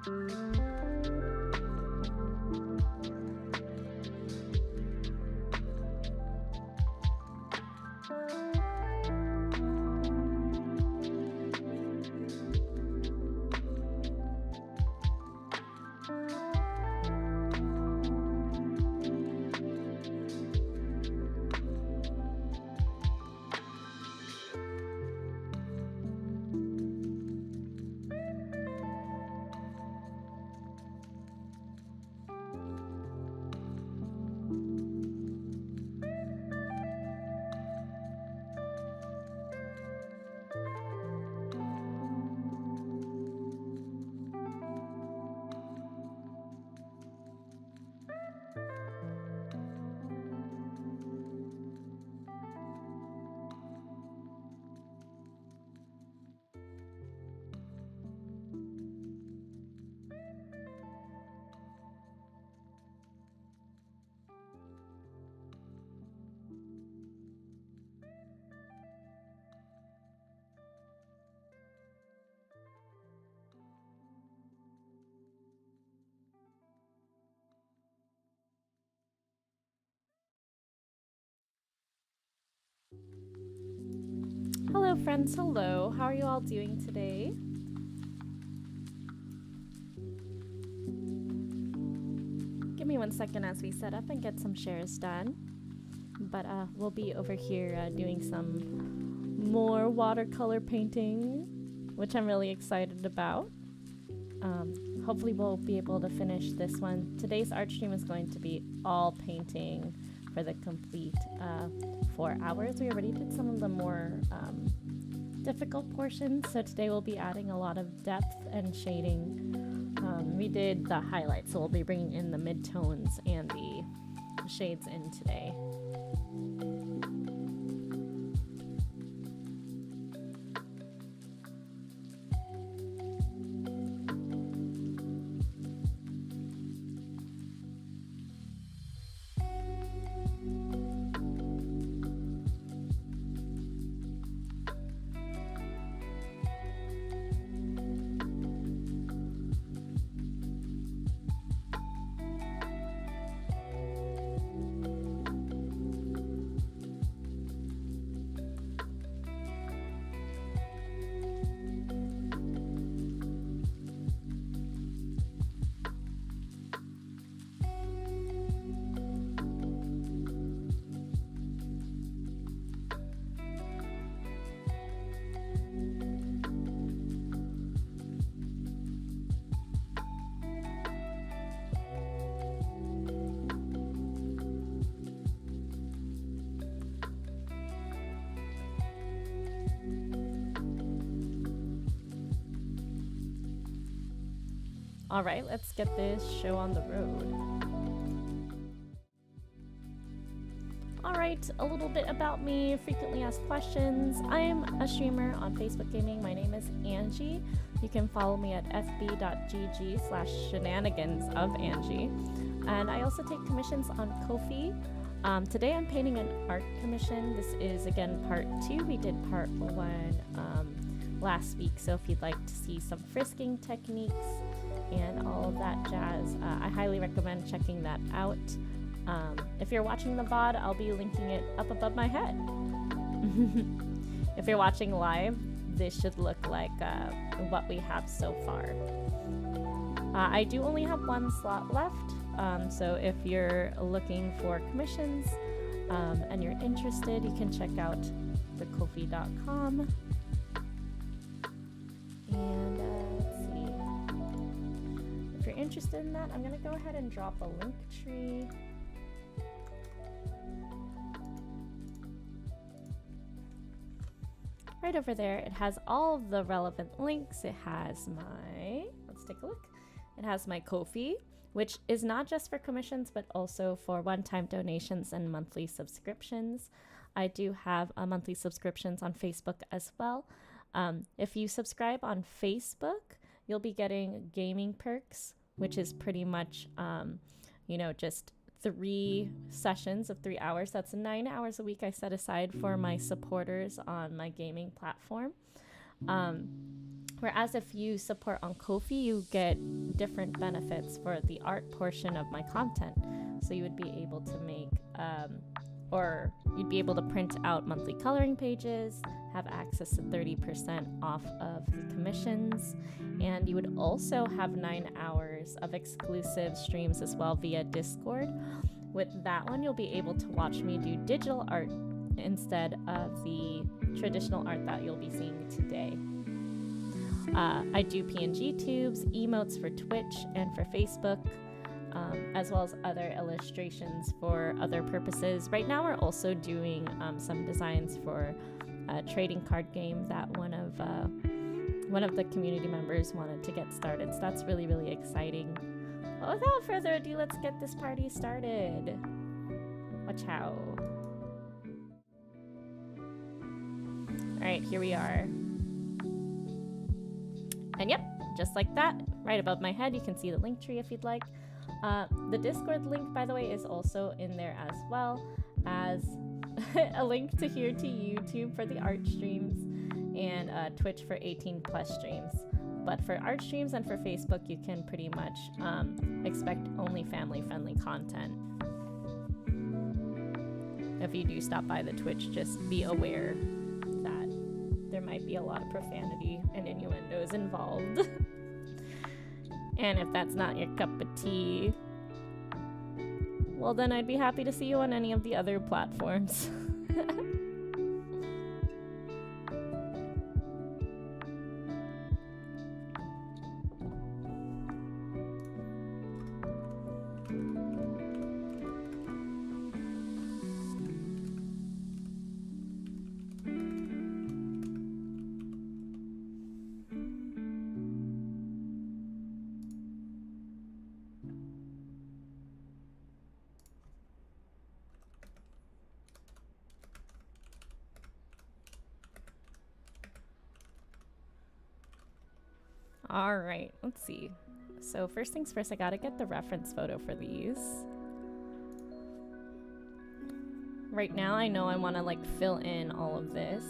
Hello friends, hello. How are you all doing today? Give me 1 second as we set up and get some shares done. But we'll be over here doing some more watercolor painting, which I'm really excited about. Hopefully we'll be able to finish this one. Today's art stream is going to be all painting for the complete 4 hours. We already did some of the more difficult portions, so today we'll be adding a lot of depth and shading. We did the highlights, so we'll be bringing in the midtones and the shades in today. All right, let's get this show on the road. All right, a little bit about me, frequently asked questions. I am a streamer on Facebook Gaming. My name is Angie. You can follow me at fb.gg/shenanigans of Angie. And I also take commissions on Ko-fi. Today I'm painting an art commission. This is again part 2. We did part 1 last week. So if you'd like to see some frisking techniques and all of that jazz, I highly recommend checking that out. If you're watching the VOD, I'll be linking it up above my head. If you're watching live, this should look like what we have so far. I do only have 1 slot left, so if you're looking for commissions and you're interested, you can check out thekofi.com. And let's see. If you're interested in that, I'm going to go ahead and drop a link tree. Right over there, it has all of the relevant links. It has my, let's take a look. It has my Ko-fi, which is not just for commissions, but also for one-time donations and monthly subscriptions. I do have monthly subscriptions on Facebook as well. If you subscribe on Facebook, you'll be getting gaming perks, which is pretty much, you know, just 3 sessions of 3 hours. That's 9 hours a week I set aside for my supporters on my gaming platform. Whereas if you support on Ko-fi, you get different benefits for the art portion of my content. So you would be able to make, or you'd be able to print out monthly coloring pages, have access to 30% off of the commissions, and you would also have 9 hours of exclusive streams as well via Discord. With that one, you'll be able to watch me do digital art instead of the traditional art that you'll be seeing today. I do PNG tubes, emotes for Twitch and for Facebook, as well as other illustrations for other purposes. Right now we're also doing some designs for a trading card game that one of the community members wanted to get started, so that's really, really exciting. But without further ado, let's get this party started. Watch out. Alright, here we are. And yep, just like that, right above my head, you can see the link tree if you'd like. The Discord link, by the way, is also in there as well as a link to here to YouTube for the art streams and Twitch for 18+ streams. But for art streams and for Facebook, you can pretty much expect only family-friendly content. If you do stop by the Twitch, just be aware that there might be a lot of profanity and innuendos involved. And if that's not your cup of tea, well then I'd be happy to see you on any of the other platforms. All right, let's see. So first things first, I gotta get the reference photo for these. Right now, I know I wanna like fill in all of this.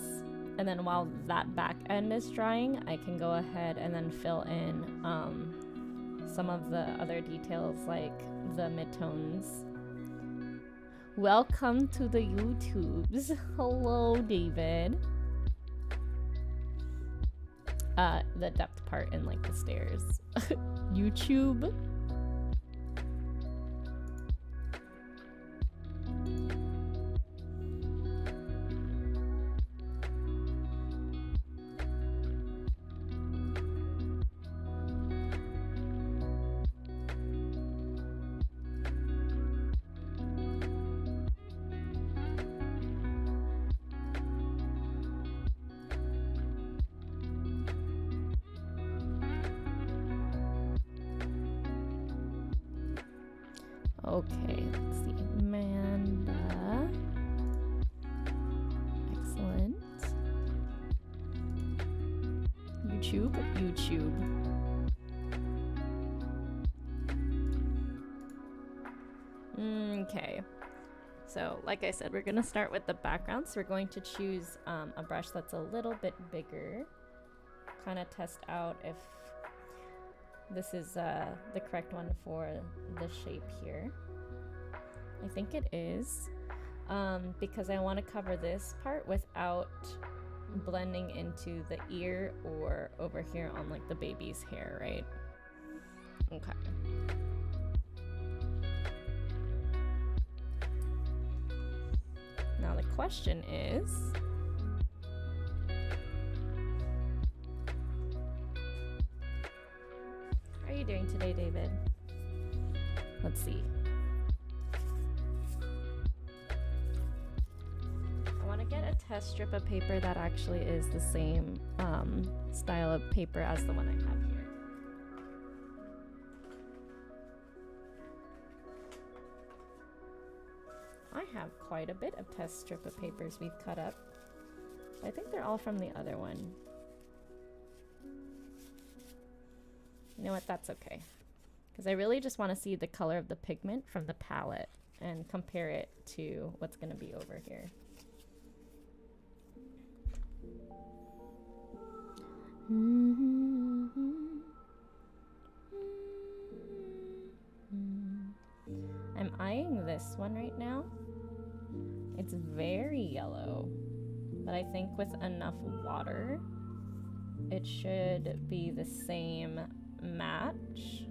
And then while that back end is drying, I can go ahead and then fill in some of the other details like the midtones. Welcome to the YouTubes. Hello, David. The depth part in like the stairs. YouTube. Okay, let's see. Amanda. Excellent. YouTube. Okay. So, like I said, we're going to start with the background. So we're going to choose a brush that's a little bit bigger. Kind of test out if this is the correct one for the shape here. I think it is, because I want to cover this part without blending into the ear or over here on like the baby's hair, right? Okay. Now the question is, how are you doing today, David? Let's see. I want to get a test strip of paper that actually is the same style of paper as the one I have here. I have quite a bit of test strip of papers we've cut up. I think they're all from the other one. You know what, that's okay. Because I really just want to see the color of the pigment from the palette and compare it to what's going to be over here. trying this one right now. It's very yellow, but I think with enough water, it should be the same match.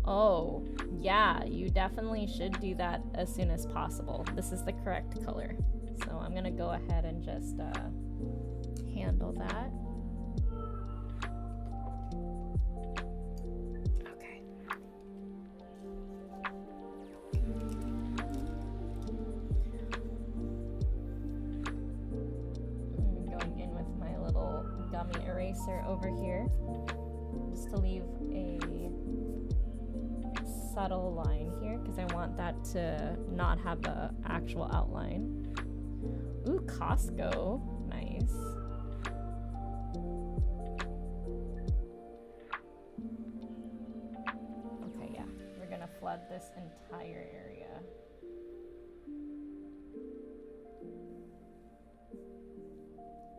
Oh, yeah, you definitely should do that as soon as possible. This is the correct color. So I'm gonna go ahead and just handle that. Okay. I'm going in with my little gummy eraser over here, just to leave a subtle line here because I want that to not have an actual outline. Ooh, Costco. Nice. Okay, yeah. We're gonna flood this entire area.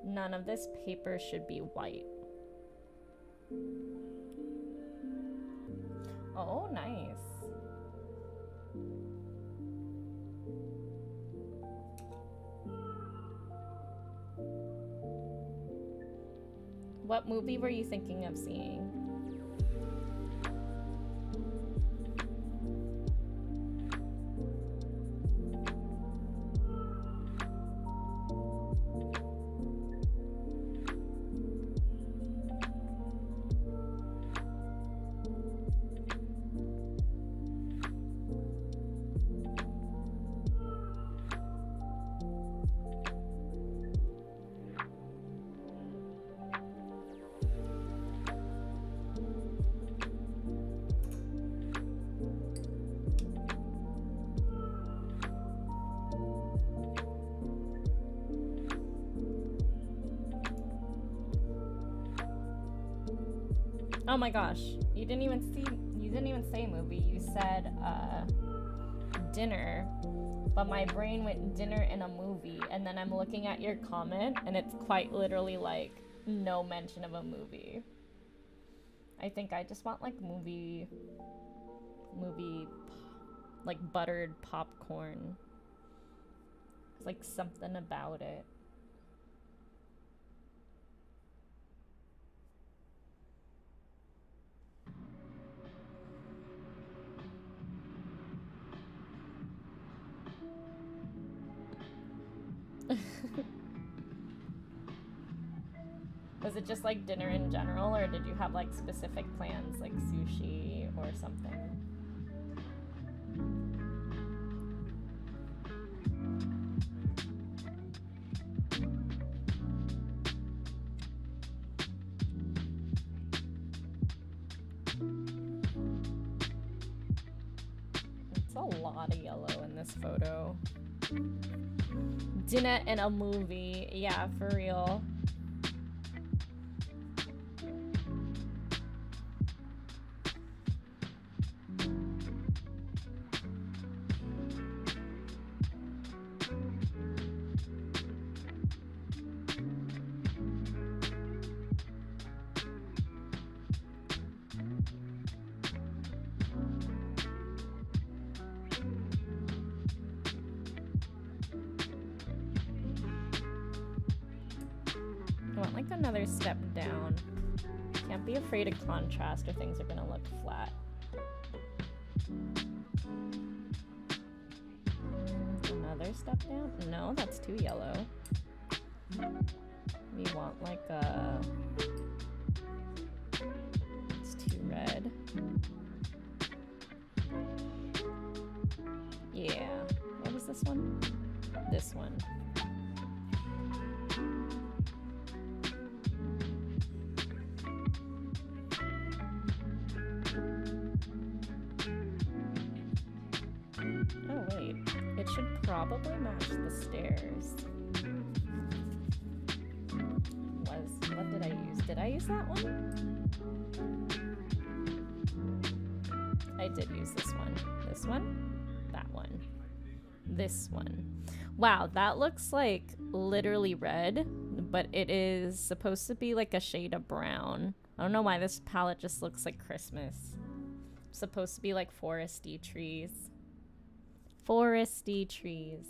None of this paper should be white. Oh, nice. What movie were you thinking of seeing? Oh my gosh, you didn't even say movie. You said dinner, but my brain went dinner and a movie, and then I'm looking at your comment and it's quite literally like no mention of a movie. I think I just want like movie like buttered popcorn. It's like something about it. Was it just like dinner in general, or did you have like specific plans like sushi or something? It's a lot of yellow in this photo. Dinner and a movie, yeah, for real. Another step down. Can't be afraid of contrast or things are gonna look flat. Another step down? No, that's too yellow. We want like a... It's too red. Yeah. What was this one? This one. Probably match the stairs. What did I use? Did I use that one? I did use this one. This one? That one. this one. Wow, that looks like literally red, but it is supposed to be like a shade of brown. I don't know why this palette just looks like Christmas. It's supposed to be like foresty trees. Foresty trees.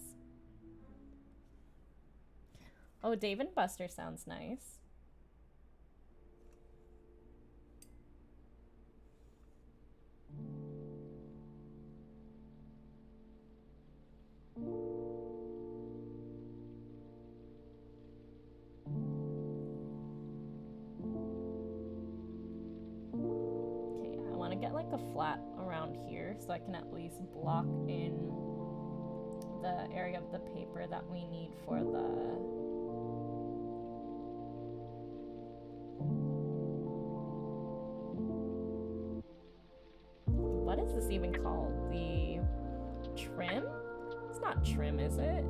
Oh, Dave and Buster sounds nice. Okay, I want to get like a flat around here so I can at least block in the area of the paper that we need for the what is this even called? The trim? It's not trim, is it?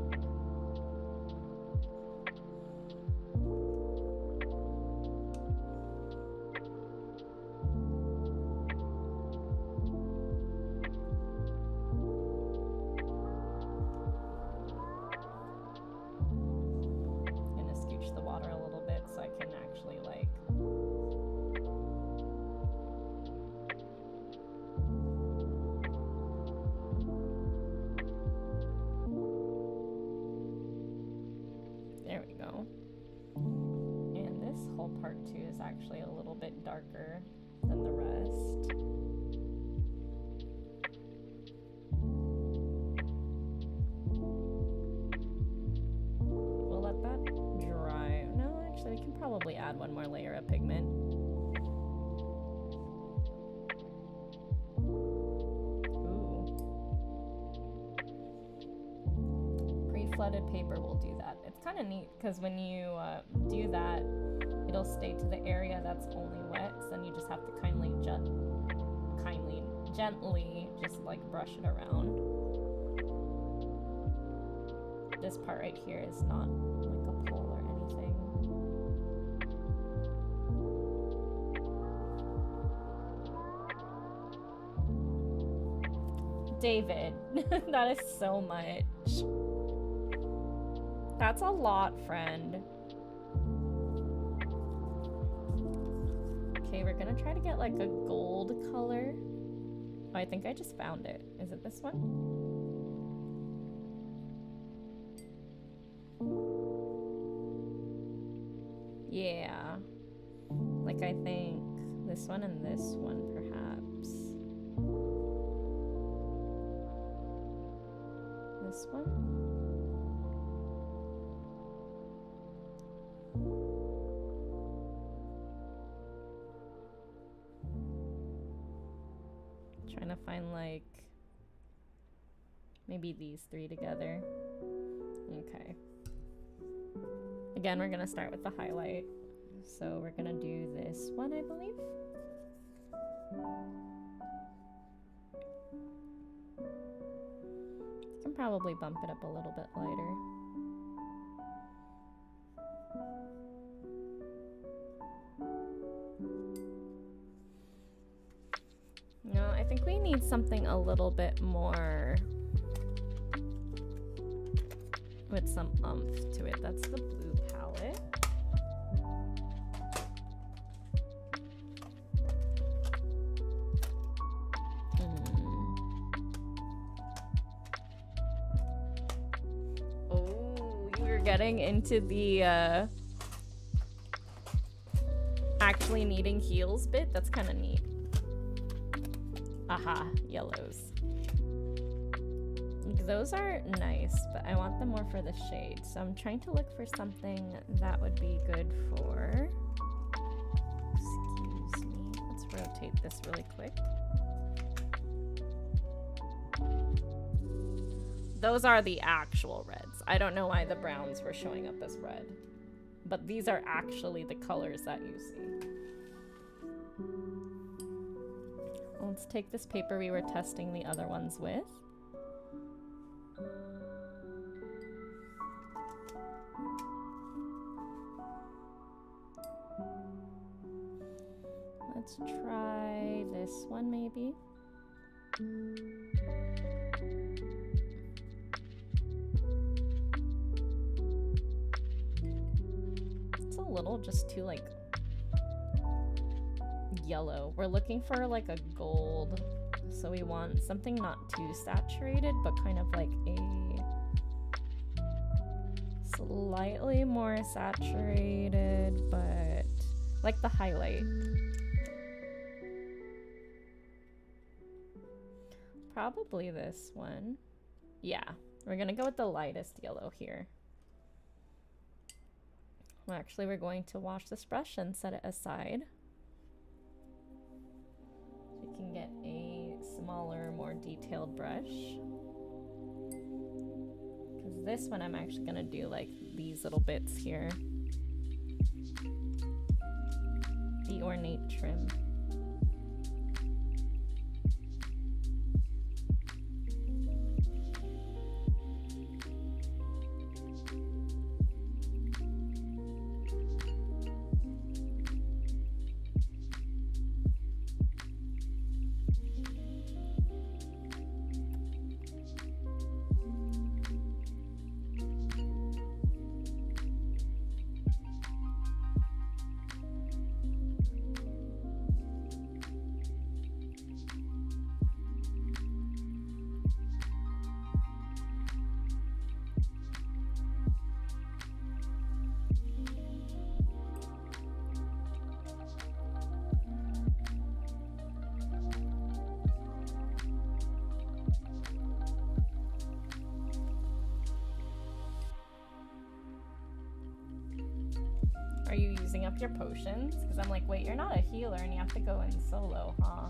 Actually a little bit darker than the rest. We'll let that dry. No, actually we can probably add one more layer of pigment. Ooh. Pre-flooded paper will do that. It's kind of neat because when you do that, it'll stay to the area that's only wet, so then you just have to gently just like brush it around. This part right here is not like a pull or anything. David, that is so much. That's a lot, friend. Okay, we're gonna try to get like a gold color. Oh, I think I just found it. Is it this one? Yeah. Like I think this one and this one perhaps. This one? Trying to find like maybe these three together. Okay. Again, we're gonna start with the highlight. So we're gonna do this one, I believe. You can probably bump it up a little bit lighter. No, I think we need something a little bit more with some oomph to it. That's the blue palette. Oh, you were getting into the actually needing heels bit. That's kind of neat. Aha, yellows. Those are nice, but I want them more for the shade. So I'm trying to look for something that would be good for... Excuse me. Let's rotate this really quick. Those are the actual reds. I don't know why the browns were showing up as red. But these are actually the colors that you see. Let's take this paper we were testing the other ones with. Let's try this one maybe. little just too like yellow. We're looking for like a gold, so we want something not too saturated, but kind of like a slightly more saturated, but like the highlight. Probably this one. Yeah, we're gonna go with the lightest yellow here. Well, actually, we're going to wash this brush and set it aside. So we can get a smaller, more detailed brush. Because this one I'm actually gonna do like these little bits here. The ornate trim. Are you using up your potions? Because I'm like, wait, you're not a healer and you have to go in solo, huh?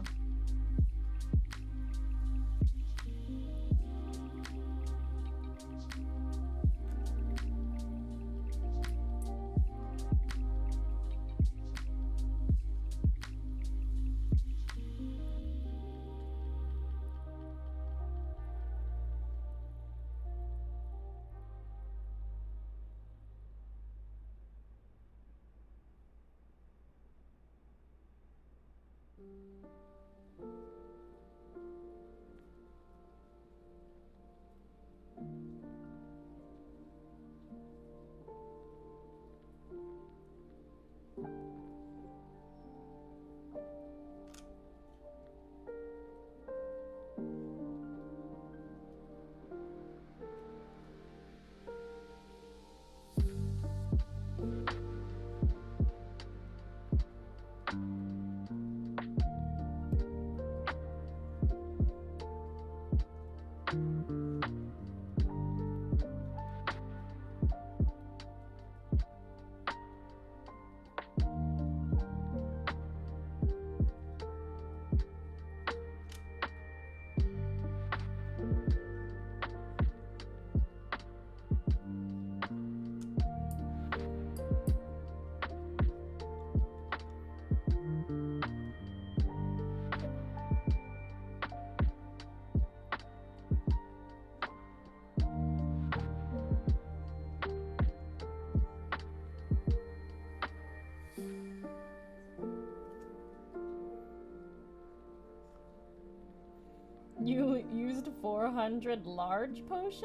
You used 400 large potions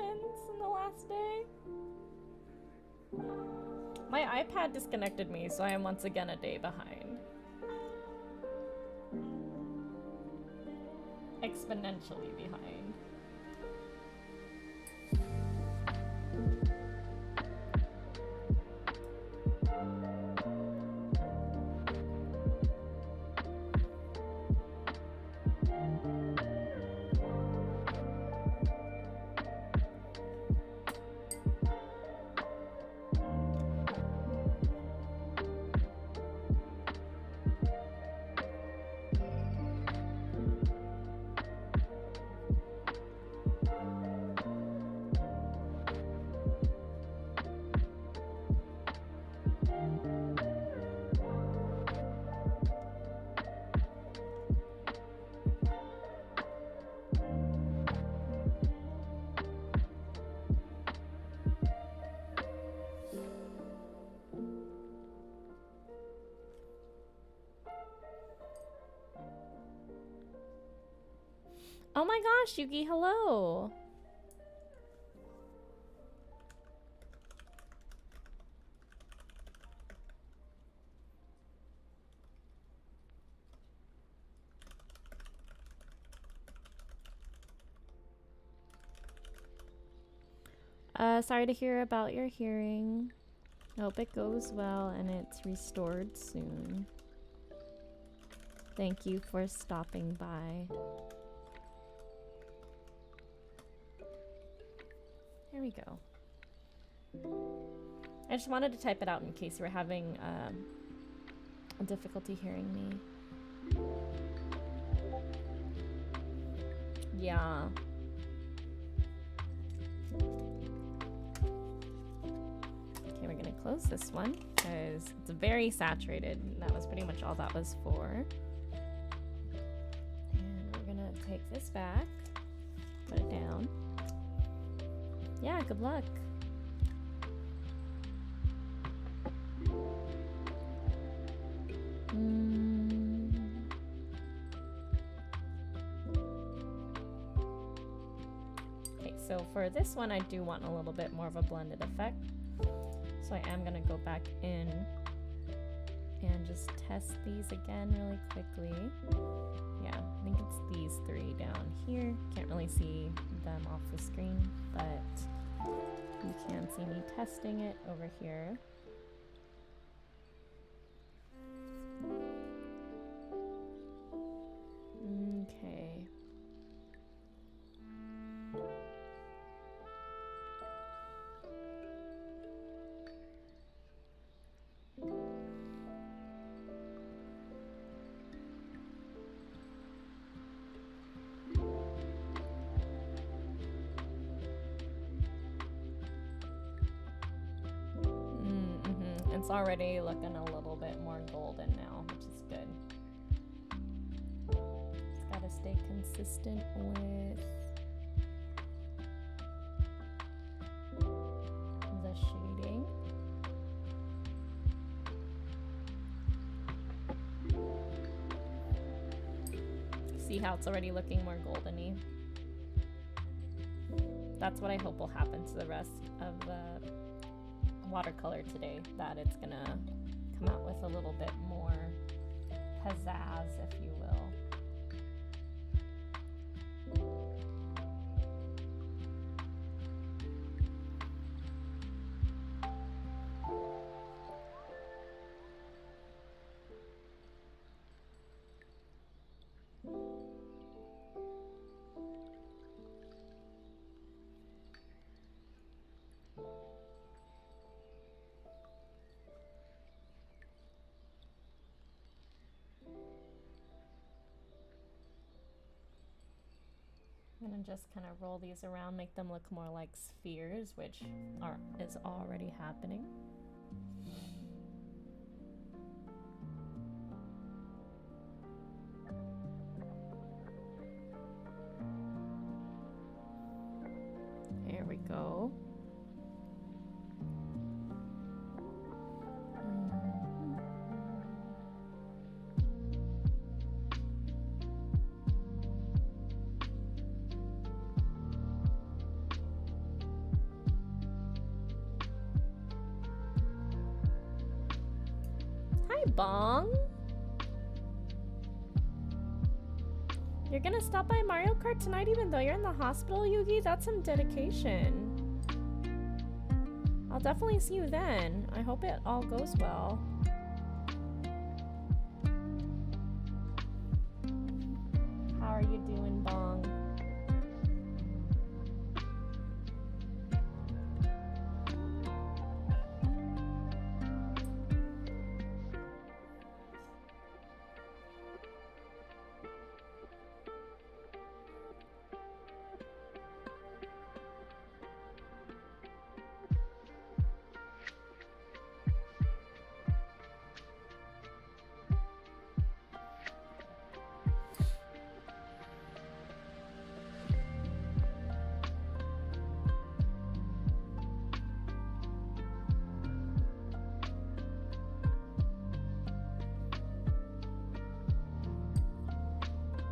in the last day? My iPad disconnected me, so I am once again a day behind. Exponentially behind. Oh my gosh, Yuki, hello. Sorry to hear about your hearing. Hope it goes well and it's restored soon. Thank you for stopping by. Here we go. I just wanted to type it out in case you were having difficulty hearing me. Yeah. Okay, we're gonna close this one because it's very saturated. That was pretty much all that was for. And we're gonna take this back, put it down. Yeah, good luck. Okay, so for this one, I do want a little bit more of a blended effect. So I am gonna go back in and just test these again really quickly. Yeah, I think it's these three down here. Can't really see them off the screen, but you can see me testing it over here. Okay. It's already looking a little bit more golden now, which is good. Just gotta stay consistent with the shading. See how it's already looking more golden-y? That's what I hope will happen to the rest of the watercolor today, that it's gonna come out with a little bit more pizzazz, if you will. I'm gonna just kind of roll these around, make them look more like spheres, which is already happening. There we go. Bong? You're gonna stop by Mario Kart tonight even though you're in the hospital, Yugi? That's some dedication. I'll definitely see you then. I hope it all goes well. How are you doing, Bong?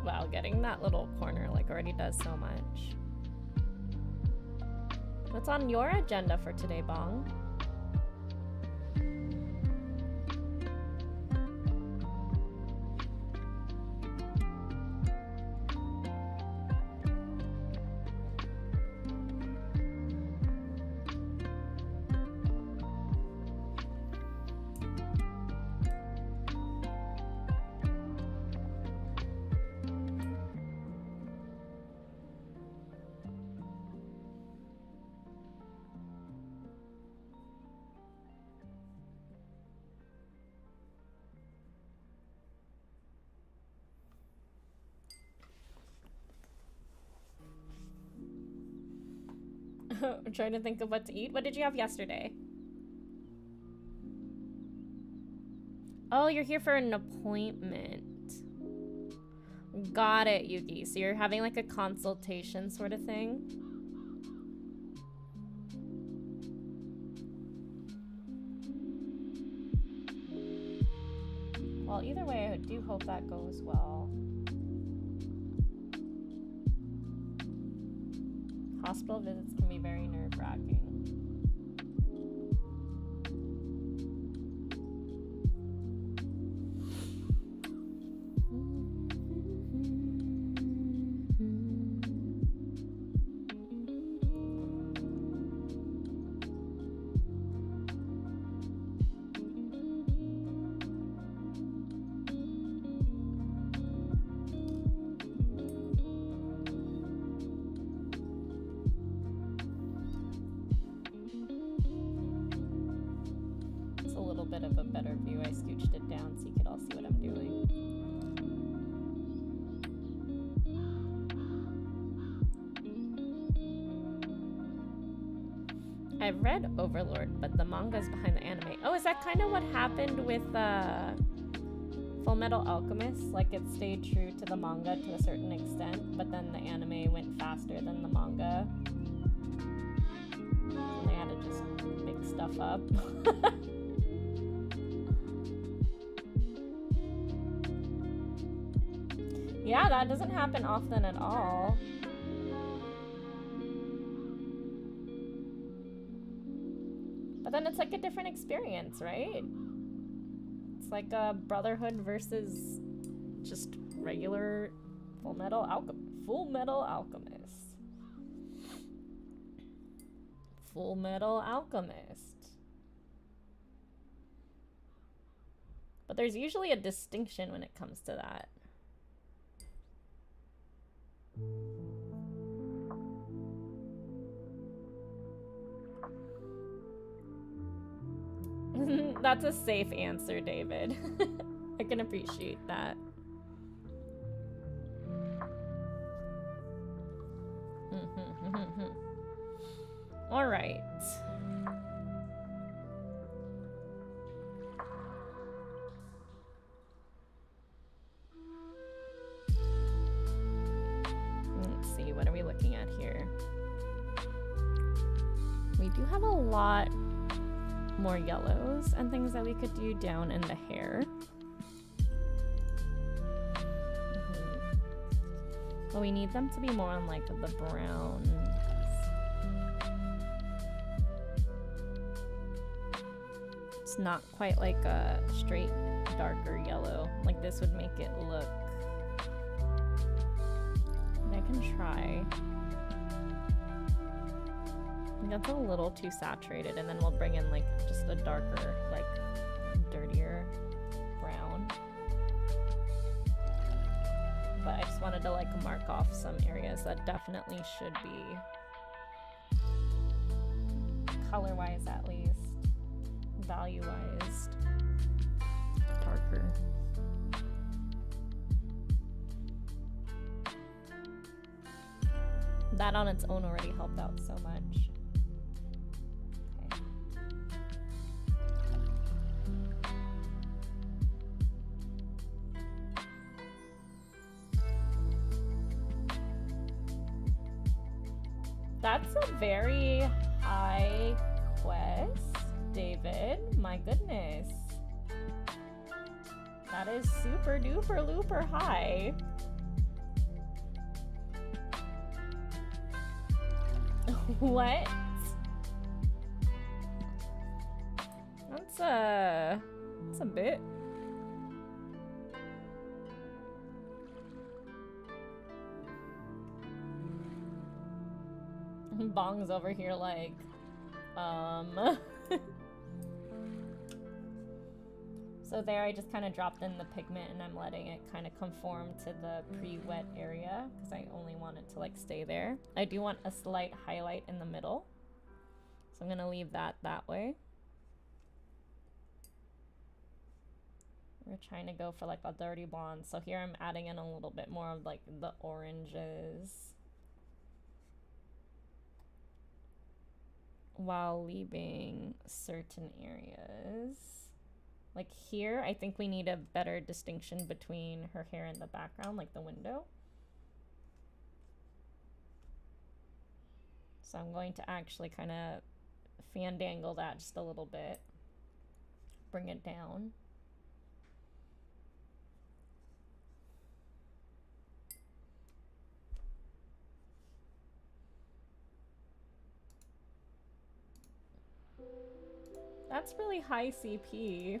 Wow, getting that little corner like already does so much. What's on your agenda for today, Bong? I'm trying to think of what to eat. What did you have yesterday? Oh, you're here for an appointment. Got it, Yuki. So you're having like a consultation sort of thing? Well, either way, I do hope that goes well. Hospital visits can be very nerve-wracking. I've read Overlord, but the manga's behind the anime. Oh, is that kind of what happened with Full Metal Alchemist? Like, it stayed true to the manga to a certain extent, but then the anime went faster than the manga. And they had to just make stuff up. Yeah, that doesn't happen often at all. But then it's like a different experience, right? It's like a Brotherhood versus just regular Full Metal Alchemist. Full Metal Alchemist. But there's usually a distinction when it comes to that. That's a safe answer, David. I can appreciate that. All right. Let's see, what are we looking at here? We do have a lot more yellows and things that we could do down in the hair. But we need them to be more on like the browns. It's not quite like a straight darker yellow. Like this would make it look. And I can try. That's a little too saturated, and then we'll bring in like just a darker, like dirtier brown. But I just wanted to like mark off some areas that definitely should be, color-wise at least, value-wise, darker. That on its own already helped out so much. That's a very high quest, David. My goodness. That is super duper looper high. What? That's a bit. Bong's over here like, So there I just kind of dropped in the pigment and I'm letting it kind of conform to the pre-wet area because I only want it to like stay there. I do want a slight highlight in the middle. So I'm gonna leave that way. We're trying to go for like a dirty blonde. So here I'm adding in a little bit more of like the oranges. while leaving certain areas. Like here, I think we need a better distinction between her hair and the background, like the window. So I'm going to actually kind of fandangle that just a little bit. Bring it down. That's really high CP.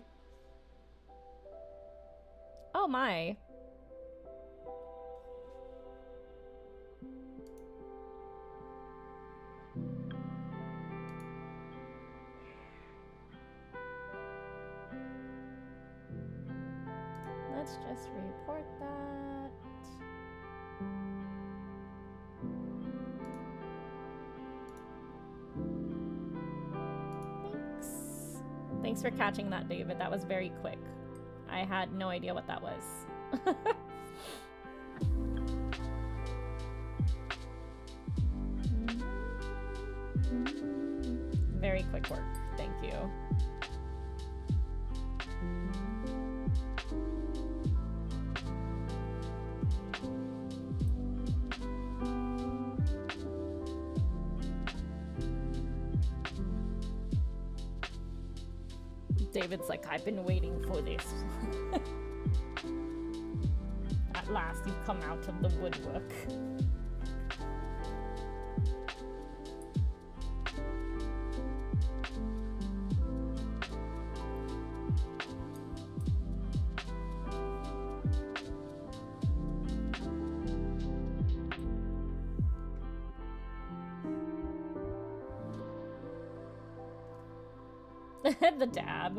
Oh my. Let's just report that. Thanks. Thanks for catching that, David. That was very quick. I had no idea what that was. Very quick work. Thank you. David's like, I've been waiting for this. At last, you've come out of the woodwork. The dab.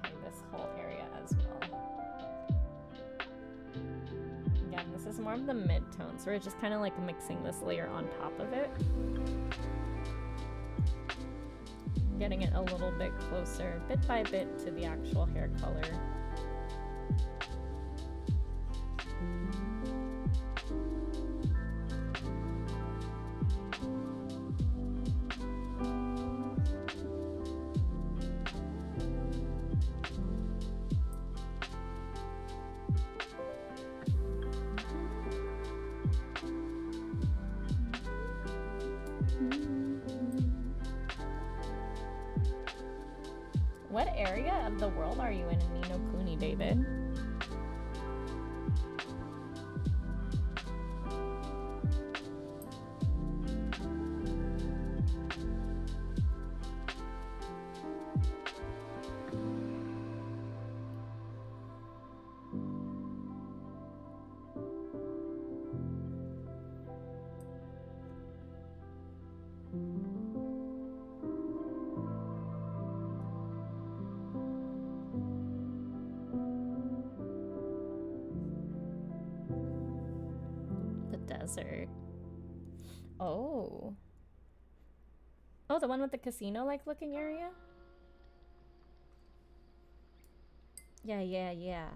Okay, this whole area as well. Again, this is more of the mid-tone, so we're just kind of like mixing this layer on top of it. Getting it a little bit closer, bit by bit, to the actual hair color. What area of the world are you in Ni no Kuni, David? Desert. Oh. Oh, the one with the casino-like looking area? Yeah.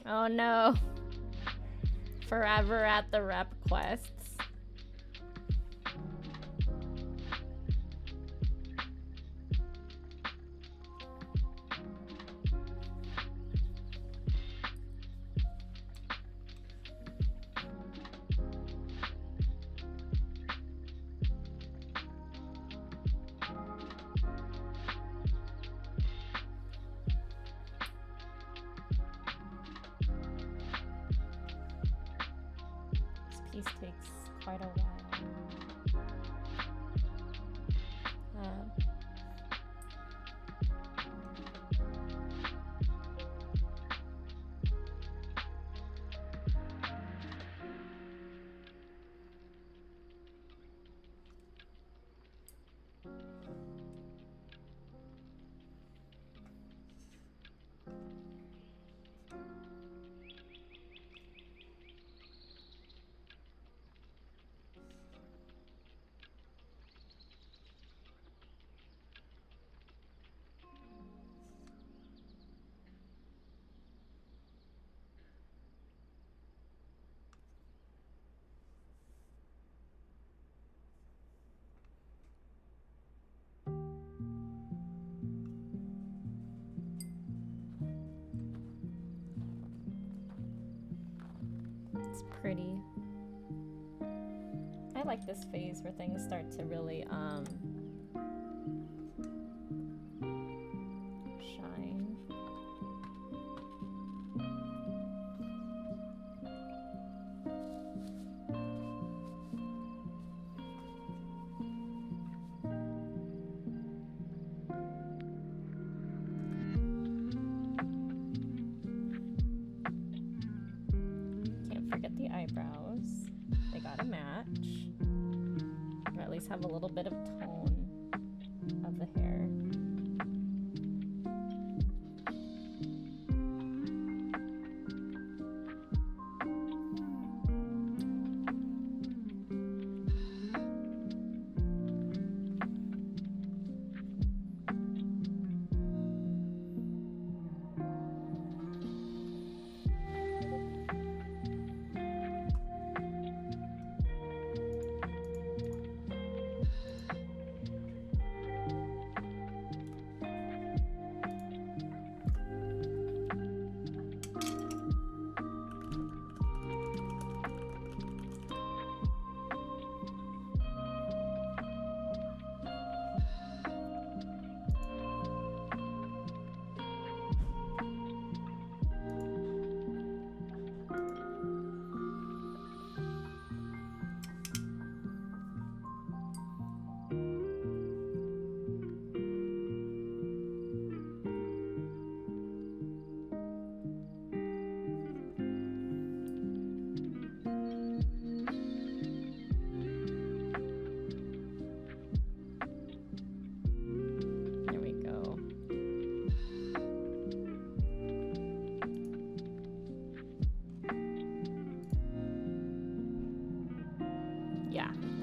Oh no. Forever at the rep quests. This takes quite a while. It's pretty. I like this phase where things start to really shine. Forget the eyebrows. They gotta match. Or at least have a little bit of tone of the hair.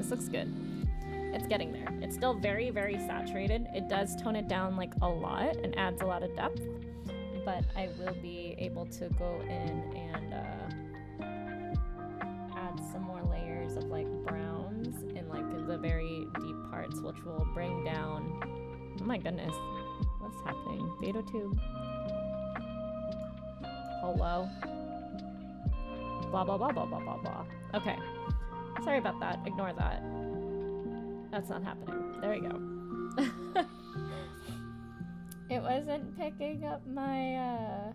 Looks good. It's getting there. It's still very, very saturated. It does tone it down like a lot and adds a lot of depth, but I will be able to go in and add some more layers of like browns in like the very deep parts, which will bring down, oh my goodness, what's happening? Beta tube. Hello. Blah, blah, blah, blah, blah, blah, blah. Okay. Sorry about that. Ignore that. That's not happening. There we go. It wasn't picking up my,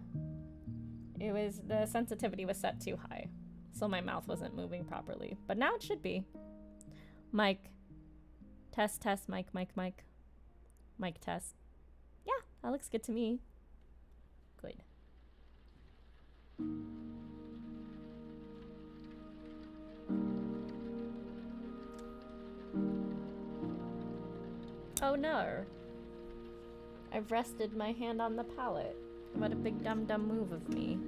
it was, the sensitivity was set too high. So my mouth wasn't moving properly. But now it should be. Mic. Test, test, mic, mic, mic. Mic test. Yeah, that looks good to me. Good. Oh no. I've rested my hand on the palette. What a big dumb move of me.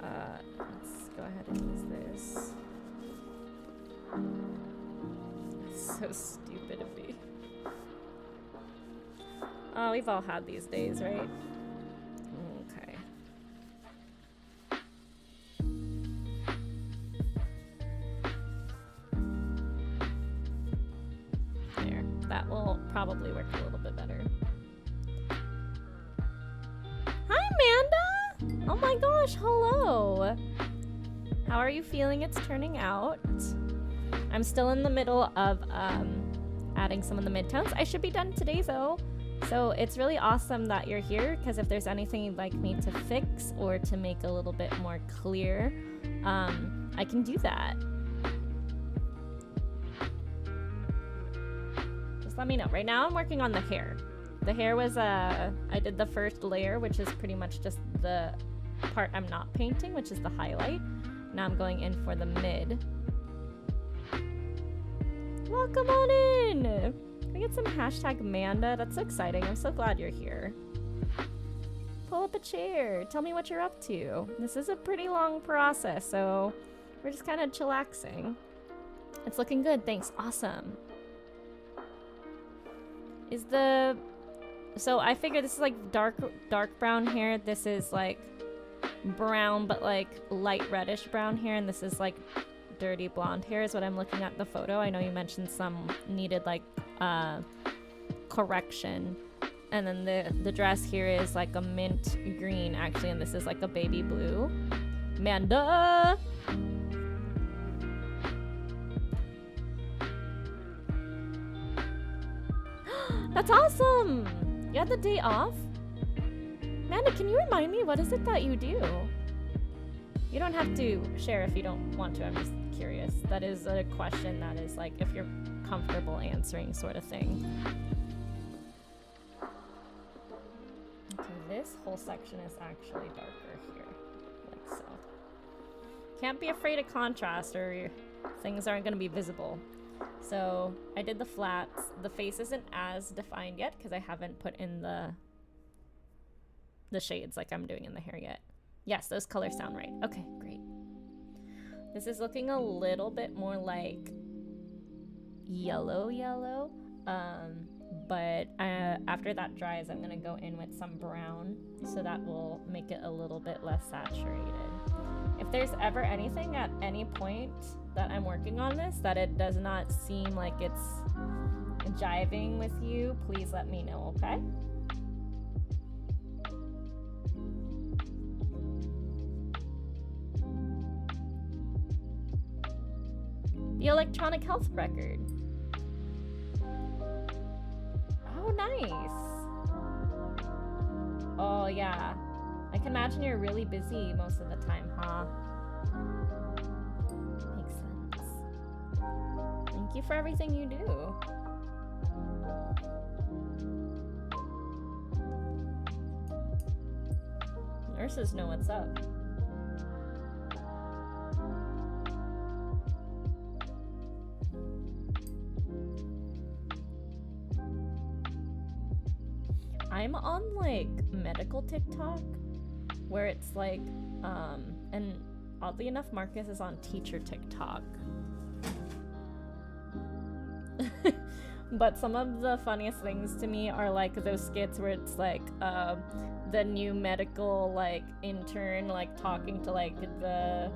Let's go ahead and use this. It's so stupid of me. Oh, we've all had these days, right? Okay. probably work a little bit better. Hi, Amanda! Oh my gosh, hello! How are you feeling it's turning out? I'm still in the middle of adding some of the midtones. I should be done today though. So it's really awesome that you're here, because if there's anything you'd like me to fix or to make a little bit more clear, I can do that. Just let me know. Right now I'm working on the hair. The hair was, I did the first layer, which is pretty much just the part I'm not painting, which is the highlight. Now I'm going in for the mid. Welcome on in! Can we get some hashtag Manda? That's so exciting. I'm so glad you're here. Pull up a chair. Tell me what you're up to. This is a pretty long process, so we're just kind of chillaxing. It's looking good. Thanks. Awesome. So I figure this is like dark brown hair. This is like brown, but like light reddish brown hair, and this is like dirty blonde hair is what I'm looking at the photo. I know you mentioned some needed like correction, and then the dress here is like a mint green actually, and this is like a baby blue. Amanda! That's awesome! You had the day off? Amanda, can you remind me, what is it that you do? You don't have to share if you don't want to, I'm just curious. That is a question that is like, if you're comfortable answering sort of thing. Okay, this whole section is actually darker here, like so. Can't be afraid of contrast or things aren't gonna be visible. So I did the flats. The face isn't as defined yet because I haven't put in the shades like I'm doing in the hair yet. Yes, those colors sound right. Okay, great. This is looking a little bit more like yellow. But after that dries, I'm gonna go in with some brown, so that will make it a little bit less saturated. If there's ever anything at any point that I'm working on this that it does not seem like it's jiving with you, please let me know, okay? The electronic health record. Oh, nice. Oh, yeah. I can imagine you're really busy most of the time, huh? Makes sense. Thank you for everything you do. Nurses know what's up. I'm on like medical TikTok where it's like and oddly enough Marcus is on teacher TikTok. But some of the funniest things to me are like those skits where it's like the new medical like intern like talking to like the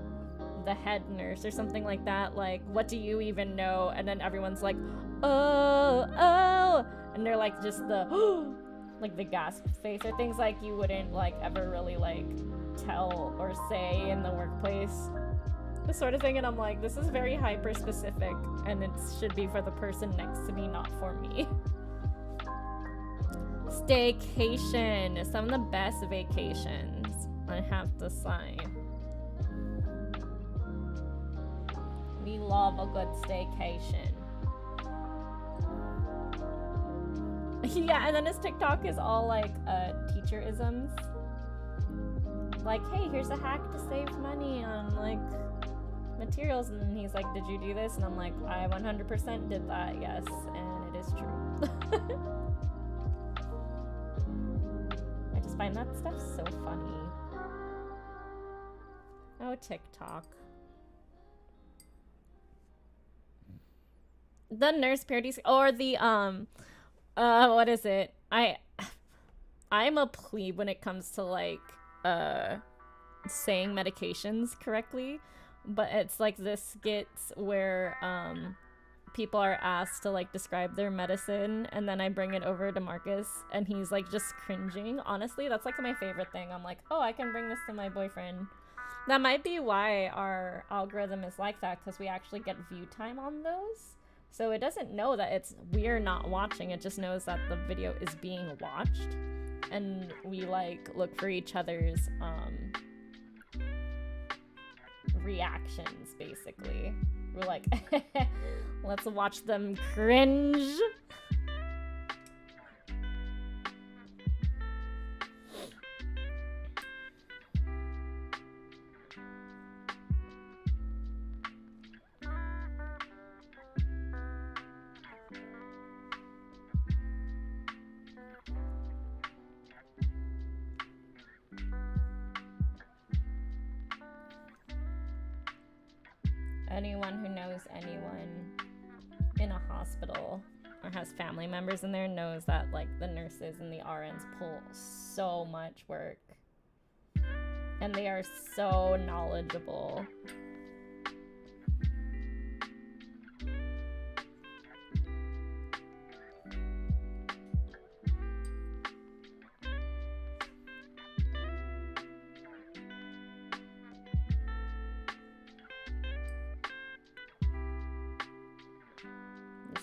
head nurse or something like that, like, what do you even know? And then everyone's like, oh, and they're like just the like the gasp face, or things like you wouldn't like ever really like tell or say in the workplace, this sort of thing. And I'm like, this is very hyper specific and it should be for the person next to me, not for me. Staycation, some of the best vacations, I have to say. We love a good staycation. Yeah, and then his TikTok is all like teacher-isms. Like, hey, here's a hack to save money on like materials, and he's like, did you do this? And I'm like, I 100% did that, yes, and it is true. I just find that stuff so funny. Oh, TikTok. The nurse parodies, or the what is it? I'm a plebe when it comes to like saying medications correctly, but it's like the skits where people are asked to like describe their medicine, and then I bring it over to Marcus and he's like just cringing. Honestly, that's like my favorite thing. I'm like, oh, I can bring this to my boyfriend. That might be why our algorithm is like that, because we actually get view time on those. So it doesn't know that we're not watching, it just knows that the video is being watched. And we like look for each other's reactions, basically. We're like, let's watch them cringe. Anyone who knows anyone in a hospital or has family members in there knows that like the nurses and the RNs pull so much work, and they are so knowledgeable.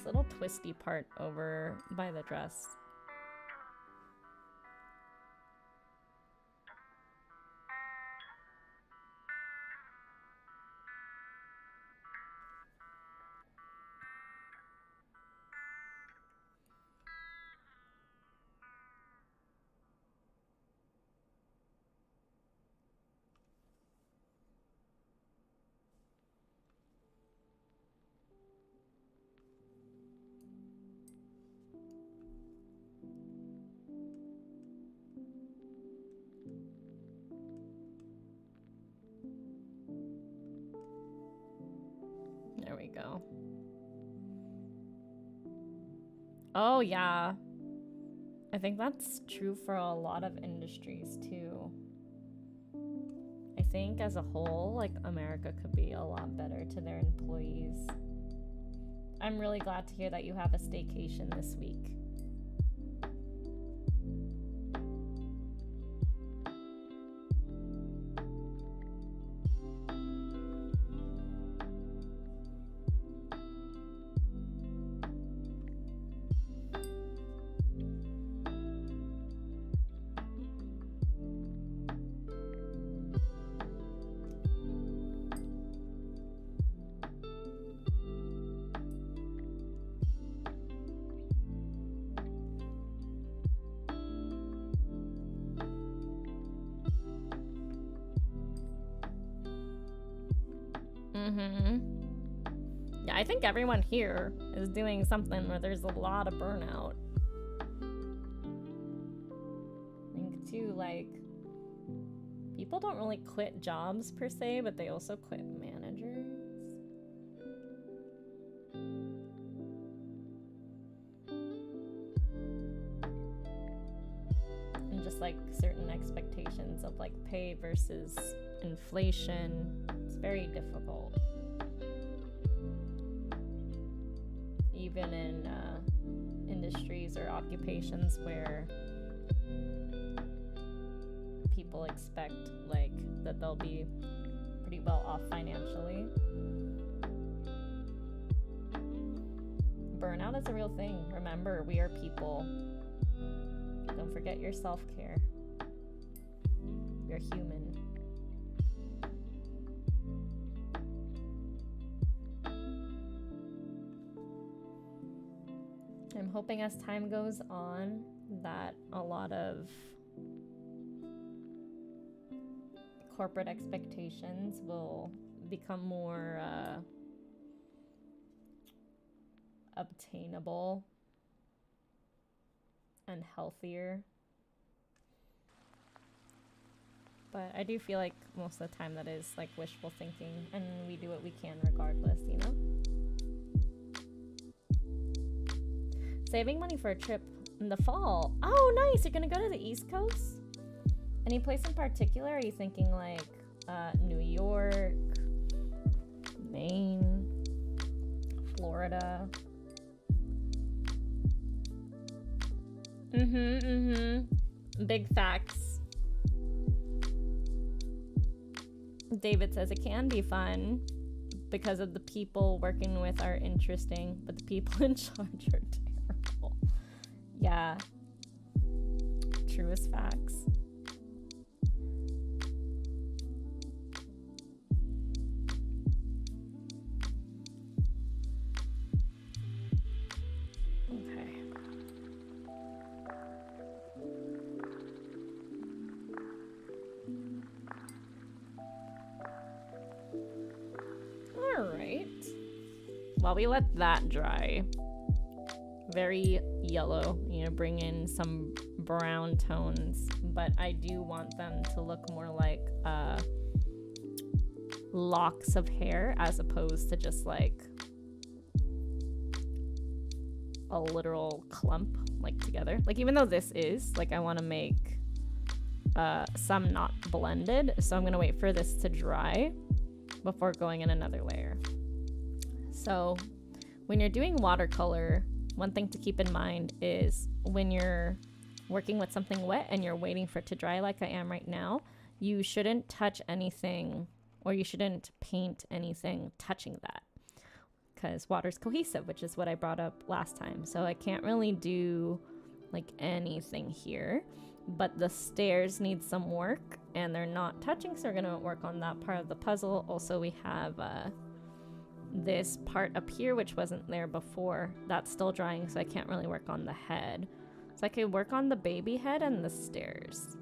Little twisty part over by the dress. There we go. Oh yeah, I think that's true for a lot of industries too. I think as a whole, like America could be a lot better to their employees. I'm really glad to hear that you have a staycation this week. Yeah, I think everyone here is doing something where there's a lot of burnout. I think too, like, people don't really quit jobs per se, but they also quit managers. And just like certain expectations of like pay versus inflation. It's very difficult. Even in industries or occupations where people expect like that they'll be pretty well off financially. Burnout is a real thing. Remember, we are people. Don't forget your self-care. You're human. I'm hoping as time goes on that a lot of corporate expectations will become more obtainable and healthier. But I do feel like most of the time that is like wishful thinking, and we do what we can regardless, you know? Saving money for a trip in the fall. Oh, nice. You're gonna go to the East Coast? Any place in particular? Are you thinking like New York, Maine, Florida. Big facts. David says it can be fun because of the people working with are interesting, but the people in charge are terrible. Yeah. Truest facts. While we let that dry, very yellow, bring in some brown tones, but I do want them to look more like locks of hair as opposed to just like a literal clump like together. Like even though this is like, I want to make some not blended, so I'm gonna wait for this to dry before going in another layer. So when you're doing watercolor, one thing to keep in mind is when you're working with something wet and you're waiting for it to dry like I am right now, you shouldn't touch anything, or you shouldn't paint anything touching that, because water's cohesive, which is what I brought up last time. So I can't really do like anything here, but the stairs need some work and they're not touching, so we're gonna work on that part of the puzzle. Also, we have this part up here which wasn't there before, that's still drying, so I can't really work on the head. So I could work on the baby head and the stairs.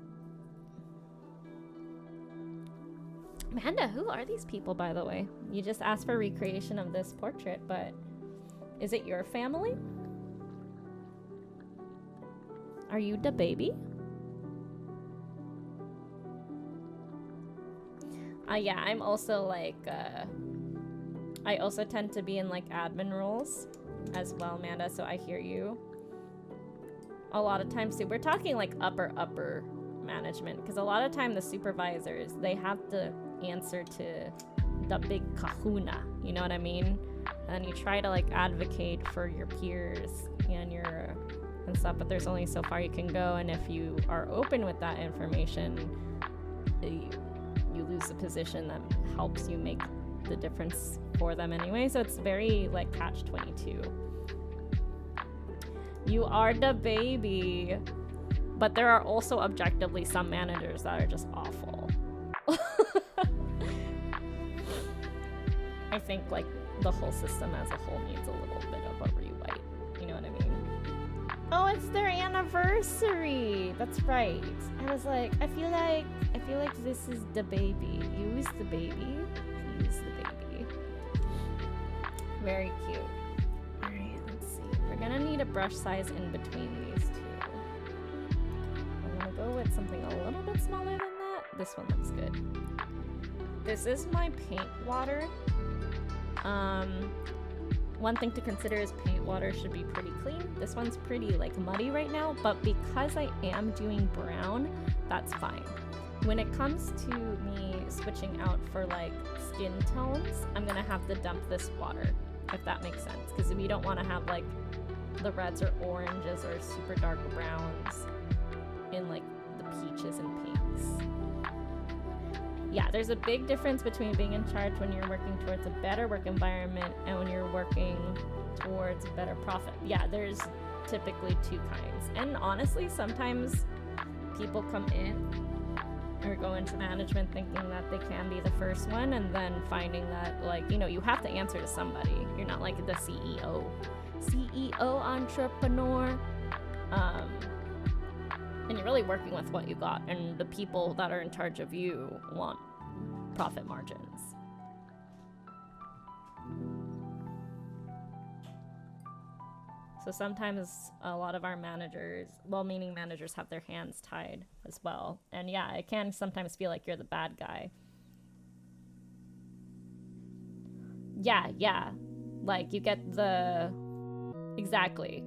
Amanda, who are these people, by the way? You just asked for recreation of this portrait, but is it your family? Are you the baby? Yeah, I'm also like I also tend to be in like admin roles as well, Amanda, so I hear you. A lot of times too, we're talking like upper management, because a lot of time the supervisors, they have to answer to the big kahuna, you know what I mean? And you try to like advocate for your peers and stuff, but there's only so far you can go, and if you are open with that information, you lose the position that helps you make the difference for them anyway. So it's very like catch-22. You are the baby, but there are also objectively some managers that are just awful. I think like the whole system as a whole needs a little bit of a rewrite, you know what I mean? Oh, it's their anniversary. That's right. I was like, I feel like this is the baby. Use the baby. Use the baby. Very cute. All right, let's see. We're gonna need a brush size in between these two. I'm gonna go with something a little bit smaller than that. This one looks good. This is my paint water. One thing to consider is paint water should be pretty clean. This one's pretty like muddy right now, but because I am doing brown, that's fine. When it comes to me switching out for like skin tones, I'm gonna have to dump this water, if that makes sense, because we don't want to have like the reds or oranges or super dark browns in like the peaches and pinks. Yeah, there's a big difference between being in charge when you're working towards a better work environment and when you're working towards better profit. Yeah, there's typically two kinds. And honestly, sometimes people come in or go into management thinking that they can be the first one, and then finding that, like, you know, you have to answer to somebody. You're not like the CEO entrepreneur. And you're really working with what you got, and the people that are in charge of you want profit margins. So sometimes a lot of our managers, well-meaning managers, have their hands tied as well. And yeah, it can sometimes feel like you're the bad guy. Yeah. Like, you get the... Exactly.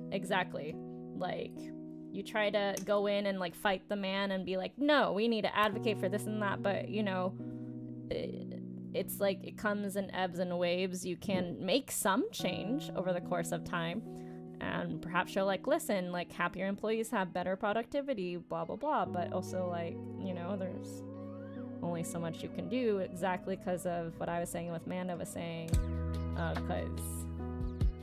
Like... You try to go in and like fight the man and be like, no, we need to advocate for this and that, but you know, it's like it comes in ebbs and waves. You can make some change over the course of time, and perhaps show like, listen, like happier employees have better productivity, blah blah blah. But also like, you know, there's only so much you can do, exactly because of what I was saying, with Manda was saying, because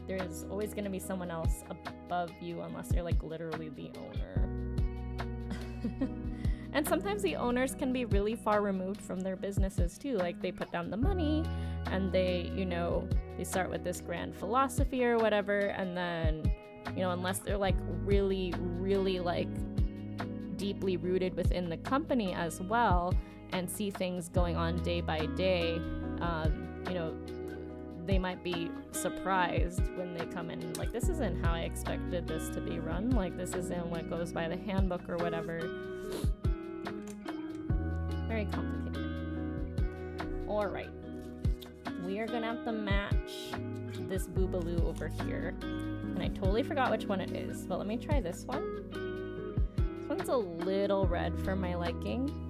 there's always going to be someone else above you unless you're like literally the owner. And sometimes the owners can be really far removed from their businesses too. Like they put down the money and they, you know, they start with this grand philosophy or whatever, and then, you know, unless they're like really, really like deeply rooted within the company as well and see things going on day by day, you know, they might be surprised when they come in, like, this isn't how I expected this to be run, like this isn't what goes by the handbook or whatever. Very complicated. All right, we are gonna have to match this boobaloo over here, and I totally forgot which one it is, but let me try this one. This one's a little red for my liking.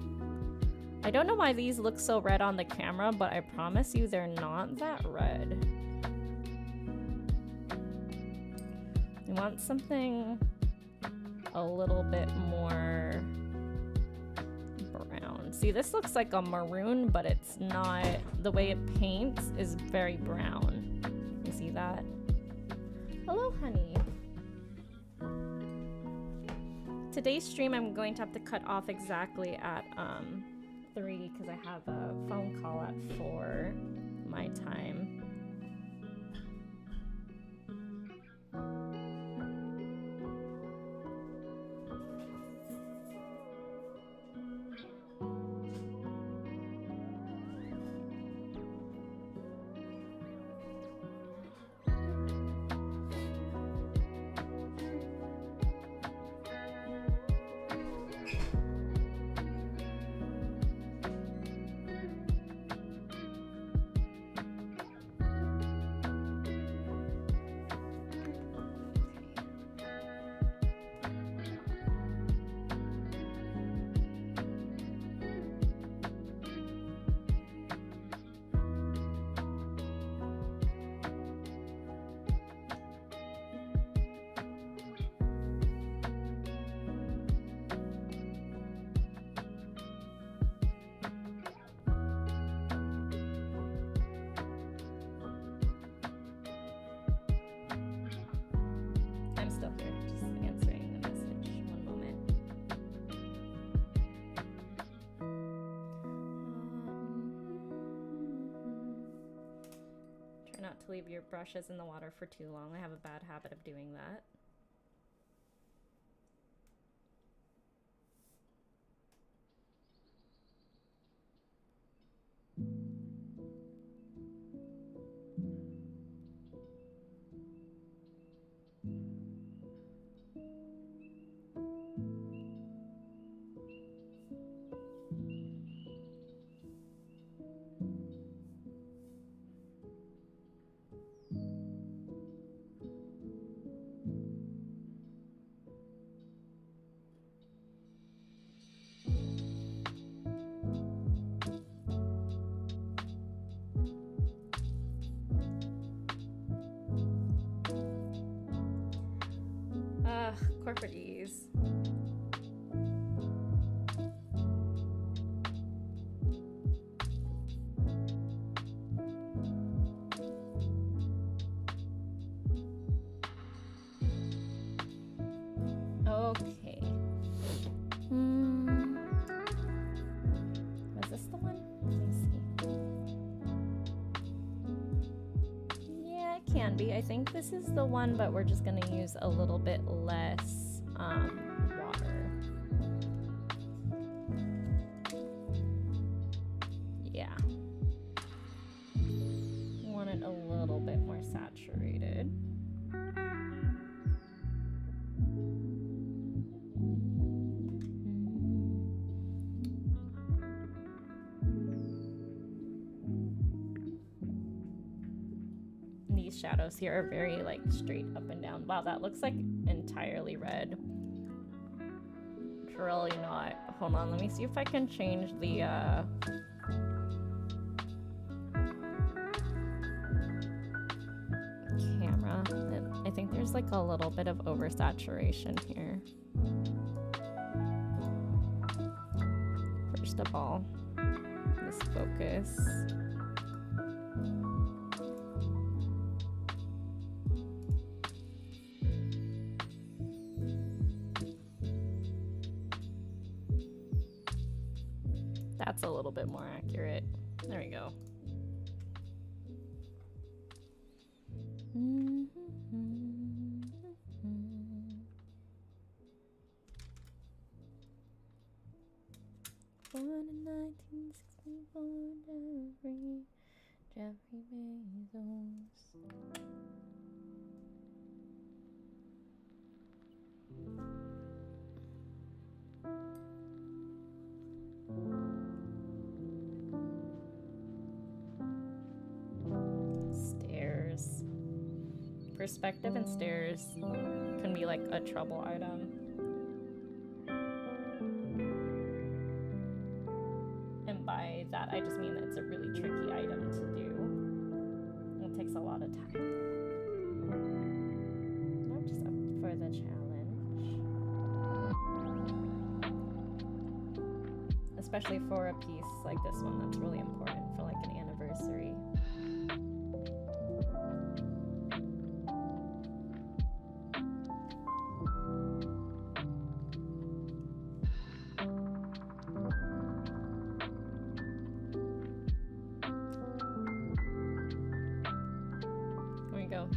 I don't know why these look so red on the camera, but I promise you they're not that red. I want something a little bit more brown. See, this looks like a maroon, but it's not. The way it paints is very brown. You see that? Hello, honey. Today's stream I'm going to have to cut off exactly at 3 because I have a phone call at 4 my time. To leave your brushes in the water for too long. I have a bad habit of doing that. Corporatees. Okay. Was this the one? Let me see. Yeah, it can be. I think this is the one, but we're just gonna use a little bit less water. Yeah. Want it a little bit more saturated. These shadows here are very like straight up and down. Wow, that looks like entirely red. Really not. Hold on, let me see if I can change the There's like a little bit of oversaturation here. First of all, this focus. That's a little bit more accurate. There we go. Born in 1964, Jeffrey Bezos. Stairs. Perspective and stairs can be like a trouble item. And by that, I just mean that it's a really tricky item to do. It takes a lot of time. I'm just up for the challenge. Especially for a piece like this one that's really important for like an anniversary.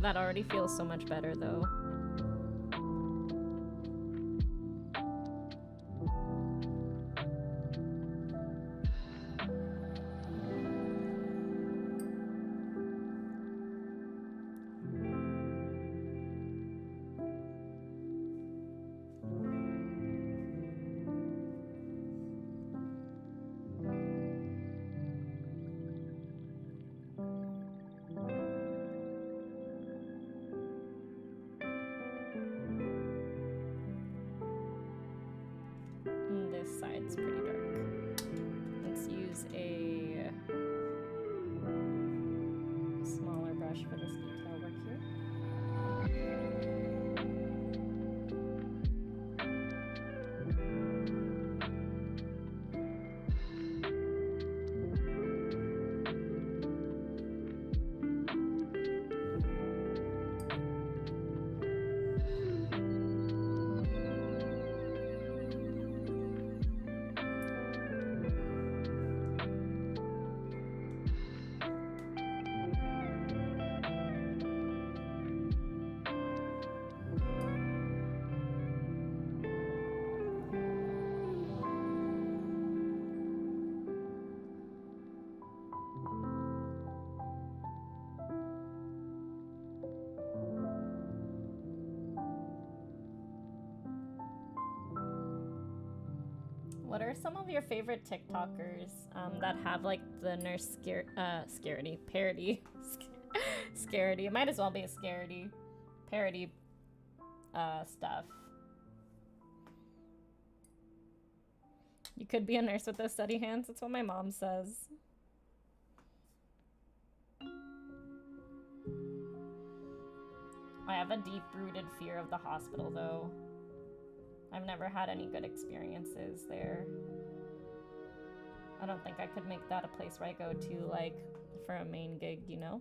That already feels so much better though. Side's pretty dark. Let's use a smaller brush for this detail work here. What are some of your favorite TikTokers that have like the nurse scaredy parody? Scaredy. It might as well be a scaredy parody stuff. You could be a nurse with those steady hands. That's what my mom says. I have a deep-rooted fear of the hospital, though. I've never had any good experiences there. I don't think I could make that a place where I go to, like, for a main gig, you know?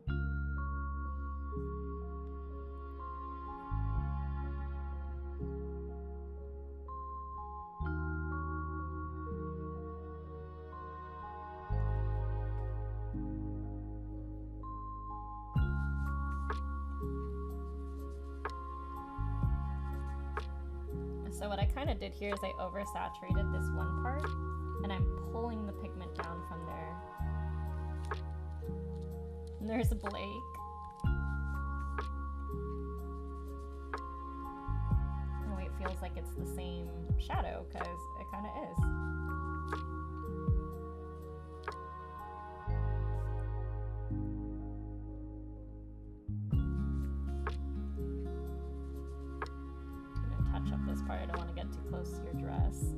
So what I kind of did here is I oversaturated this one part, and I'm pulling the pigment down from there. And there's Blake. In a way, it feels like it's the same shadow, because it kind of is. This part, I don't want to get too close to your dress.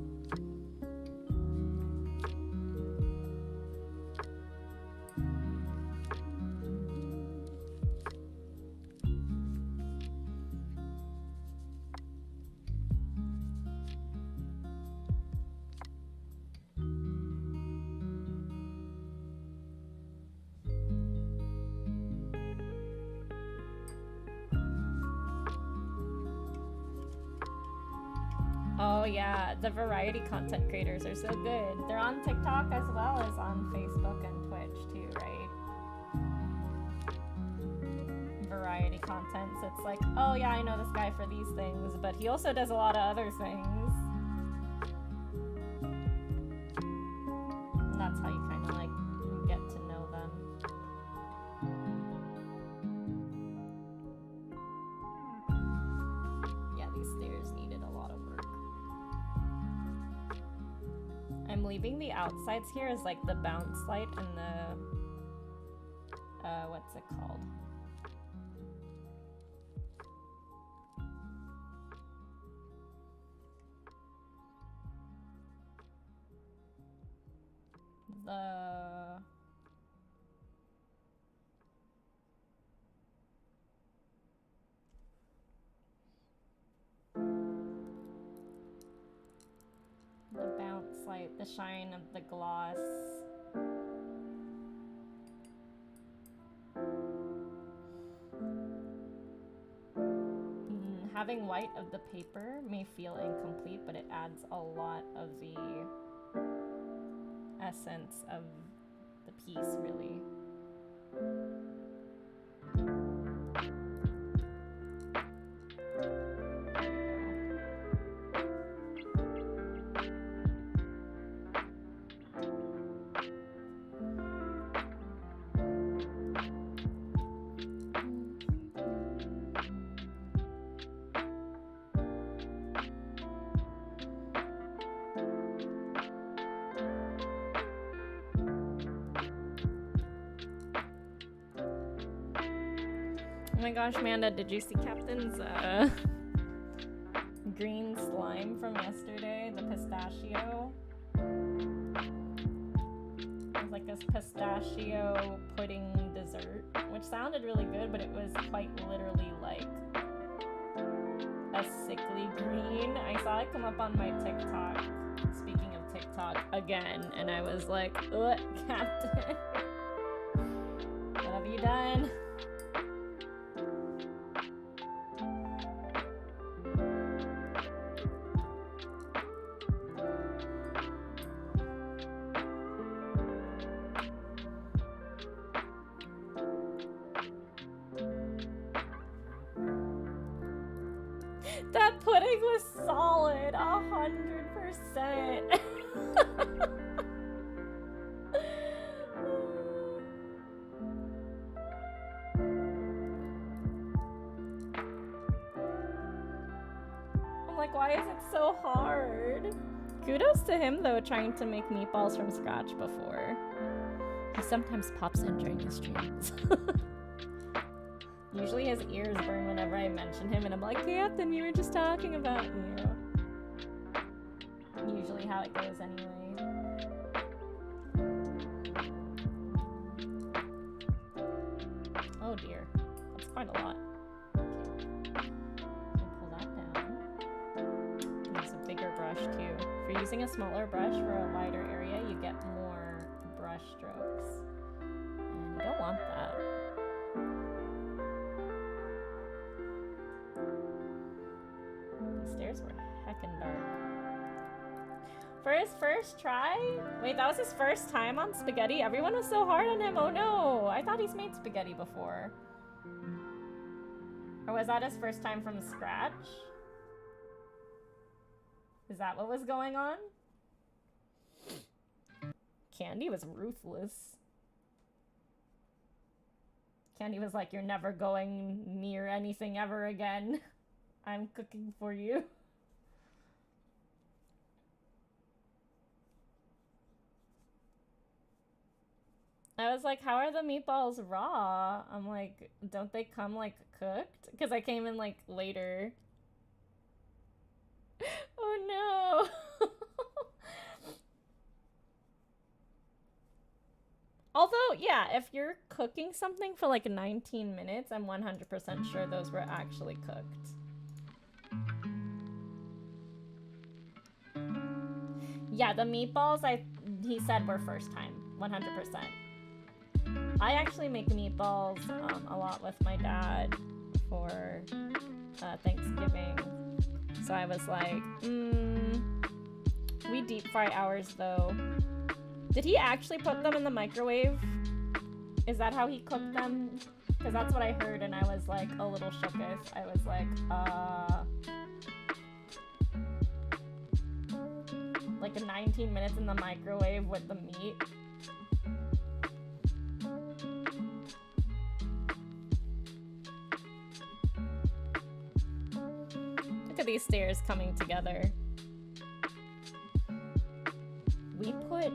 yeah, the variety content creators are so good. They're on TikTok as well as on Facebook and Twitch too, right? Variety content. So it's like, oh yeah, I know this guy for these things, but he also does a lot of other things. And that's how you kind of like get to know them. Yeah, these stairs needed a lot of work. I'm leaving the outsides here as like the bounce light and the what's it called? The bounce light, the shine of the gloss. Having white of the paper may feel incomplete, but it adds a lot of the essence of the piece, really. Oh my gosh, Amanda, did you see Captain's green slime from yesterday? The pistachio? It was like this pistachio pudding dessert, which sounded really good, but it was quite literally like a sickly green. I saw it come up on my TikTok, speaking of TikTok, again, and I was like, ugh, Captain, what have you done? That pudding was solid, 100%. I'm like, why is it so hard? Kudos to him, though, trying to make meatballs from scratch before. He sometimes pops in during his streams. Usually his ears burn whenever I mention him, and I'm like, Captain, you were just talking about you. Usually how it goes anyway. Oh dear, that's quite a lot. Okay, pull that down. Use a bigger brush too. If you're using a smaller brush for a wider area, you get more brush strokes. And you don't want that. Stairs were heckin' dark. For his first try? Wait, that was his first time on spaghetti? Everyone was so hard on him. Oh no! I thought he's made spaghetti before. Or was that his first time from scratch? Is that what was going on? Candy was ruthless. Candy was like, you're never going near anything ever again. I'm cooking for you. I was like, how are the meatballs raw? I'm like, don't they come like cooked? Because I came in like later. Oh no. Although, yeah, if you're cooking something for like 19 minutes, I'm 100% sure those were actually cooked. Yeah, the meatballs, he said were first time, 100%. I actually make meatballs a lot with my dad for Thanksgiving. So I was like, we deep fry ours though. Did he actually put them in the microwave? Is that how he cooked them? Because that's what I heard and I was like a little shooketh. I was like, like 19 minutes in the microwave with the meat. Look at these stairs coming together. We put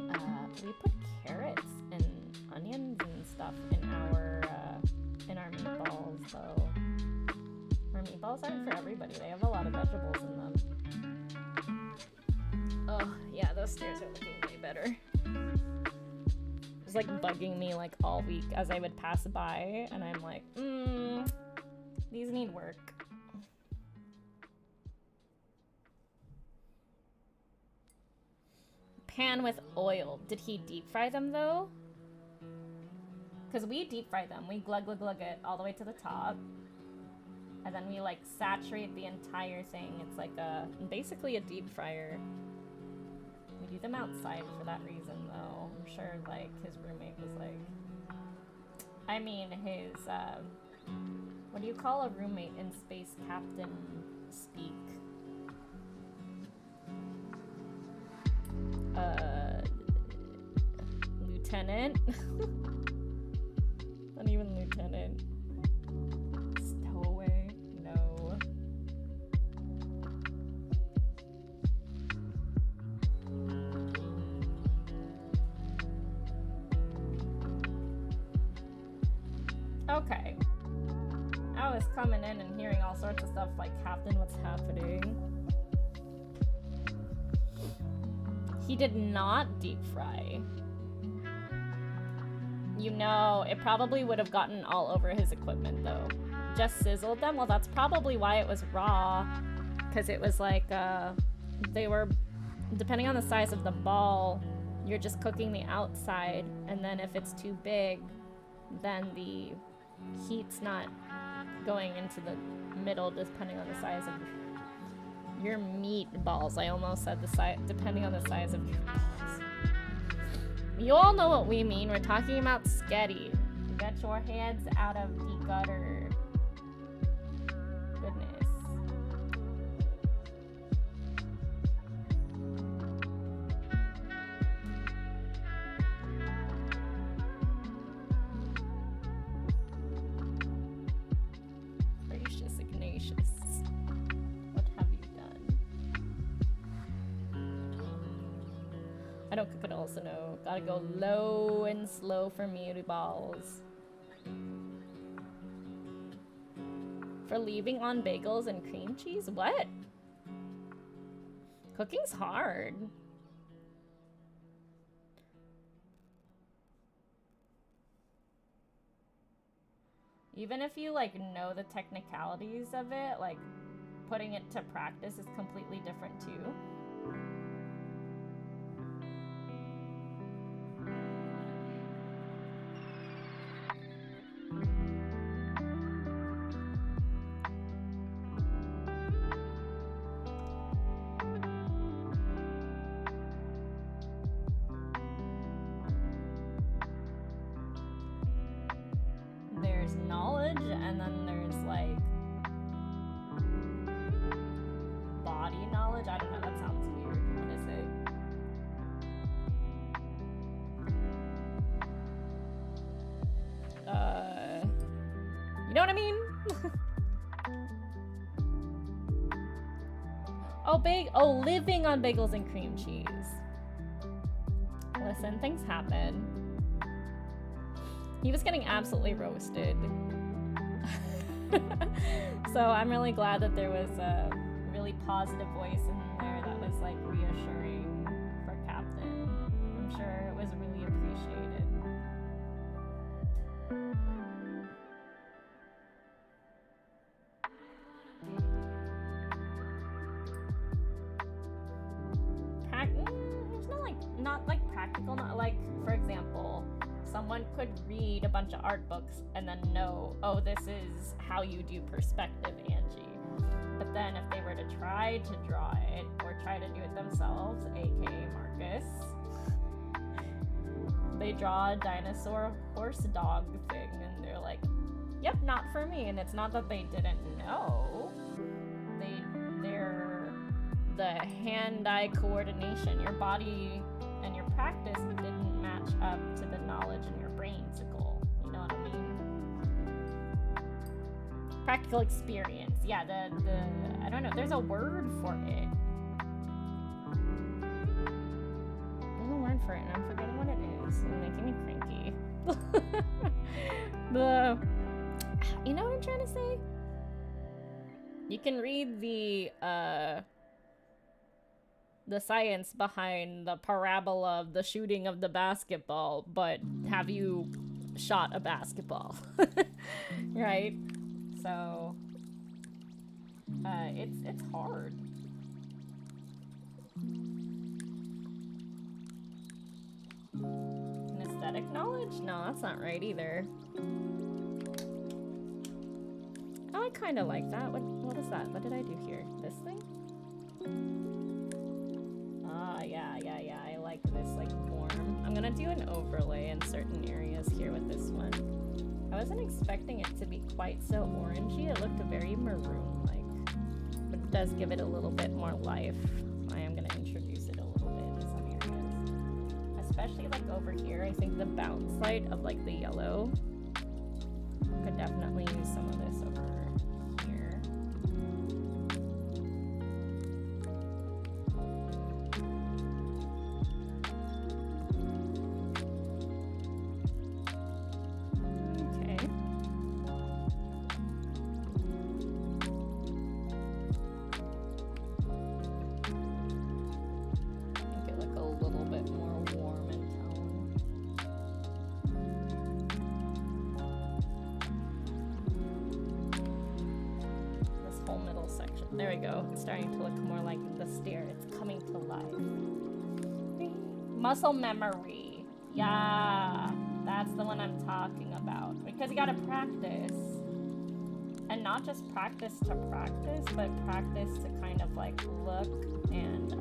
carrots and onions and stuff in our meatballs though. Our meatballs aren't for everybody. They have a lot of vegetables in them. Oh yeah, those stairs are looking way better. It was like bugging me like all week as I would pass by, and I'm like, these need work. Pan with oil. Did he deep fry them though? Because we deep fry them. We glug it all the way to the top. And then we like saturate the entire thing. It's like basically a deep fryer. We do them outside for that reason though. I'm sure like his roommate was like, I mean his, what do you call a roommate in Space Captain speak? Lieutenant? Not even lieutenant. Stowaway? No. Okay. I was coming in and hearing all sorts of stuff like, Captain, what's happening? He did not deep fry. You know, it probably would have gotten all over his equipment though. Just sizzled them? Well, that's probably why it was raw. Because it was like, they were, depending on the size of the ball, you're just cooking the outside. And then if it's too big, then the heat's not going into the middle depending on the size of your meatballs. I almost said the size, depending on the size of your balls. You all know what we mean. We're talking about sketty. Get your heads out of the gutter. Goodness. Gracious Ignatius. What have you done? I don't cook it also know. Gotta go low and slow for meatballs. For leaving on bagels and cream cheese? What? Cooking's hard. Even if you like know the technicalities of it, like putting it to practice is completely different too. Knowledge, and then there's like body knowledge. I don't know, that sounds weird. What is it? You know what I mean? Oh, living on bagels and cream cheese. Listen, things happen. He was getting absolutely roasted. So I'm really glad that there was a really positive voice in there that was like reassuring for Captain. I'm sure it was really appreciated. There's no like, not like practical, not like, for example, someone could read a bunch of art books and then know, oh, this is how you do perspective, Angie. But then if they were to try to draw it or try to do it themselves, aka Marcus, they draw a dinosaur horse dog thing and they're like, yep, not for me. And it's not that they didn't know. They're the hand-eye coordination, your body and your practice didn't match up to the knowledge in your brainsicle. You know what I mean? Practical experience. Yeah, the I don't know, there's a word for it. There's a word for it and I'm forgetting what it is. It's making me cranky. You know what I'm trying to say? You can read the science behind the parabola of the shooting of the basketball, but have you shot a basketball? Right? So it's hard. An aesthetic knowledge? No, that's not right either. Oh, I kind of like that. What is that? What did I do here? This thing? Ah, yeah. I like this, like, warm. I'm gonna do an overlay in certain areas here with this one. I wasn't expecting it to be quite so orangey. It looked very maroon-like. But it does give it a little bit more life. I am gonna introduce it a little bit in some areas. Especially, like, over here. I think the bounce light of, like, the yellow could definitely use some of this over here. There we go. It's starting to look more like the stair. It's coming to life. Muscle memory. Yeah, that's the one I'm talking about. Because you gotta practice. And not just practice to practice, but practice to kind of like look and,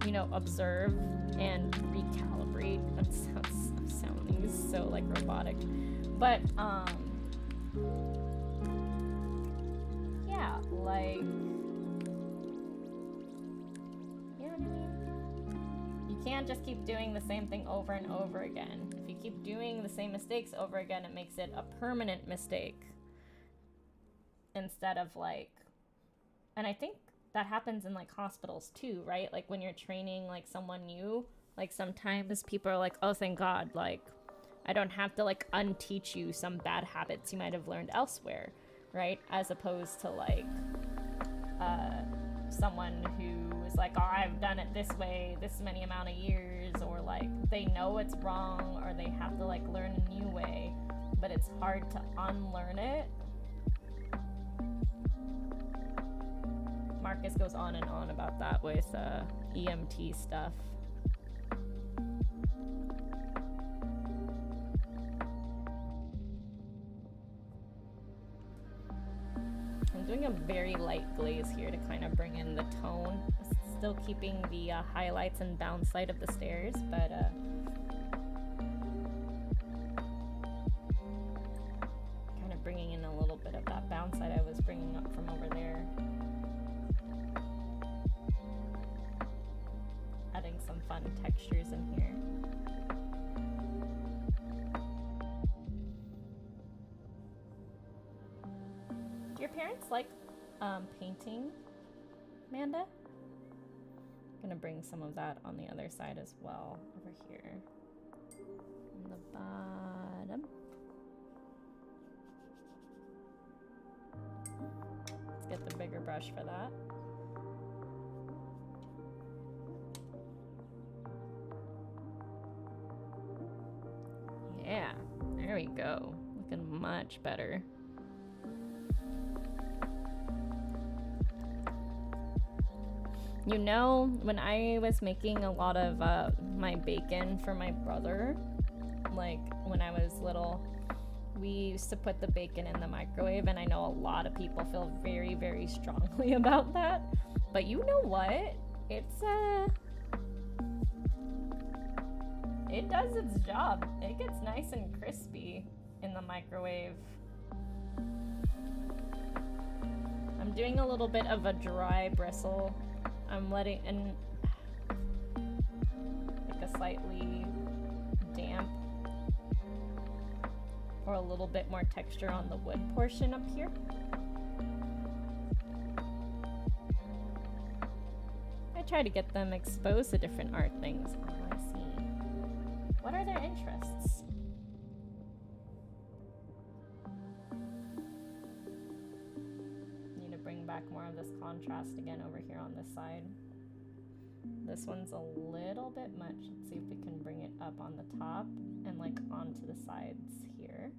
you know, observe and recalibrate. That sounds sounding so like robotic. But, yeah, like, you know what I mean? You can't just keep doing the same thing over and over again. If you keep doing the same mistakes over again, it makes it a permanent mistake. Instead of like, and I think that happens in like hospitals too, right? Like when you're training like someone new, like sometimes people are like, oh, thank God, like I don't have to like unteach you some bad habits you might have learned elsewhere. Right? As opposed to like someone who is like, oh, I've done it this way this many amount of years, or like they know it's wrong, or they have to like learn a new way, but it's hard to unlearn it. Marcus goes on and on about that with EMT stuff. I'm doing a very light glaze here to kind of bring in the tone. Still keeping the highlights and bounce light of the stairs, but kind of bringing in a little bit of that bounce light I was bringing up from over there. Adding some fun textures in here. Do your parents like painting, Amanda? I'm gonna bring some of that on the other side as well, over here. On the bottom. Let's get the bigger brush for that. Yeah, there we go. Looking much better. You know, when I was making a lot of my bacon for my brother, like when I was little, we used to put the bacon in the microwave, and I know a lot of people feel very, very strongly about that. But you know what? It does its job. It gets nice and crispy in the microwave. I'm doing a little bit of a dry bristle. I'm letting in like a slightly damp for a little bit more texture on the wood portion up here. I try to get them exposed to different art things. Oh, I see. What are their interests? Need to bring back more of this contrast again over here on this side. This one's a little bit much. Let's see if we can bring it up on the top and like onto the sides here.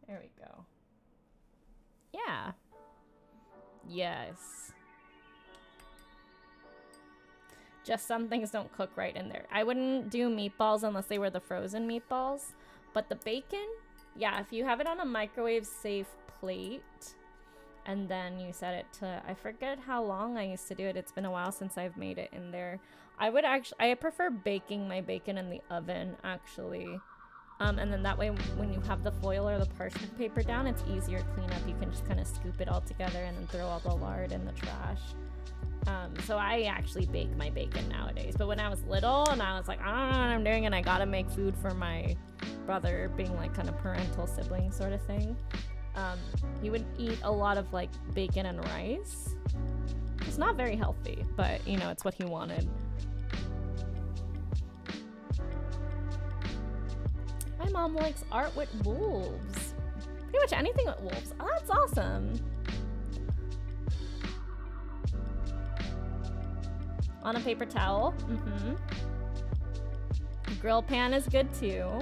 There we go. Yeah. Yes. Just some things don't cook right in there. I wouldn't do meatballs unless they were the frozen meatballs. But the bacon, yeah, if you have it on a microwave safe plate and then you set it to, I forget how long I used to do it. It's been a while since I've made it in there. I prefer baking my bacon in the oven actually. And then that way when you have the foil or the parchment paper down, it's easier to clean up. You can just kind of scoop it all together and then throw all the lard in the trash. So I actually bake my bacon nowadays. But when I was little and I was like, I don't know what I'm doing and I gotta make food for my brother, being like kind of parental sibling sort of thing, he would eat a lot of like bacon and rice. It's not very healthy, but you know, it's what he wanted. My mom likes art with wolves. Pretty much anything with wolves. Oh, that's awesome. On a paper towel. Mm-hmm. Grill pan is good too.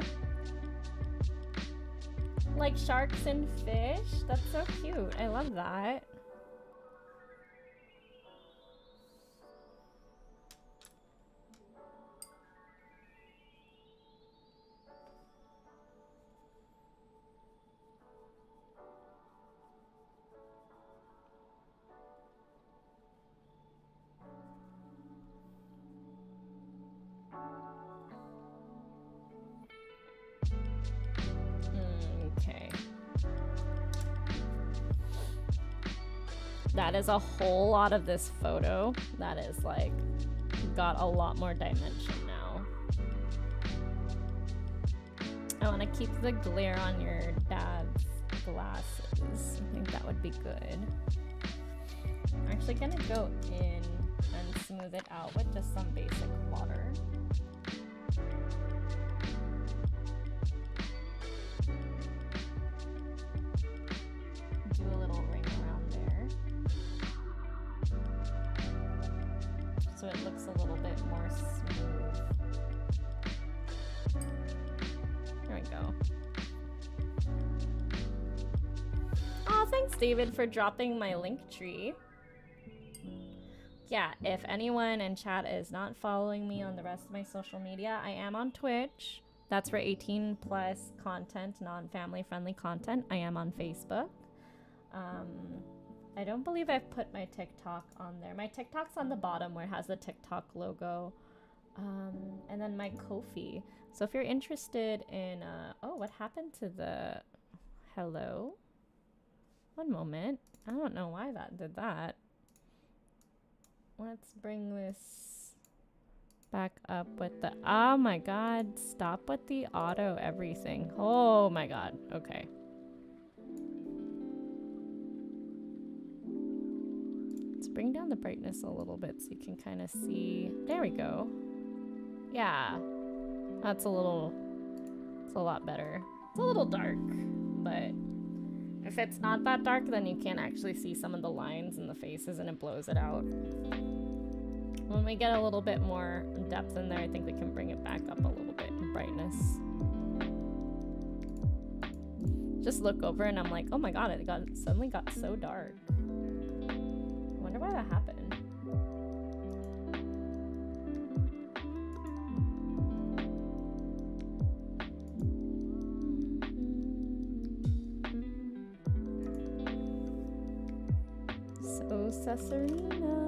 Like sharks and fish. That's so cute. I love that. That is a whole lot of this photo. That is like got a lot more dimension now. I want to keep the glare on your dad's glasses. I think that would be good. I'm actually gonna go in and smooth it out with just some basic water. Do a little ring around there, so it looks a little bit more smooth. There we go. Oh, thanks David for dropping my link tree. Yeah, if anyone in chat is not following me on the rest of my social media, I am on Twitch. That's for 18 plus content, non-family friendly content. I am on Facebook. I don't believe I've put my TikTok on there. My TikTok's on the bottom where it has the TikTok logo. And then my Ko-fi. So if you're interested in, oh, what happened to the, hello? One moment. I don't know why that did that. Let's bring this back up with the, oh my god, stop with the auto everything. Oh my god, okay. Let's bring down the brightness a little bit so you can kind of see. There we go. Yeah, that's a little, it's a lot better. It's a little dark, but if it's not that dark, then you can't actually see some of the lines in the faces and it blows it out. When we get a little bit more depth in there, I think we can bring it back up a little bit in brightness. Just look over and I'm like, oh my god, it suddenly got so dark. wonder why that happened. So Cesarino.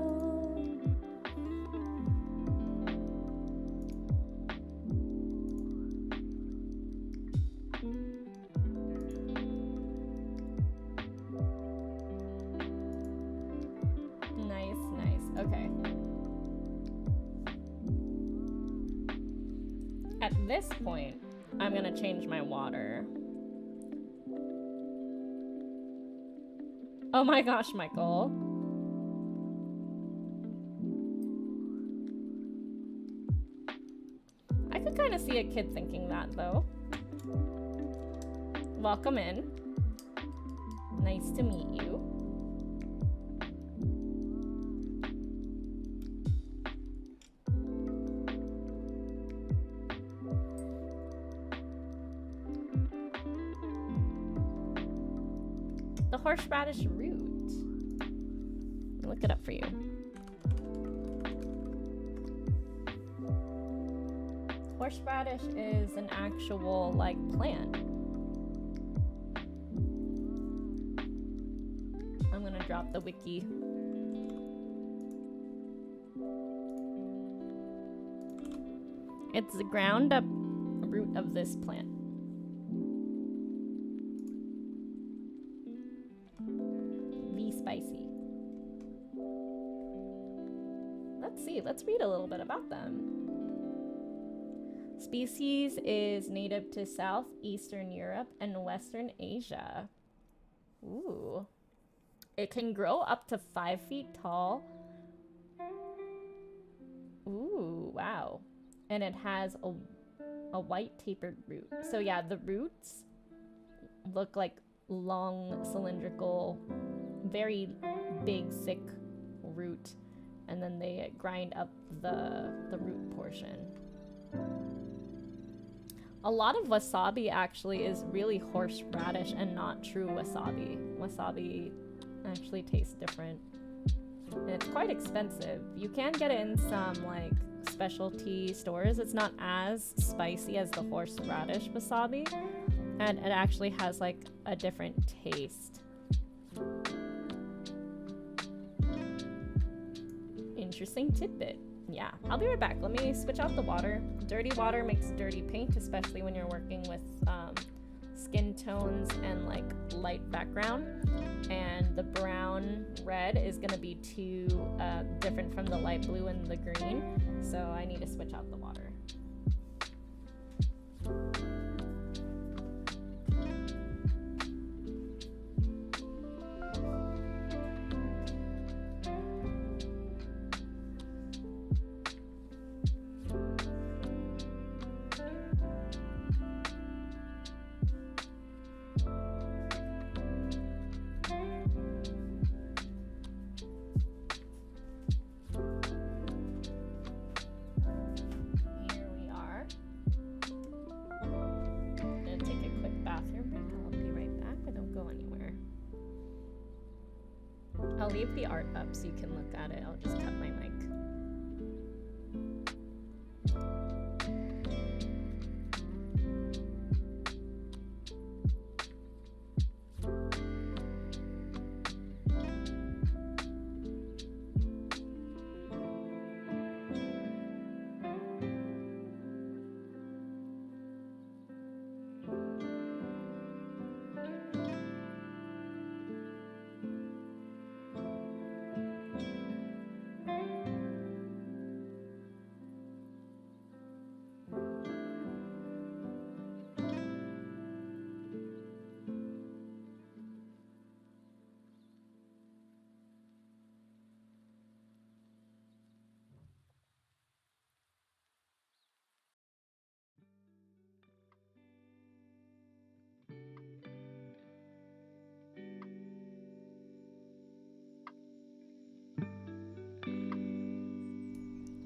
Okay. At this point, I'm gonna change my water. Oh my gosh, Michael. I could kind of see a kid thinking that, though. Welcome in. Nice to meet you. The horseradish root. I'll look it up for you. Horseradish is an actual, like, plant. I'm gonna drop the wiki. It's the ground up root of this plant. Spicy. Let's see, let's read a little bit about them. Species is native to southeastern Europe and western Asia. Ooh. It can grow up to 5 feet tall. Ooh, wow. And it has a white tapered root. So yeah, the roots look like long cylindrical, very big, thick root, and then they grind up the root portion. A lot of wasabi actually is really horseradish and not true wasabi. Wasabi actually tastes different, and it's quite expensive. You can get it in some like specialty stores. It's not as spicy as the horseradish wasabi, and it actually has like a different taste. Interesting tidbit. Yeah, I'll be right back. Let me switch out the water. Dirty water makes dirty paint, especially when you're working with skin tones and like light background. And the brown red is gonna be too different from the light blue and the green. So I need to switch out the water. I'll leave the art up so you can look at it. I'll just cut my mic.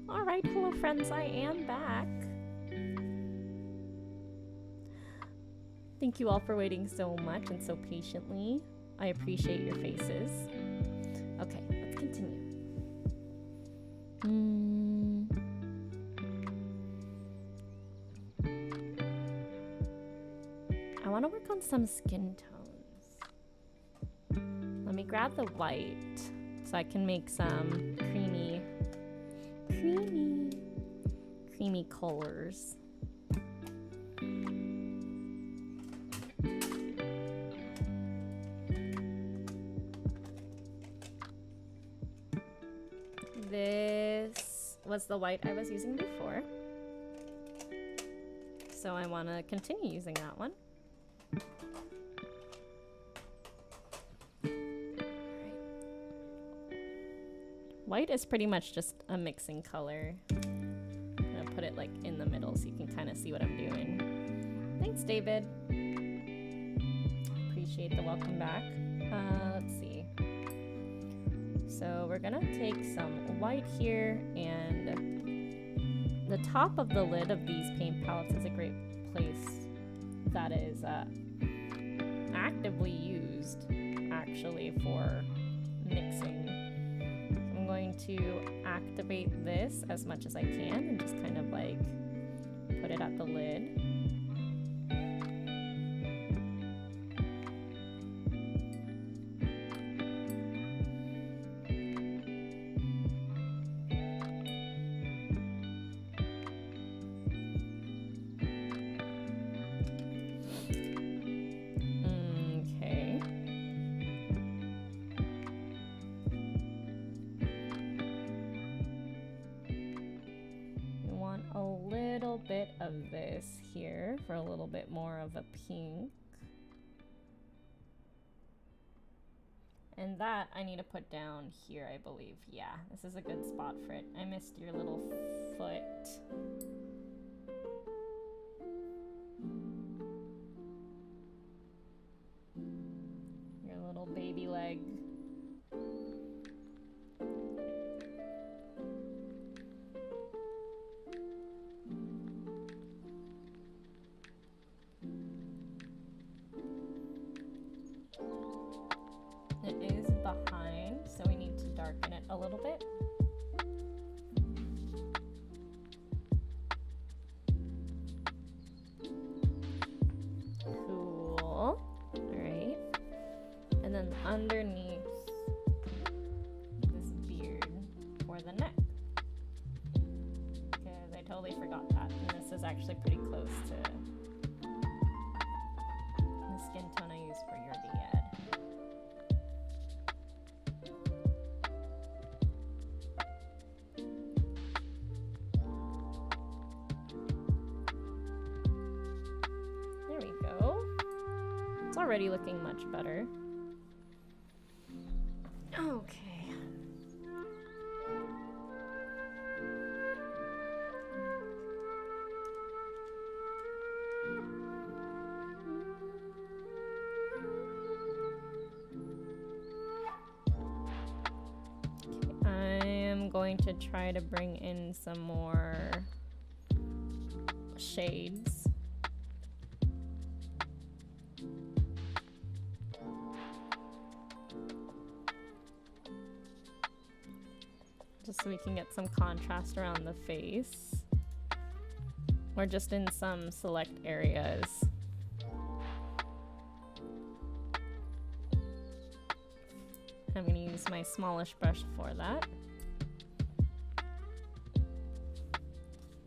Alright, hello friends, I am back. Thank you all for waiting so much and so patiently. I appreciate your faces. Okay, let's continue. I want to work on some skin tones. Let me grab the white so I can make some creamy colors. This was the white I was using before, so I want to continue using that one. White is pretty much just a mixing color. I'm gonna put it like in the middle so you can kind of see what I'm doing. Thanks, David. Appreciate the welcome back. Let's see. So we're gonna take some white here, and the top of the lid of these paint palettes is a great place that is actively used actually for mixing. I'm going to activate this as much as I can and just kind of like put it at the lid. Of this here for a little bit more of a pink, and that I need to put down here, I believe. Yeah, this is a good spot for it. I missed your little foot. Your little baby leg. A little bit. Cool. All right. And then underneath this beard for the neck. Because I totally forgot that. And this is actually pretty close to the skin tone I used for your Diad. Already looking much better. Okay. I am going to try to bring in some more shades. Just so we can get some contrast around the face, or just in some select areas. I'm going to use my smallish brush for that.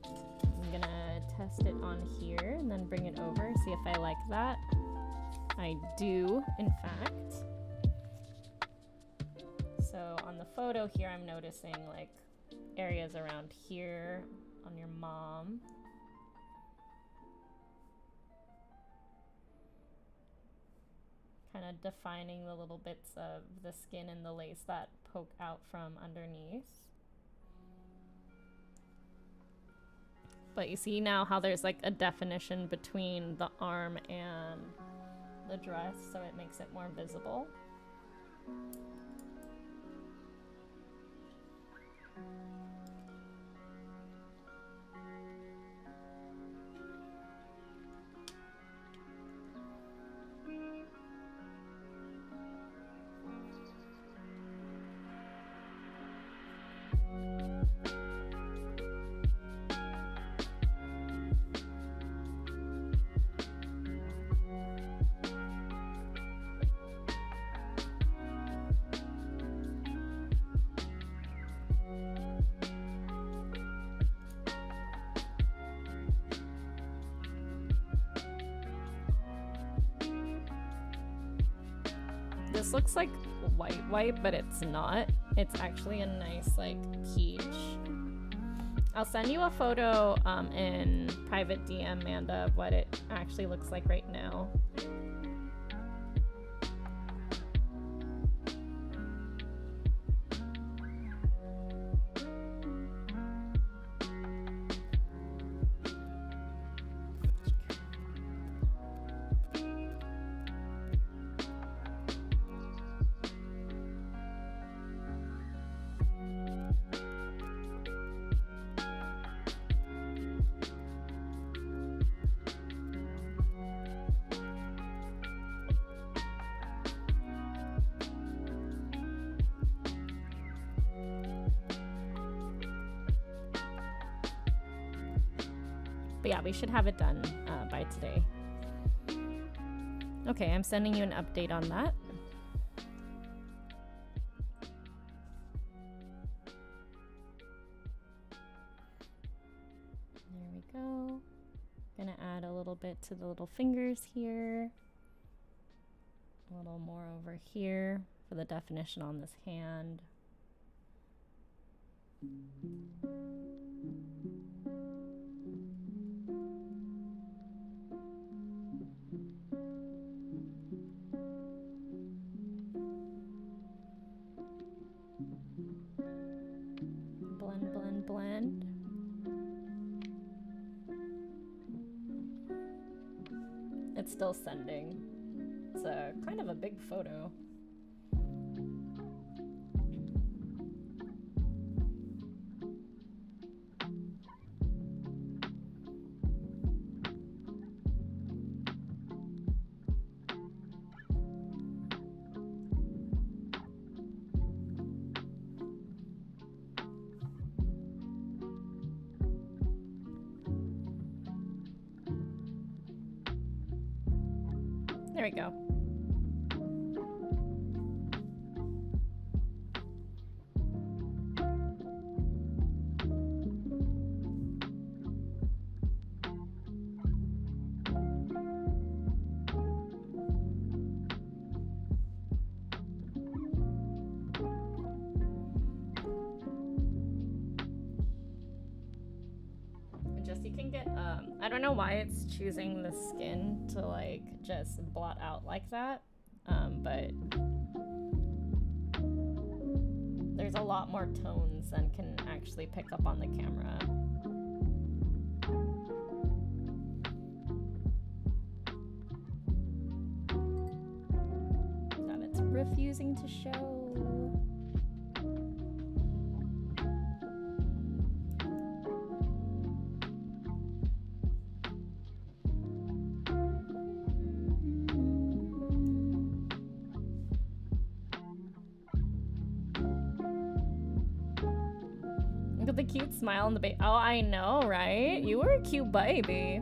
I'm going to test it on here and then bring it over, see if I like that. I do, in fact. So on the photo here, I'm noticing like areas around here on your mom. Kind of defining the little bits of the skin and the lace that poke out from underneath. But you see now how there's like a definition between the arm and the dress, so it makes it more visible. this looks like white, but it's not. It's actually a nice like peach. I'll send you a photo in private DM, Amanda, of what it actually looks like right now. But yeah, we should have it done by today. Okay, I'm sending you an update on that. There we go. Gonna add a little bit to the little fingers here. A little more over here for the definition on this hand. Blend, blend, blend. It's still sending. It's a kind of a big photo. There we go. You can get I don't know why it's choosing the skin to like just blot out like that, but there's a lot more tones than can actually pick up on the camera. That it's refusing to show. The cute smile on the baby. Oh, I know, right? You were a cute baby.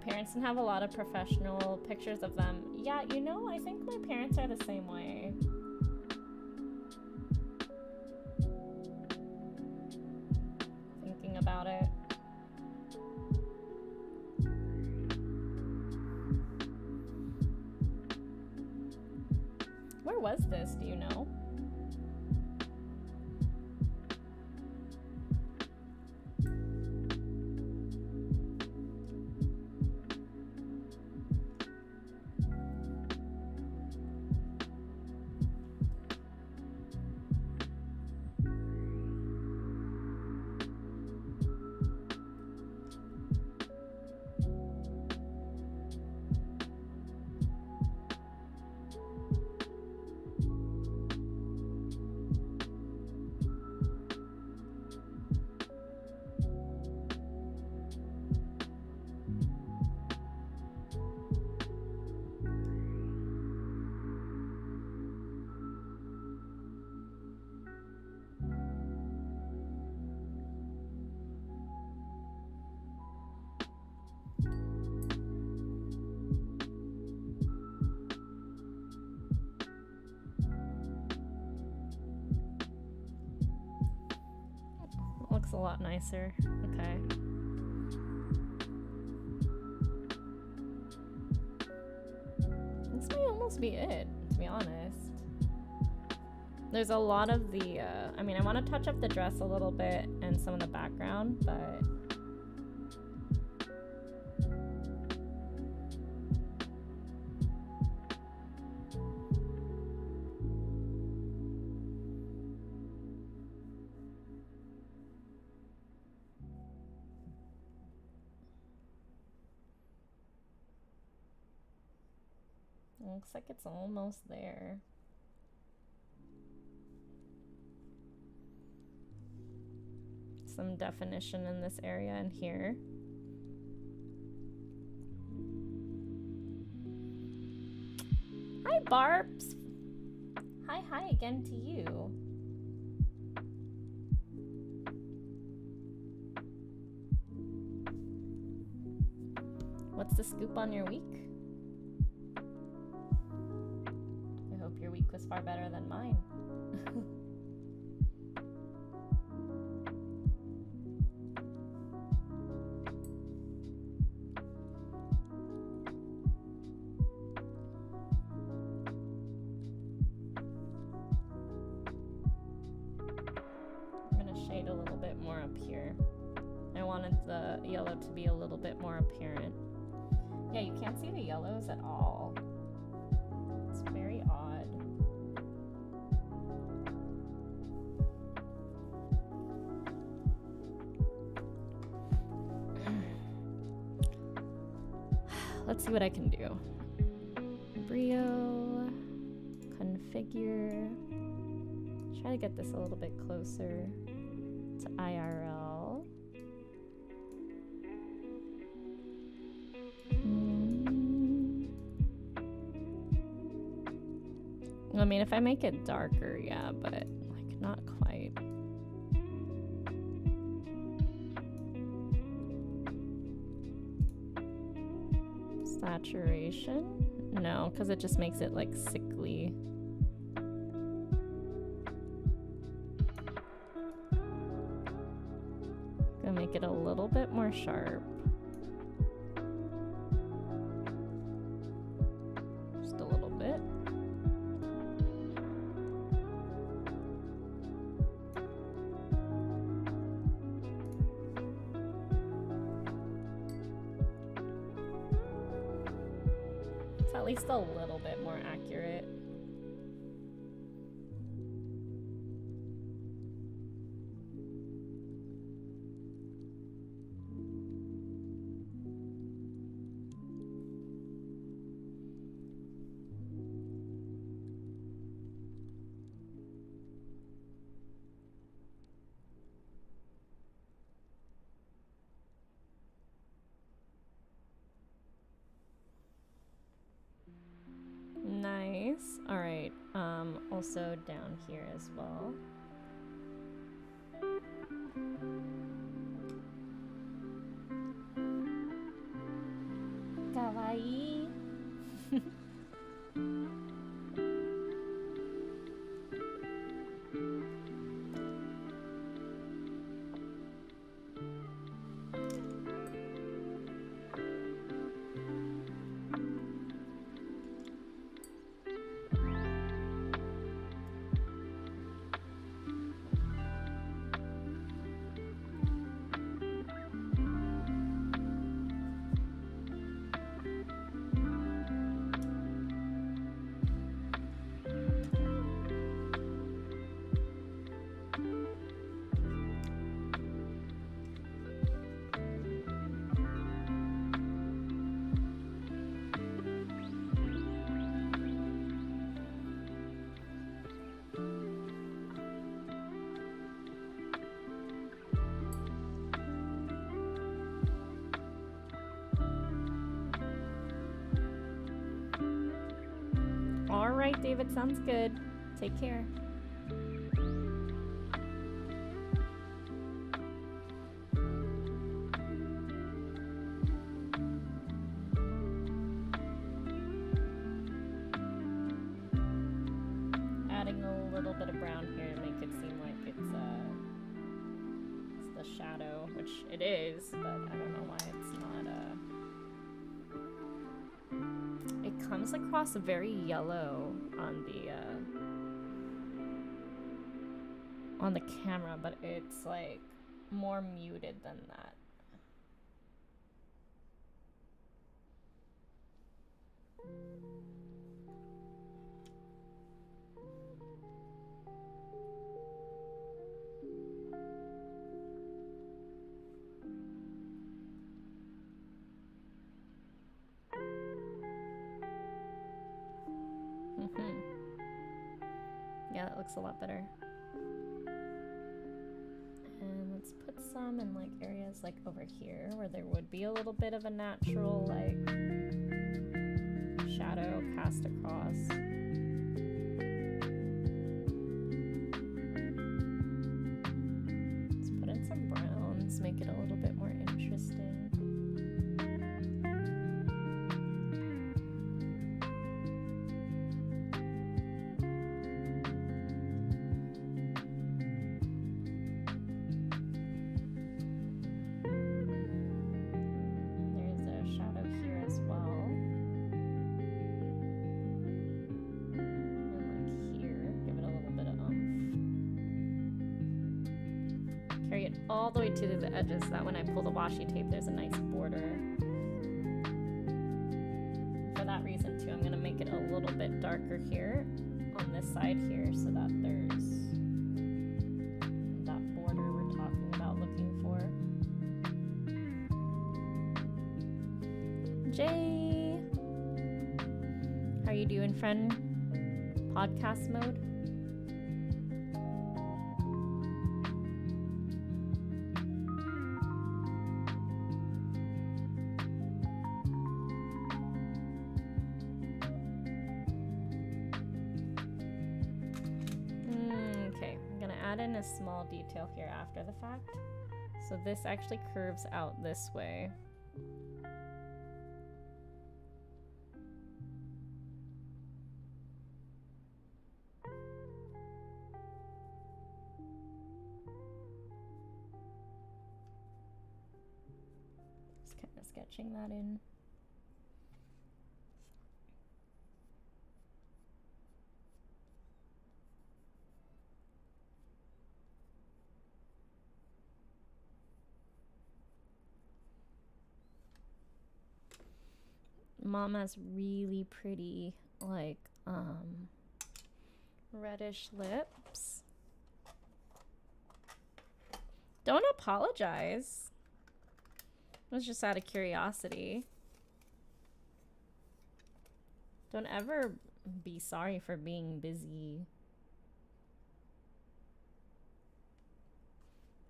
Parents and have a lot of professional pictures of them. Yeah, you know, I think my parents are the same way. Thinking about it. Where was this, do you know? a lot nicer. Okay. This may almost be it, to be honest. There's a lot of the, I mean, I want to touch up the dress a little bit and some of the background, but... Looks like it's almost there. Some definition in this area and here. Hi, Barbs! Hi again to you. What's the scoop on your week? I hope your week was far better than mine. Yellow to be a little bit more apparent. Yeah, you can't see the yellows at all. It's very odd. Let's see what I can do. Brio, configure. Try to get this a little bit closer to IRL. I mean, if I make it darker, yeah, but like not quite. Saturation? No, because it just makes it like sickly. Gonna make it a little bit more sharp. Just a little bit. At least a little bit more accurate. Nice. All right. Also down here as well. Kawaii. All right, David, sounds good. Take care. Adding a little bit of brown here to make it seem like it's the the shadow, which it is, but I don't know why it's not, it comes across very yellow on the camera, but it's like more muted than that. Yeah, that looks a lot better. And let's put some in like areas like over here where there would be a little bit of a natural like shadow cast across. Let's put in some browns, make it a little bit more interesting. All the way to the edges so that when I pull the washi tape there's a nice border. For that reason too, I'm going to make it a little bit darker here on this side here so that there's that border we're talking about looking for. Jay! How are you doing, friend? Podcast mode? Small detail here after the fact. So this actually curves out this way. Just kind of sketching that in. Mom has really pretty, like, reddish lips. Don't apologize. It was just out of curiosity. Don't ever be sorry for being busy.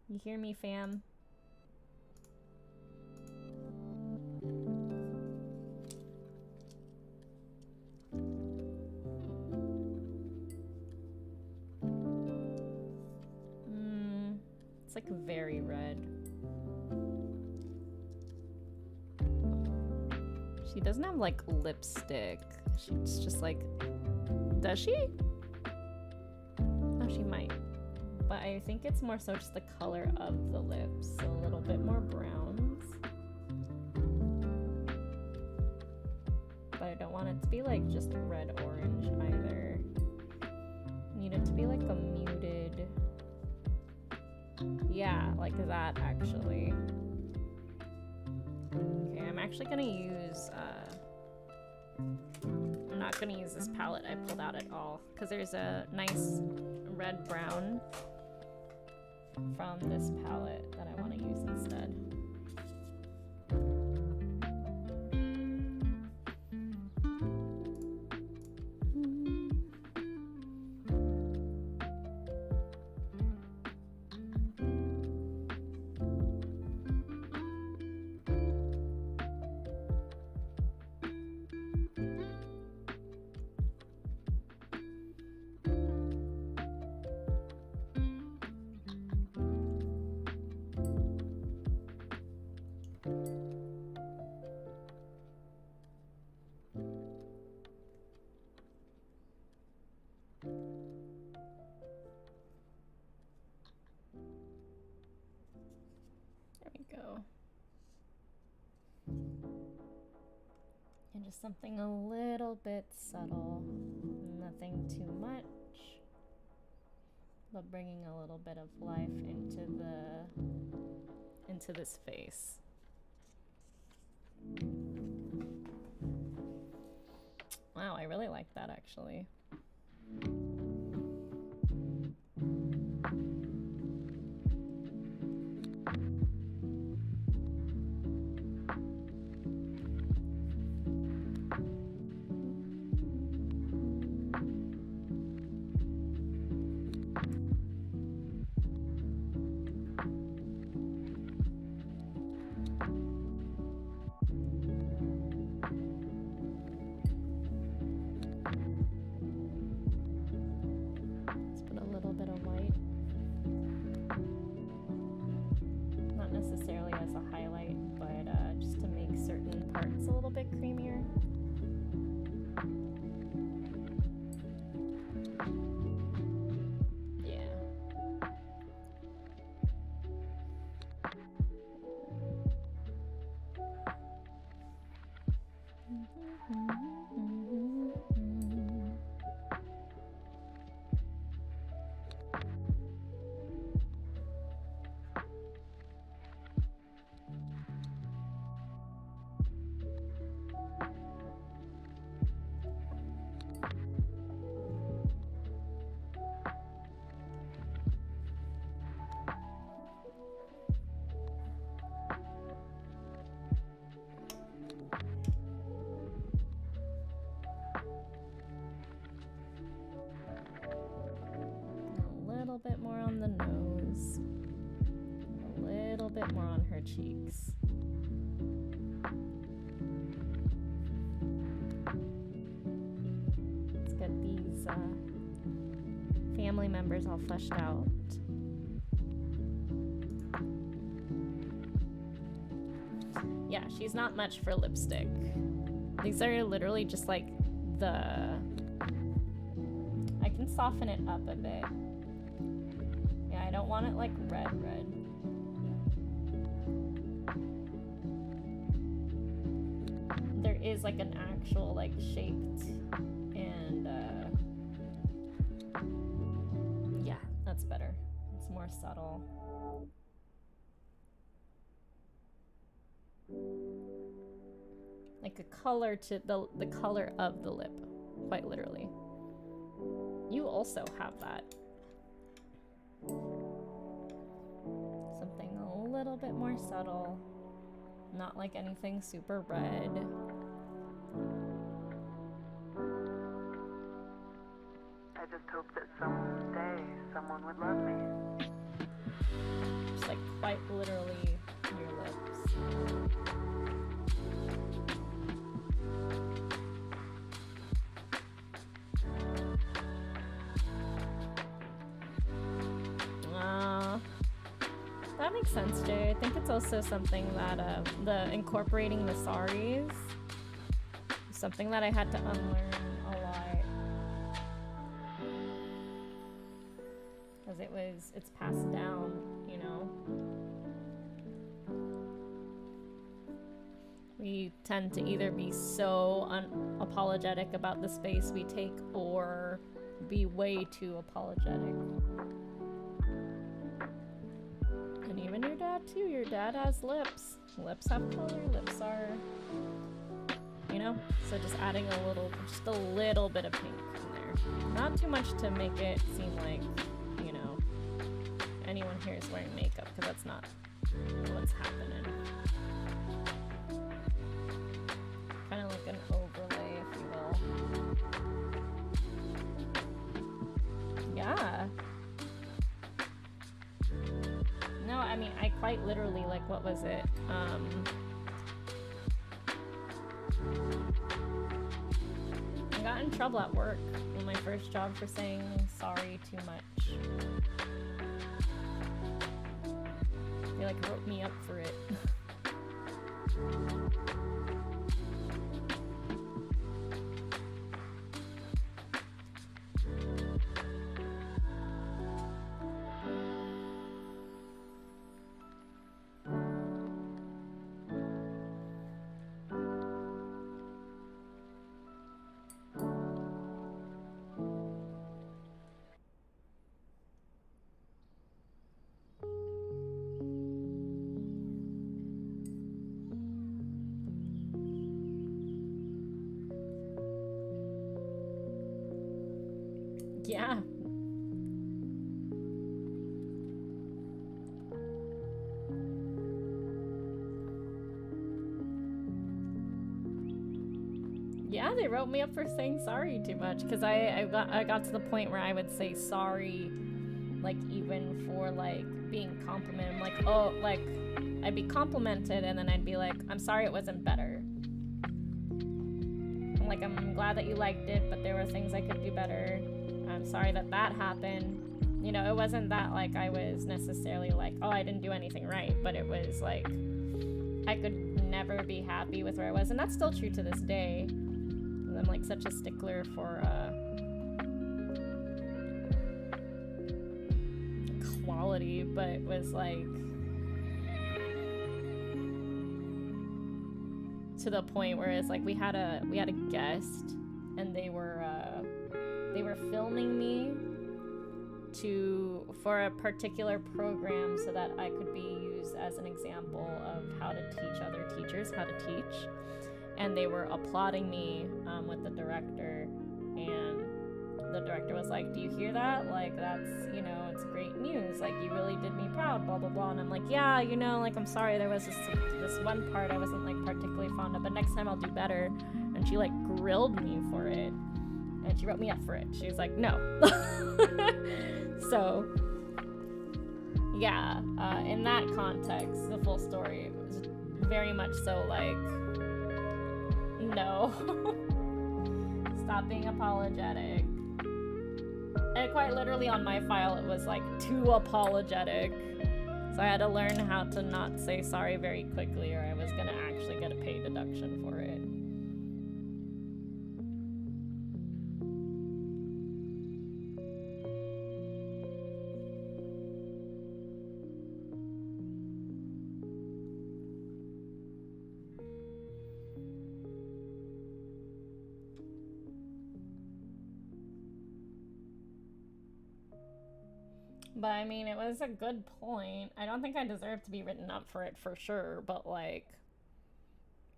You hear me, fam? It's like very red. She doesn't have like lipstick. She's just like, does she? Oh, she might. But I think it's more so just the color of the lips. So a little bit more browns. But I don't want it to be like just red orange either. I need it to be like a muted. Yeah, like that actually. Okay, I'm actually gonna use, I'm not gonna use this palette I pulled out at all, because there's a nice red-brown from this palette that I want to use instead. Just something a little bit subtle, nothing too much, but bringing a little bit of life into this face. Wow, I really like that actually. Bit more on the nose, a little bit more on her cheeks. Let's get these family members all fleshed out. Yeah, she's not much for lipstick. These are literally just like I can soften it up a bit. I don't want it like red. There is like an actual like shaped and yeah, that's better. It's more subtle. Like a color to the color of the lip, quite literally. You also have that. Something a little bit more subtle, not like anything super red. I just hope that someday someone would love me. Just like quite literally your lips. That makes sense, Jay. I think it's also something that the incorporating the saris, something that I had to unlearn a lot, because it's passed down, you know. We tend to either be so unapologetic about the space we take or be way too apologetic. And even your dad too. Your dad has lips. Lips have color. Lips are, you know. So just adding just a little bit of pink in there. Not too much to make it seem like, you know, anyone here is wearing makeup, because that's not what's happening. Kind of like an overlay, if you will. Yeah. No, I mean, I quite literally, like, what was it? I got in trouble at work in my first job for saying sorry too much. They, like, wrote me up for it. Yeah. Yeah, they wrote me up for saying sorry too much, because I got to the point where I would say sorry, like, even for, like, being complimented. I'm like, oh, like, I'd be complimented, and then I'd be like, I'm sorry it wasn't better. I'm like, I'm glad that you liked it, but there were things I could do better. I'm sorry that that happened. You know, it wasn't that, like, I was necessarily like, oh, I didn't do anything right, but it was like, I could never be happy with where I was, and that's still true to this day. I'm like such a stickler for quality, but it was like to the point where it's like we had a guest, and they were filming me for a particular program so that I could be used as an example of how to teach other teachers how to teach. And they were applauding me with the director, and the director was like, do you hear that? Like, that's, you know, it's great news, like, you really did me proud, blah blah blah. And I'm like, yeah, you know, like, I'm sorry there was this one part I wasn't, like, particularly fond of, but next time I'll do better. And she, like, grilled me for it, and she wrote me up for it. She was like, no. So yeah, in that context, the full story was very much so like, no. Stop being apologetic. And quite literally on my file it was like too apologetic. So I had to learn how to not say sorry very quickly, or I was gonna actually get a pay deduction for it. But I mean, it was a good point. I don't think I deserve to be written up for it for sure, but like,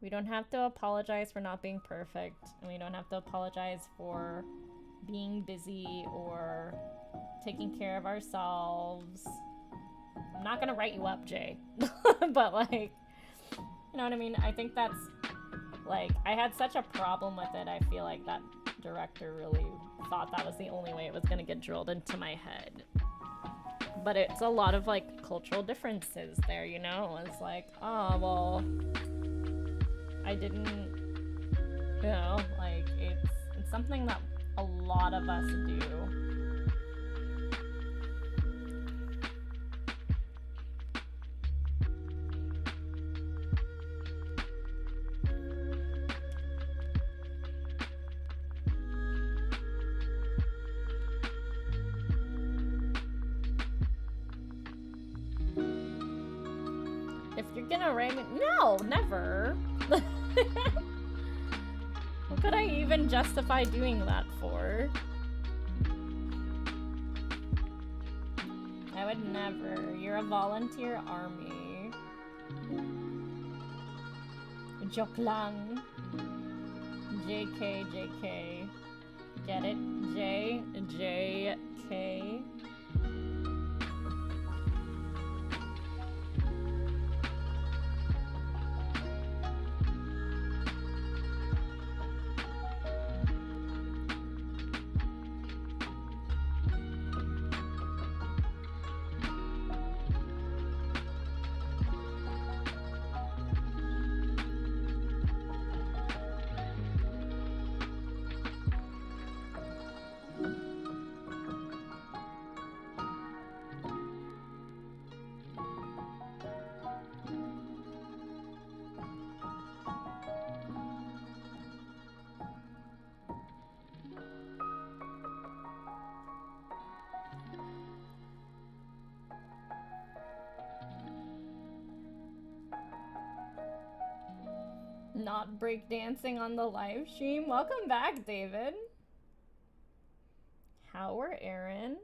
we don't have to apologize for not being perfect, and we don't have to apologize for being busy or taking care of ourselves. I'm not gonna write you up, Jay. But like, you know what I mean? I think that's, like, I had such a problem with it. I feel like that director really thought that was the only way it was gonna get drilled into my head. But it's a lot of, like, cultural differences there, you know? It's like, oh, well, I didn't, you know, like, it's something that a lot of us do. If you're gonna write me, no, never. What could I even justify doing that for? I would never. You're a volunteer army. Joke lang. JK, JK. Get it? JK. Not breakdancing on the live stream. Welcome back, David. How were errands?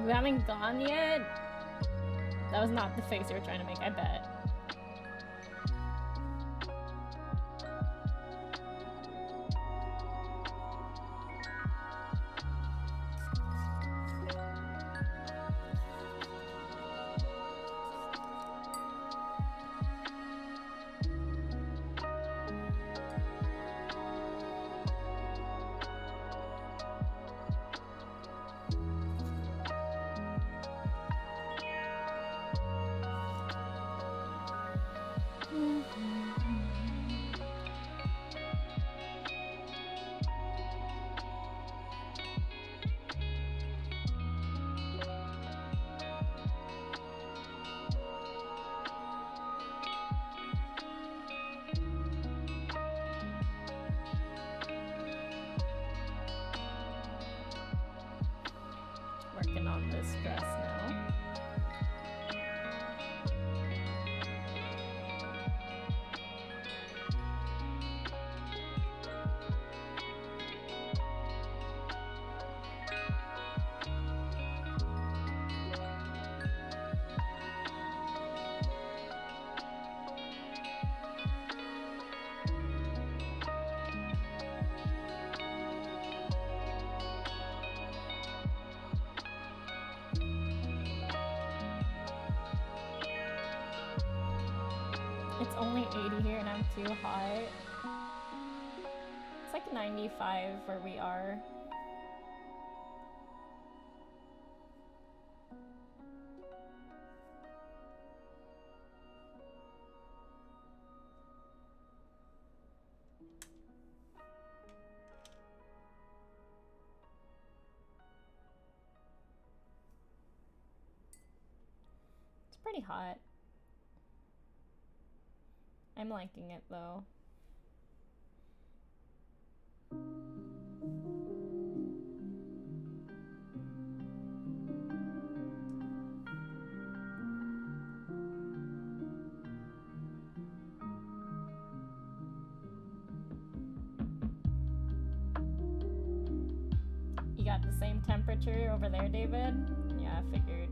You haven't gone yet? That was not the face you were trying to make, I bet. Working on this dress now. It's only 80 here and I'm too hot. It's like 95 where we are. It's pretty hot. I'm liking it though. You got the same temperature over there, David? Yeah, I figured.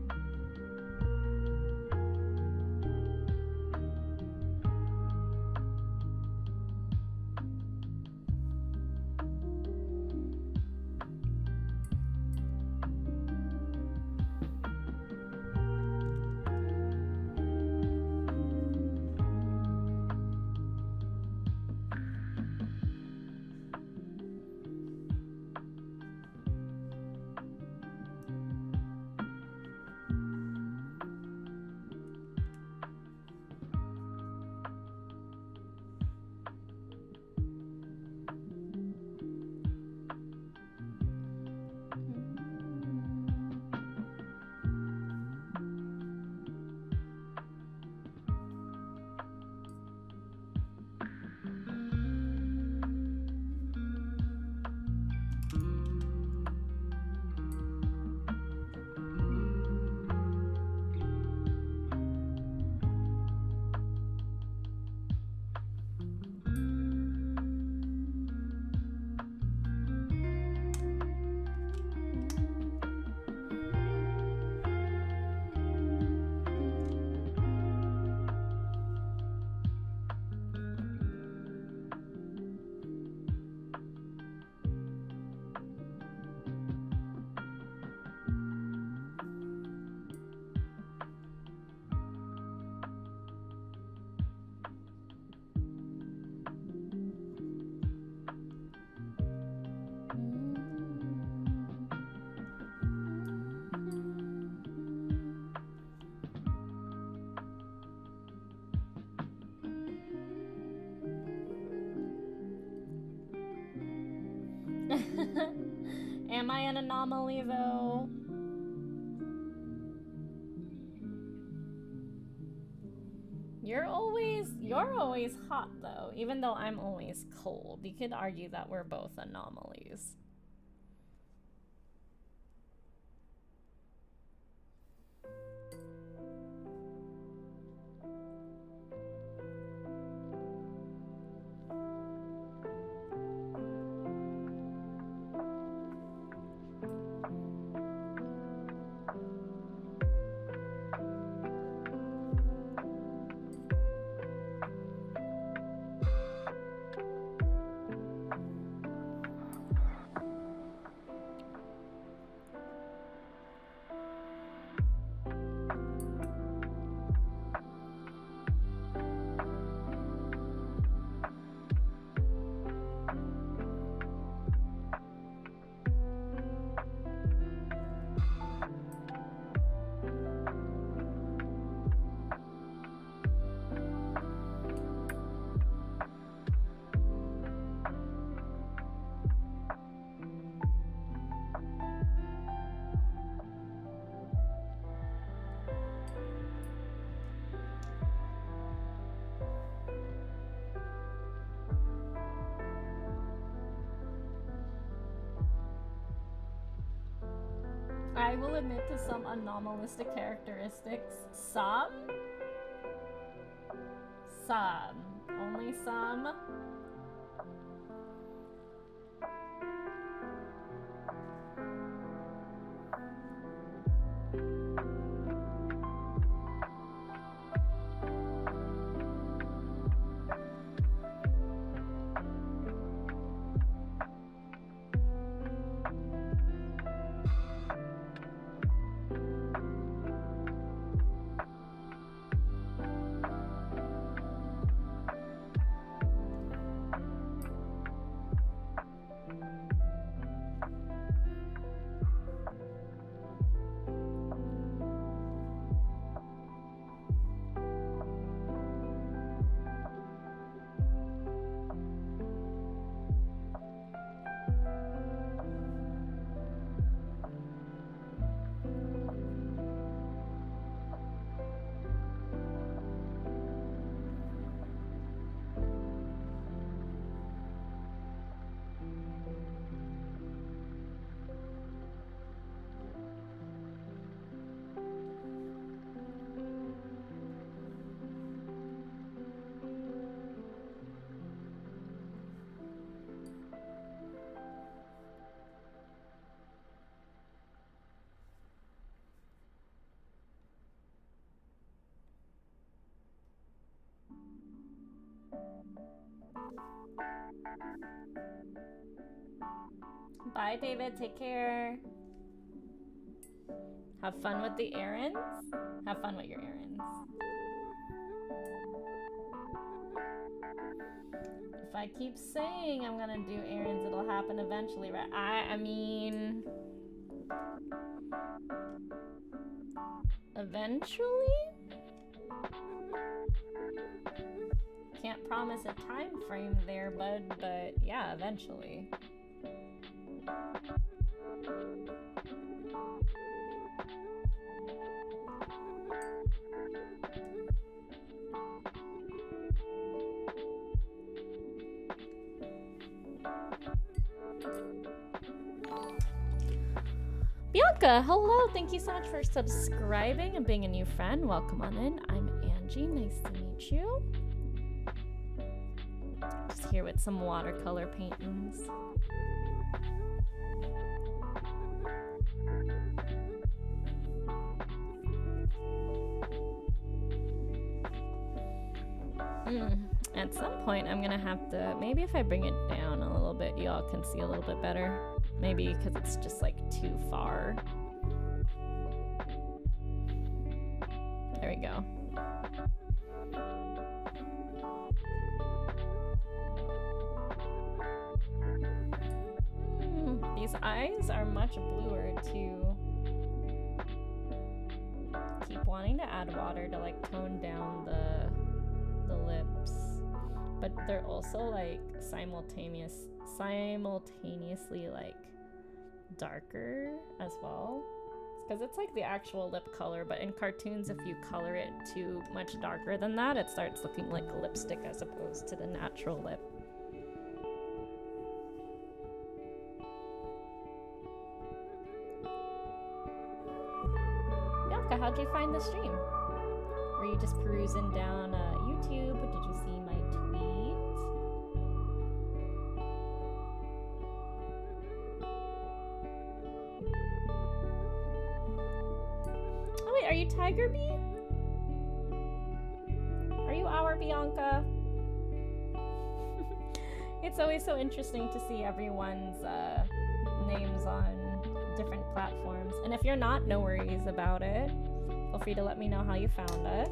Am I an anomaly though? You're always hot though, even though I'm always cold. You could argue that we're both anomalies. I will admit to some anomalistic characteristics. Some? Some. Only some? Bye, David. Take care. Have fun with the errands. Have fun with your errands. If I keep saying I'm gonna do errands, it'll happen eventually, right? I mean... Eventually? Can't promise a time frame there, bud, but yeah, eventually. Bianca, hello. Thank you so much for subscribing and being a new friend. Welcome on in. I'm Angie. Nice to meet you. Just here with some watercolor paintings. At some point, I'm gonna have to, maybe if I bring it down a little bit, y'all can see a little bit better. Maybe because it's just like too far. There we go. These eyes are much bluer too. Keep wanting to add water to like tone down the lips, but they're also like simultaneously like darker as well. It's because it's like the actual lip color, but in cartoons if you color it too much darker than that, it starts looking like a lipstick as opposed to the natural lip. Bianca, how'd you find the stream? Were you just perusing down YouTube? Did you see my tweet? Oh wait, are you Tiger Bee? Are you our Bianca? It's always so interesting to see everyone's names on different platforms. And if you're not, no worries about it. Feel free to let me know how you found us.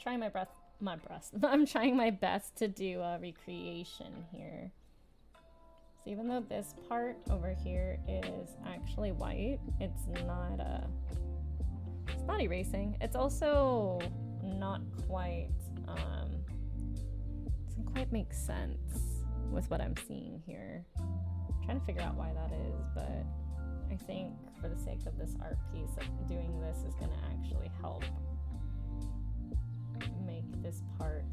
trying I'm trying my best to do a recreation here. So even though this part over here is actually white, it's not erasing. It's also not quite, doesn't quite make sense with what I'm seeing here. I'm trying to figure out why that is, but I think for the sake of this art piece, doing this is gonna actually help make this part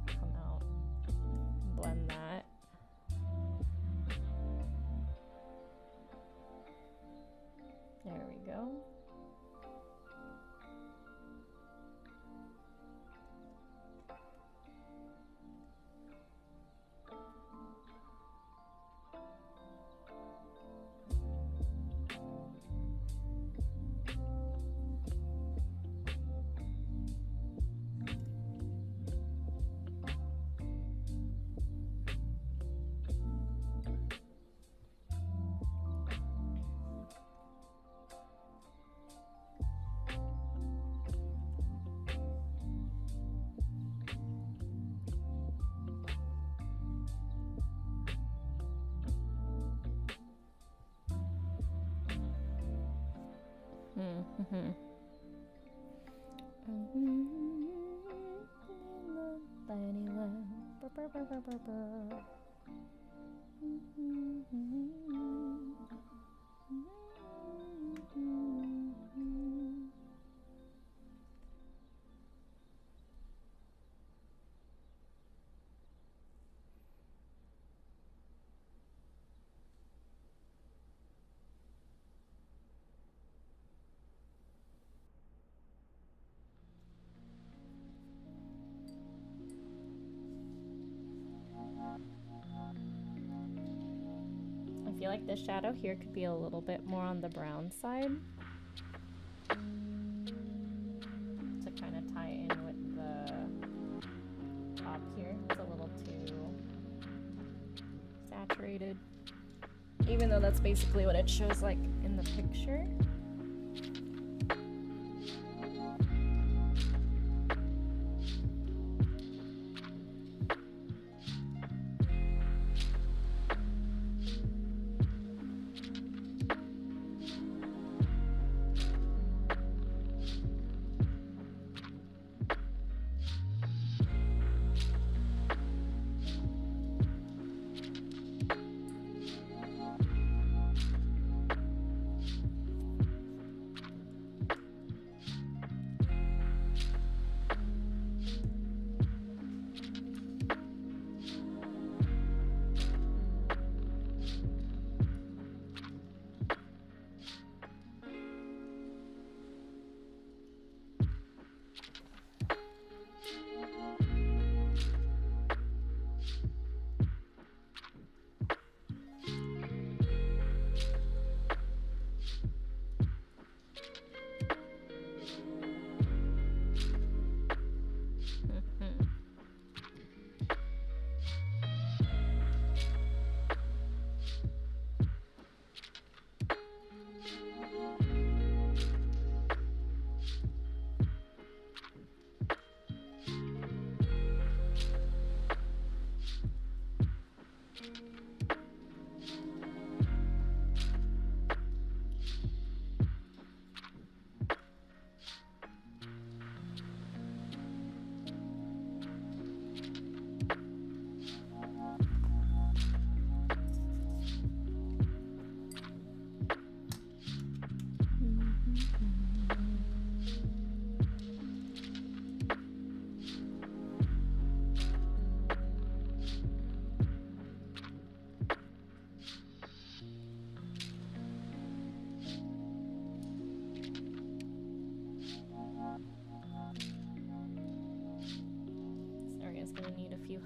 come out. Blend that. There we go. I feel like this shadow here could be a little bit more on the brown side to kind of tie in with the top here. It's a little too saturated, even though that's basically what it shows like in the picture.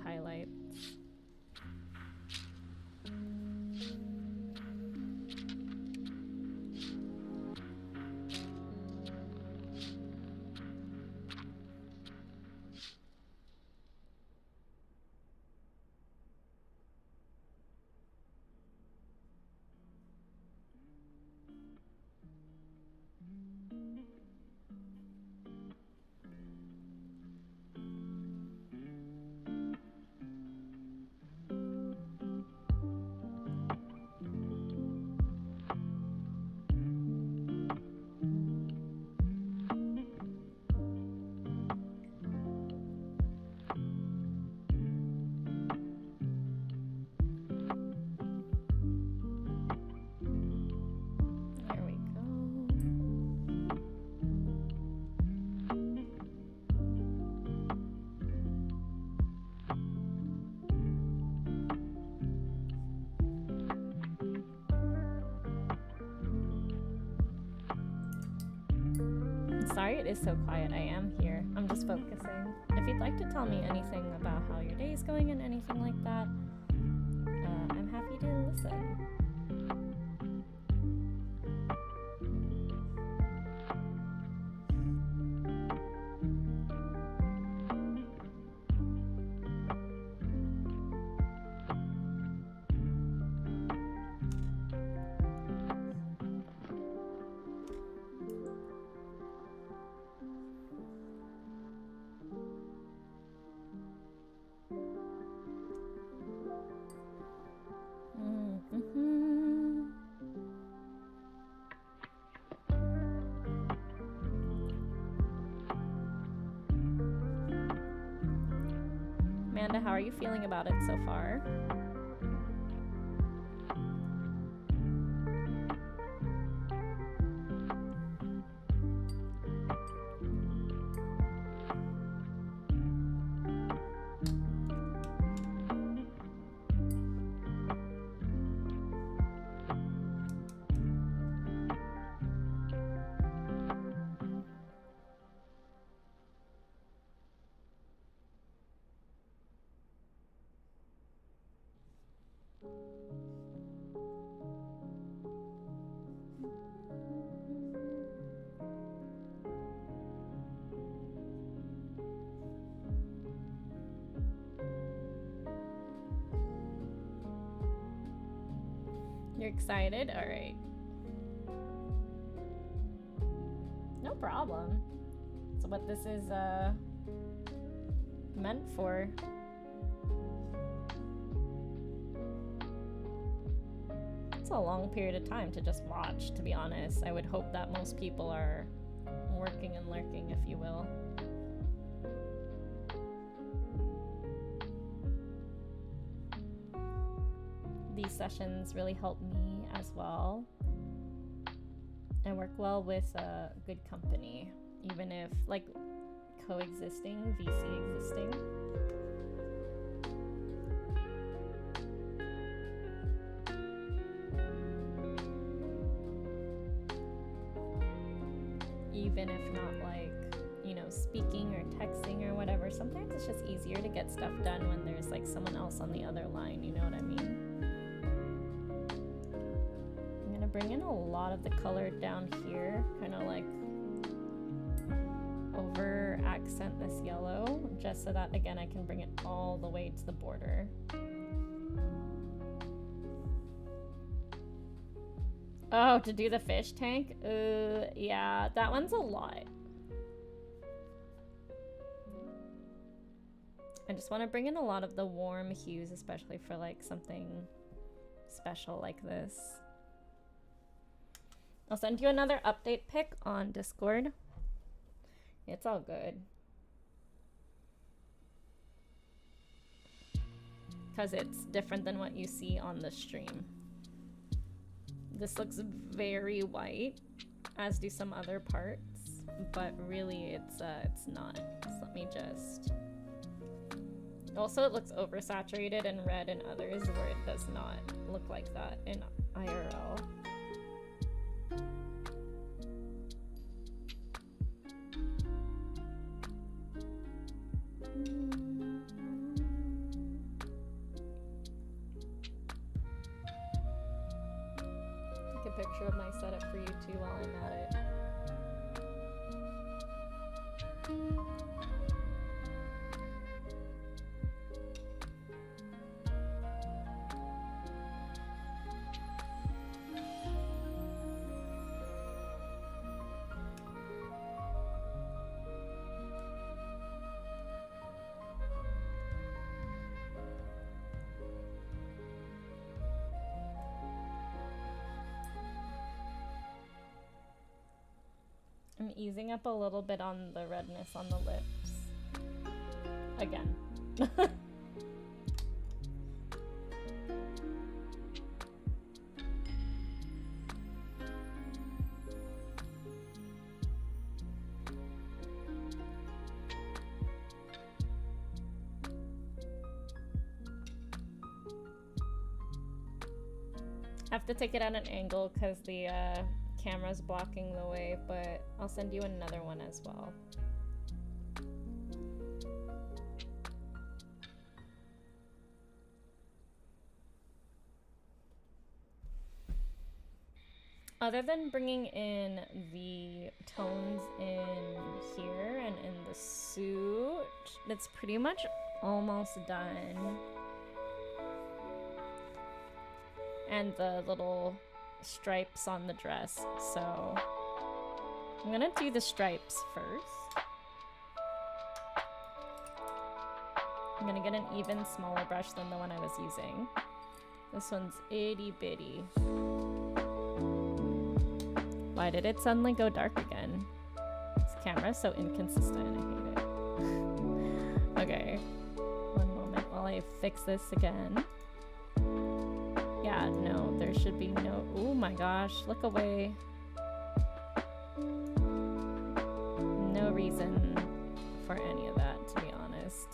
Highlights. Sorry it is so quiet. I am here. I'm just focusing. If you'd like to tell me anything about how your day is going and anything like that, I'm happy to listen. Amanda, how are you feeling about it so far? You're excited? All right. No problem. That's what this is meant for. It's a long period of time to just watch, to be honest. I would hope that most people are working and lurking, if you will. These sessions really help me as well. I work well with a good company, even if like coexisting, VC existing. Even if not like, you know, speaking or texting or whatever, sometimes it's just easier to get stuff done when there's like someone else on the other line, you know what I mean? Bring in a lot of the color down here, kind of like over accent this yellow, just so that again I can bring it all the way to the border. Oh, to do the fish tank? Yeah, that one's a lot. I just want to bring in a lot of the warm hues, especially for like something special like this. I'll send you another update pic on Discord. It's all good. Because it's different than what you see on the stream. This looks very white, as do some other parts, but really it's not. So let me just... Also, it looks oversaturated and red in others where it does not look like that in IRL. Take a picture of my setup for you too while I'm at it. I'm easing up a little bit on the redness on the lips. Again. I have to take it at an angle because the camera's blocking the way, but I'll send you another one as well. Other than bringing in the tones in here and in the suit, it's pretty much almost done. And the little stripes on the dress, so I'm gonna do the stripes first. I'm gonna get an even smaller brush than the one I was using. This one's itty bitty. Why did it suddenly go dark again? This camera's so inconsistent, I hate it. Okay, one moment while I fix this again. Yeah, no, there should be no... Oh my gosh, look away. No reason for any of that, to be honest.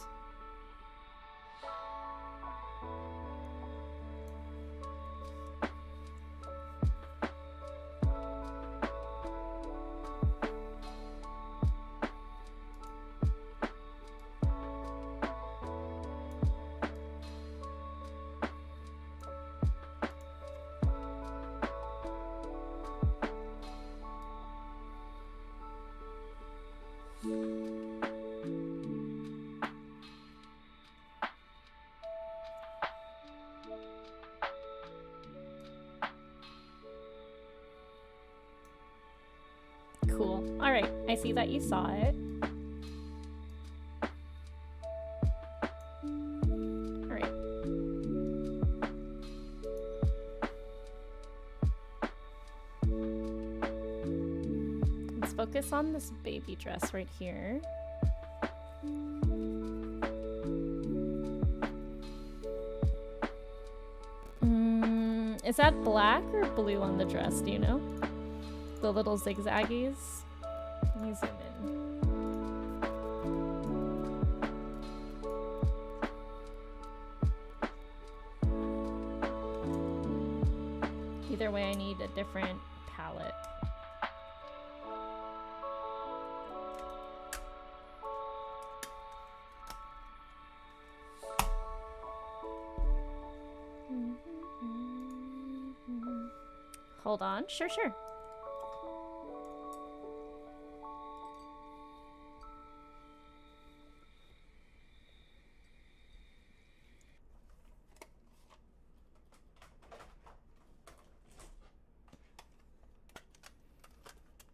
Cool. All right, I see that you saw it. All right. Let's focus on this baby dress right here. Is that black or blue on the dress? Do you know? The little zigzaggies. Let me zoom in. Either way, I need a different palette. Hold on. Sure.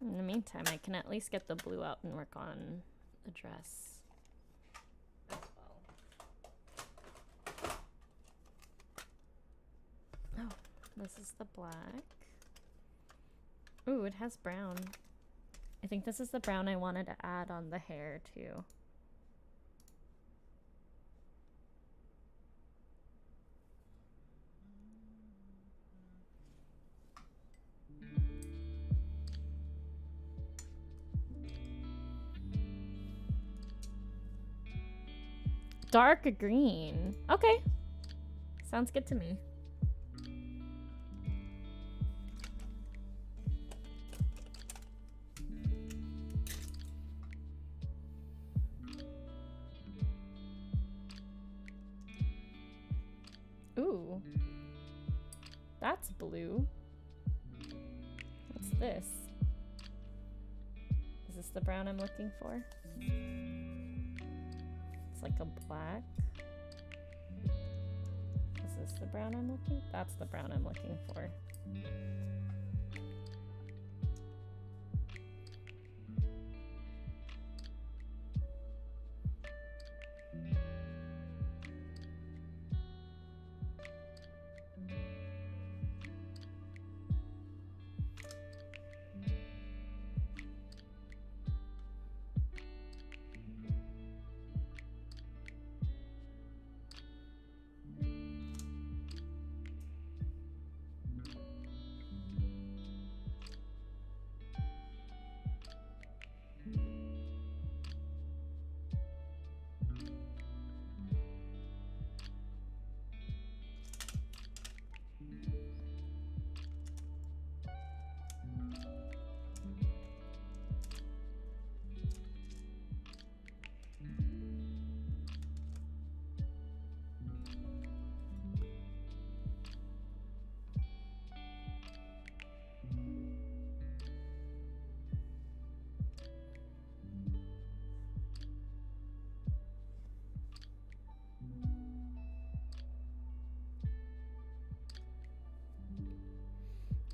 In the meantime, I can at least get the blue out and work on the dress as well. Oh, this is the black. Ooh, it has brown. I think this is the brown I wanted to add on the hair too. Dark green. Okay. Sounds good to me. Ooh. That's blue. What's this? Is this the brown I'm looking for? It's like a black. Is this the brown I'm looking? That's the brown I'm looking for.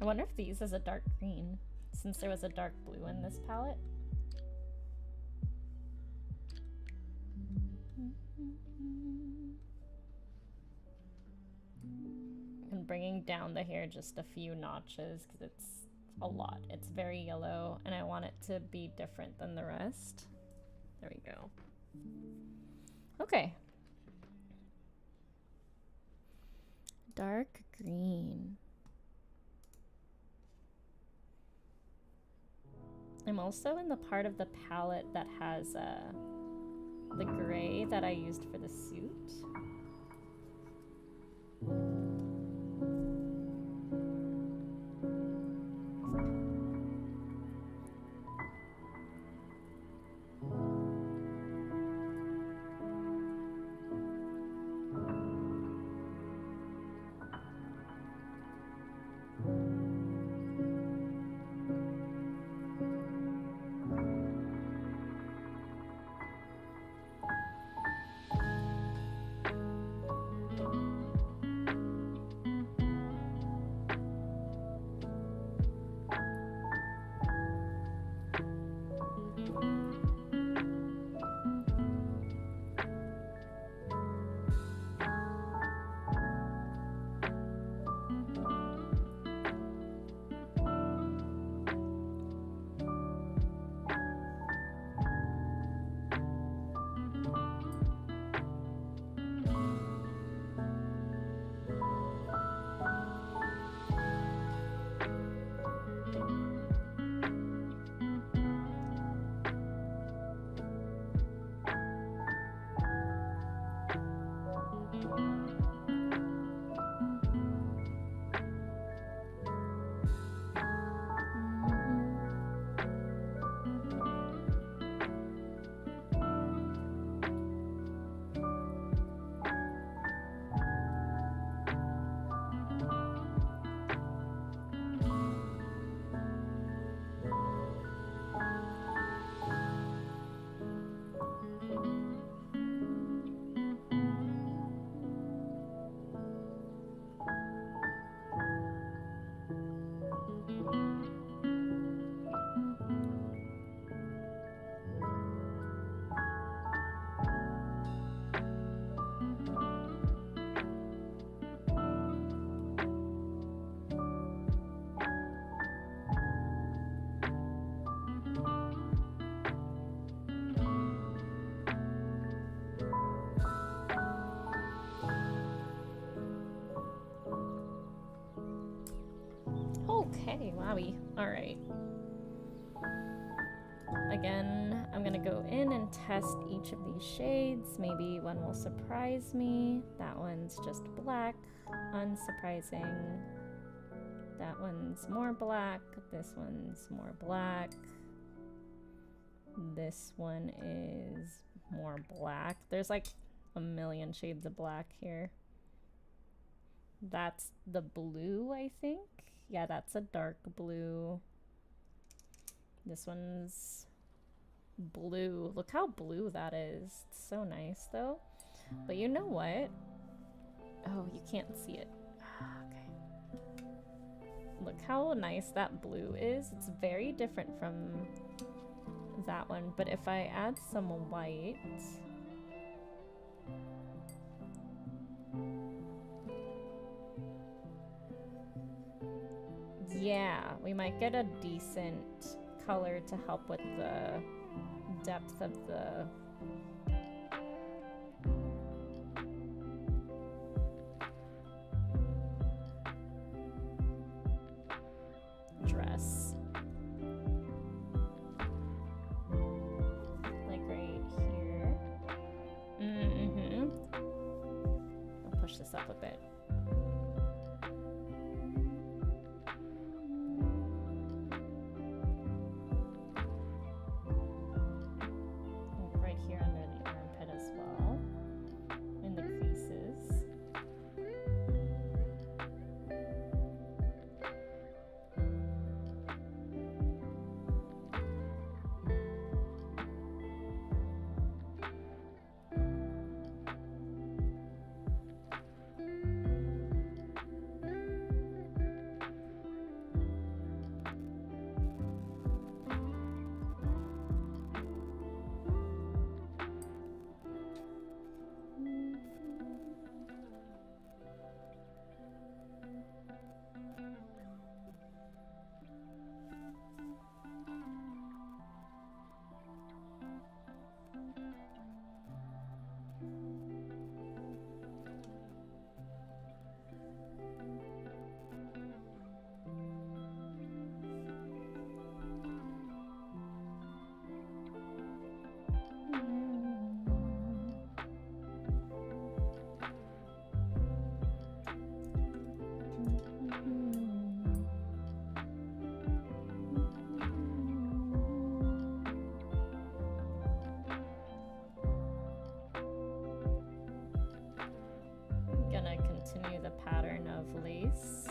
I wonder if these is a dark green, since there was a dark blue in this palette. And bringing down the hair just a few notches because it's a lot. It's very yellow and I want it to be different than the rest. There we go. Okay. Dark green. I'm also in the part of the palette that has the gray that I used for the suit. Okay, wowie. Alright. Again, I'm gonna go in and test each of these shades. Maybe one will surprise me. That one's just black. Unsurprising. That one's more black. This one's more black. This one is more black. There's like a million shades of black here. That's the blue, I think. Yeah, that's a dark blue. This one's blue. Look how blue that is. It's so nice though. But you know what? Oh, you can't see it. Okay. Look how nice that blue is. It's very different from that one. But if I add some white... Yeah, we might get a decent color to help with the depth of the dress. Like right here. I'll push this up a bit. of lace.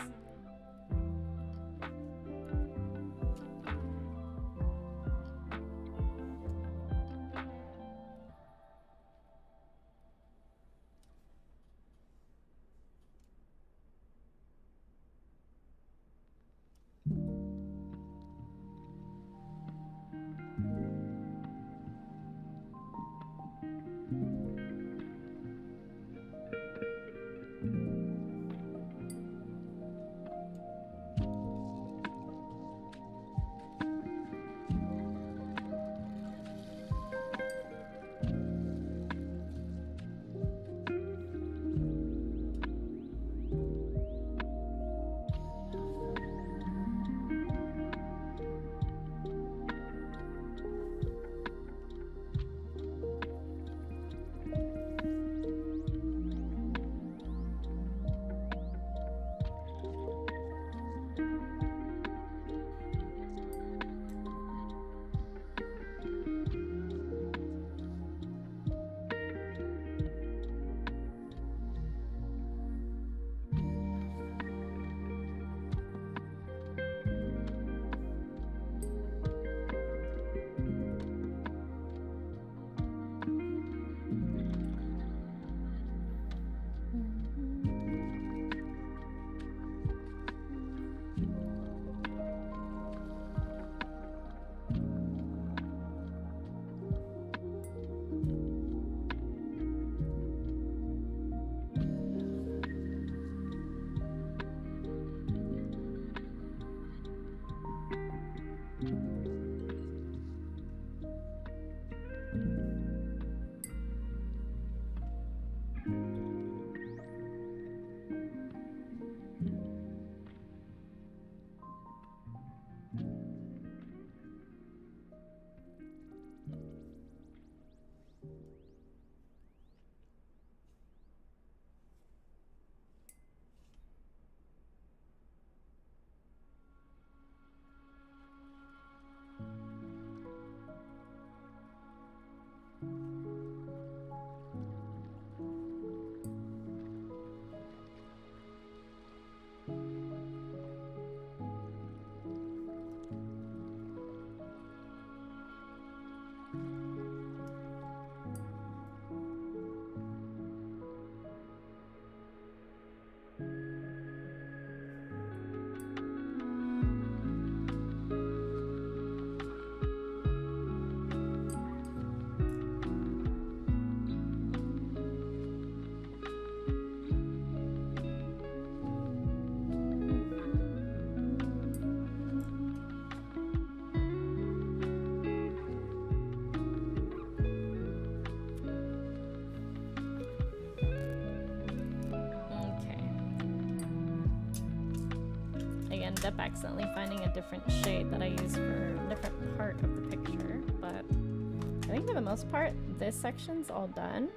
Ended up accidentally finding a different shade that I use for a different part of the picture, but I think for the most part this section's all done.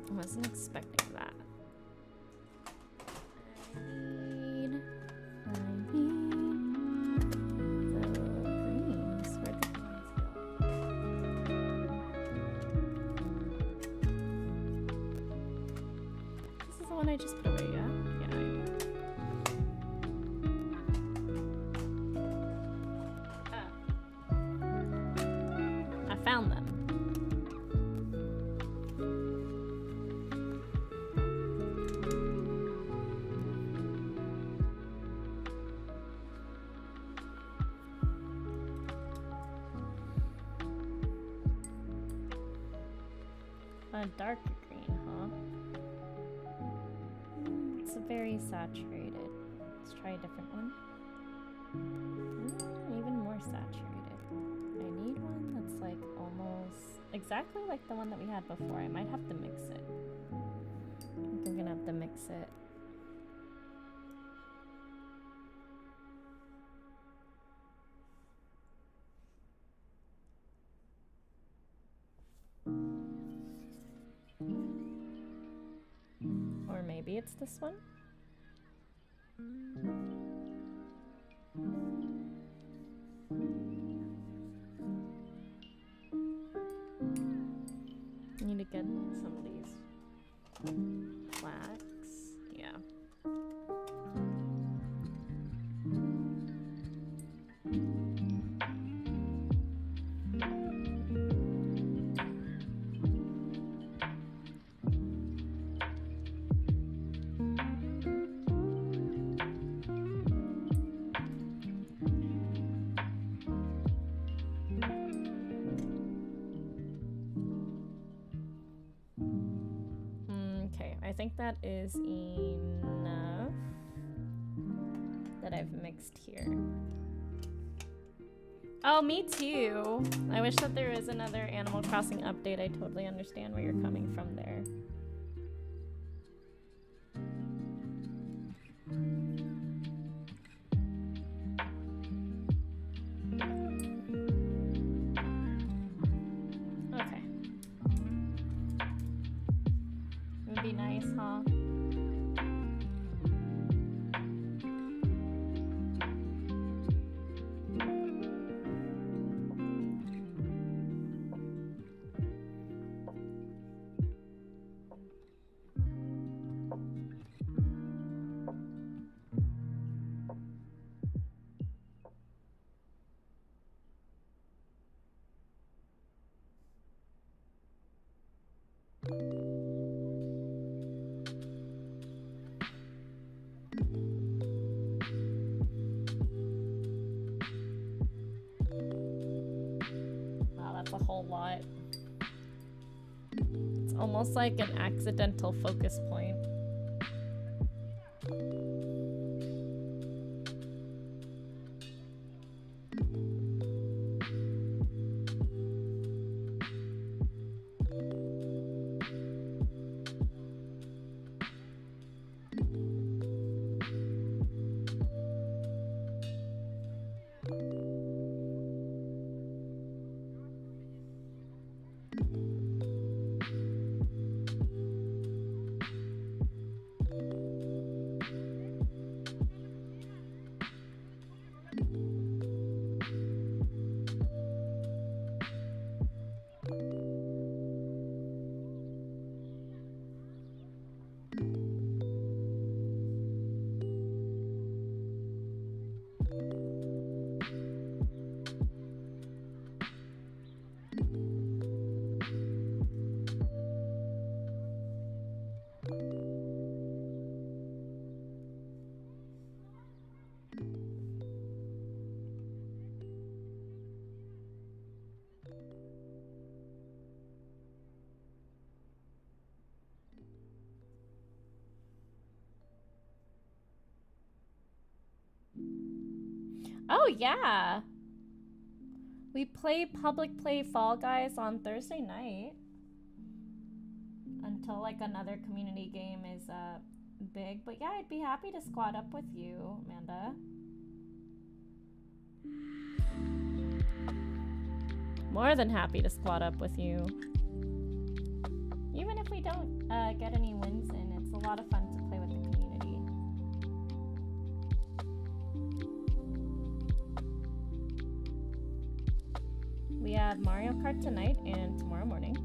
I wasn't expecting that. I just put away, yeah? I found them. A darker green, huh? It's very saturated. Let's try a different one. Even more saturated. I need one that's like almost exactly like the one that we had before. I might have to mix it. I think I'm gonna have to mix it. Or maybe it's this one? think that is enough that I've mixed here. Oh, me too. I wish that there is another Animal Crossing update. I totally understand where you're coming from there. Okay. It would be nice, huh? Wow, that's a whole lot. It's almost like an accidental focus point. Oh, yeah. We play public play Fall Guys on Thursday night. Until like another community game is big. But yeah, I'd be happy to squad up with you, Amanda. More than happy to squad up with you. Even if we don't get any wins in, it's a lot of fun to play with the community. We have Mario Kart tonight and tomorrow morning.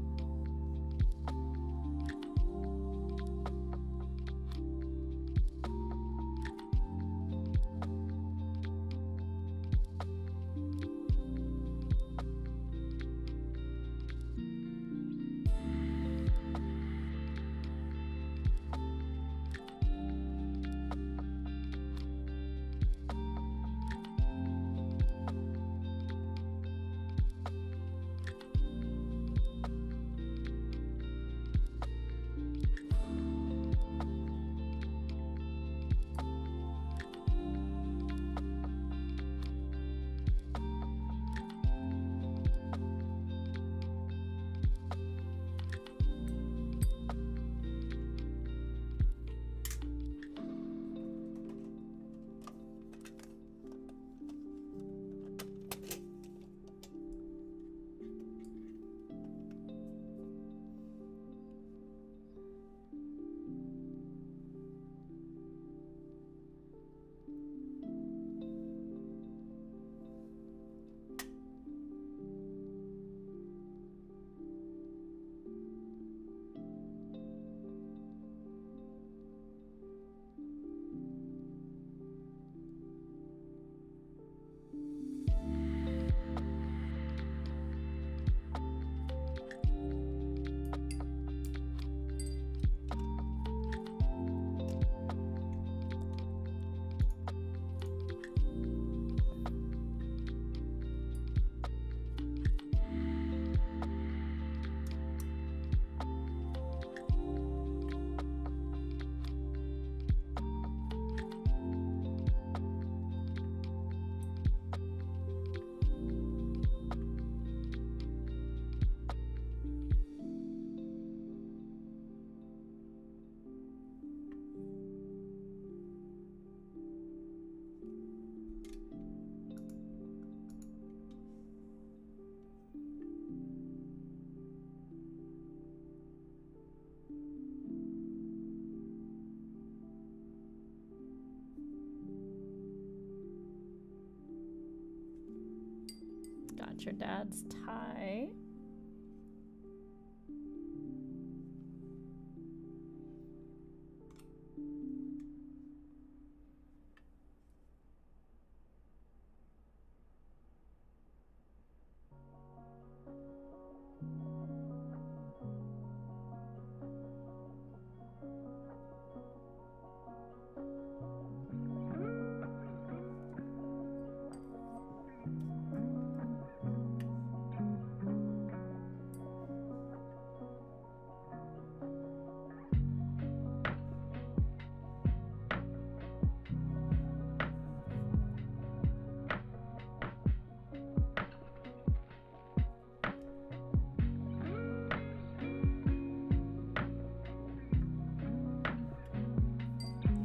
Got your dad's tie.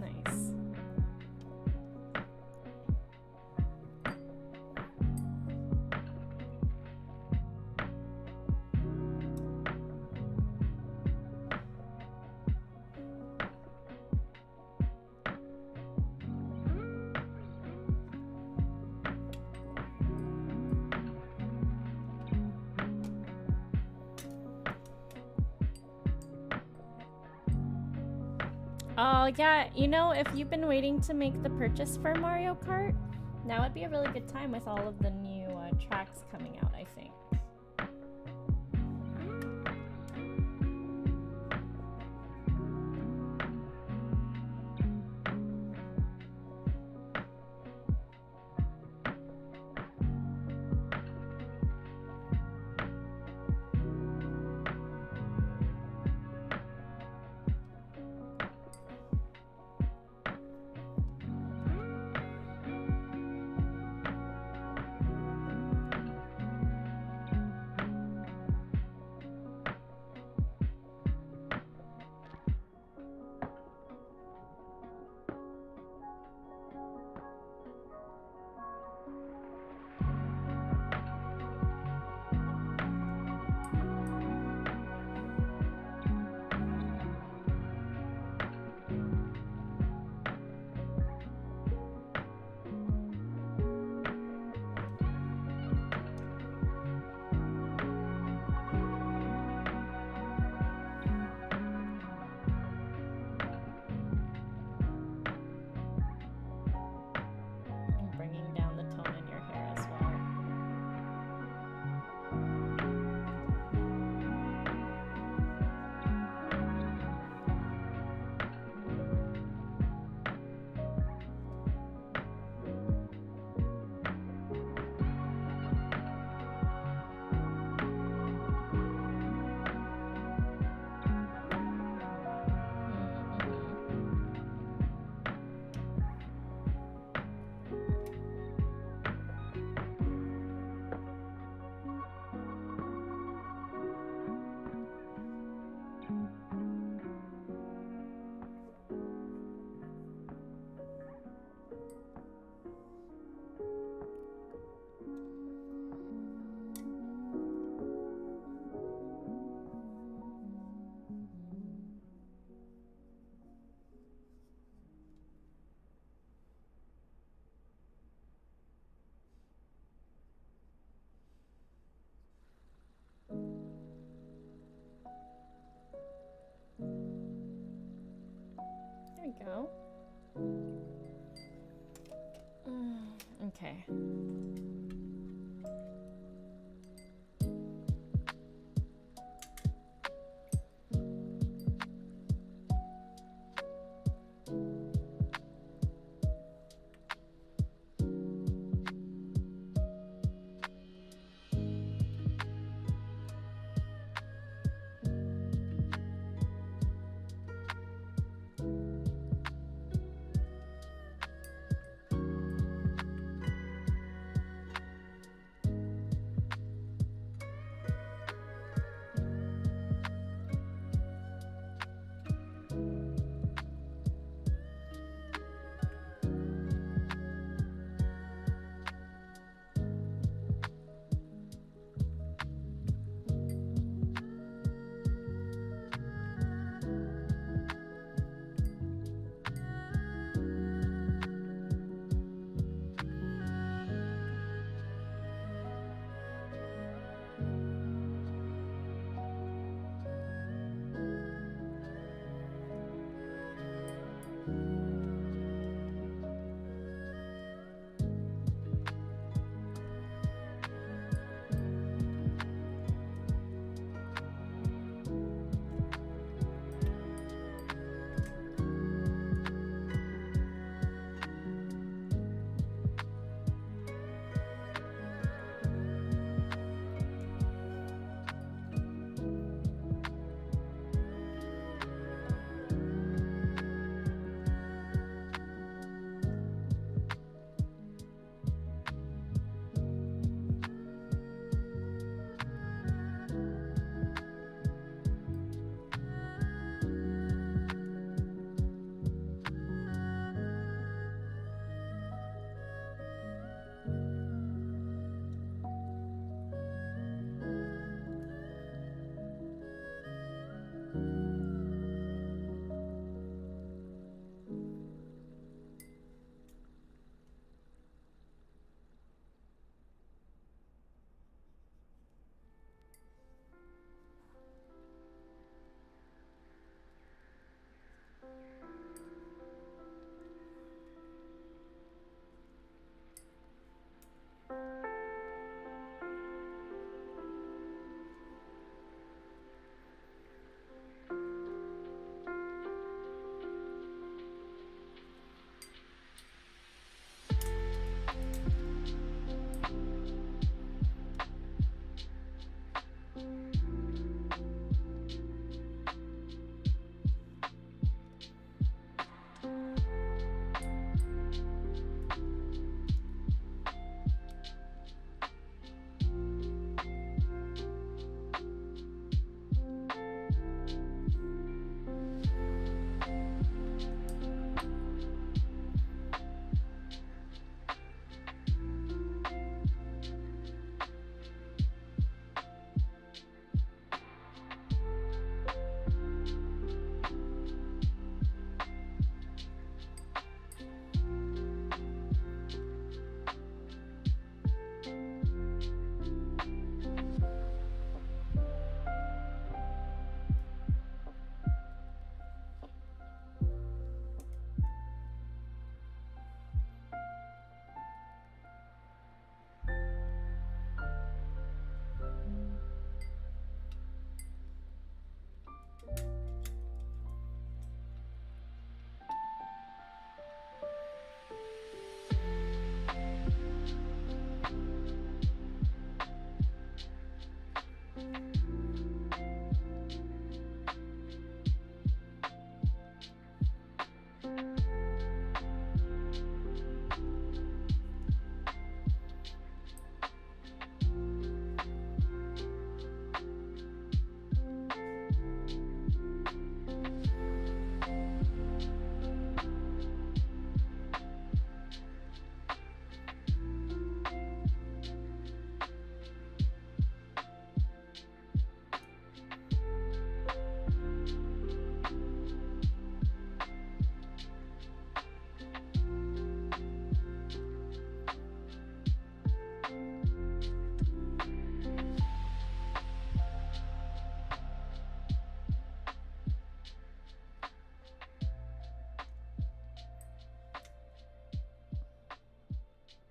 Nice. Oh, yeah, you know, if you've been waiting to make the purchase for Mario Kart, now would be a really good time with all of the new tracks coming out, I think. And bringing down the tone in your hair as well. There we go. Okay.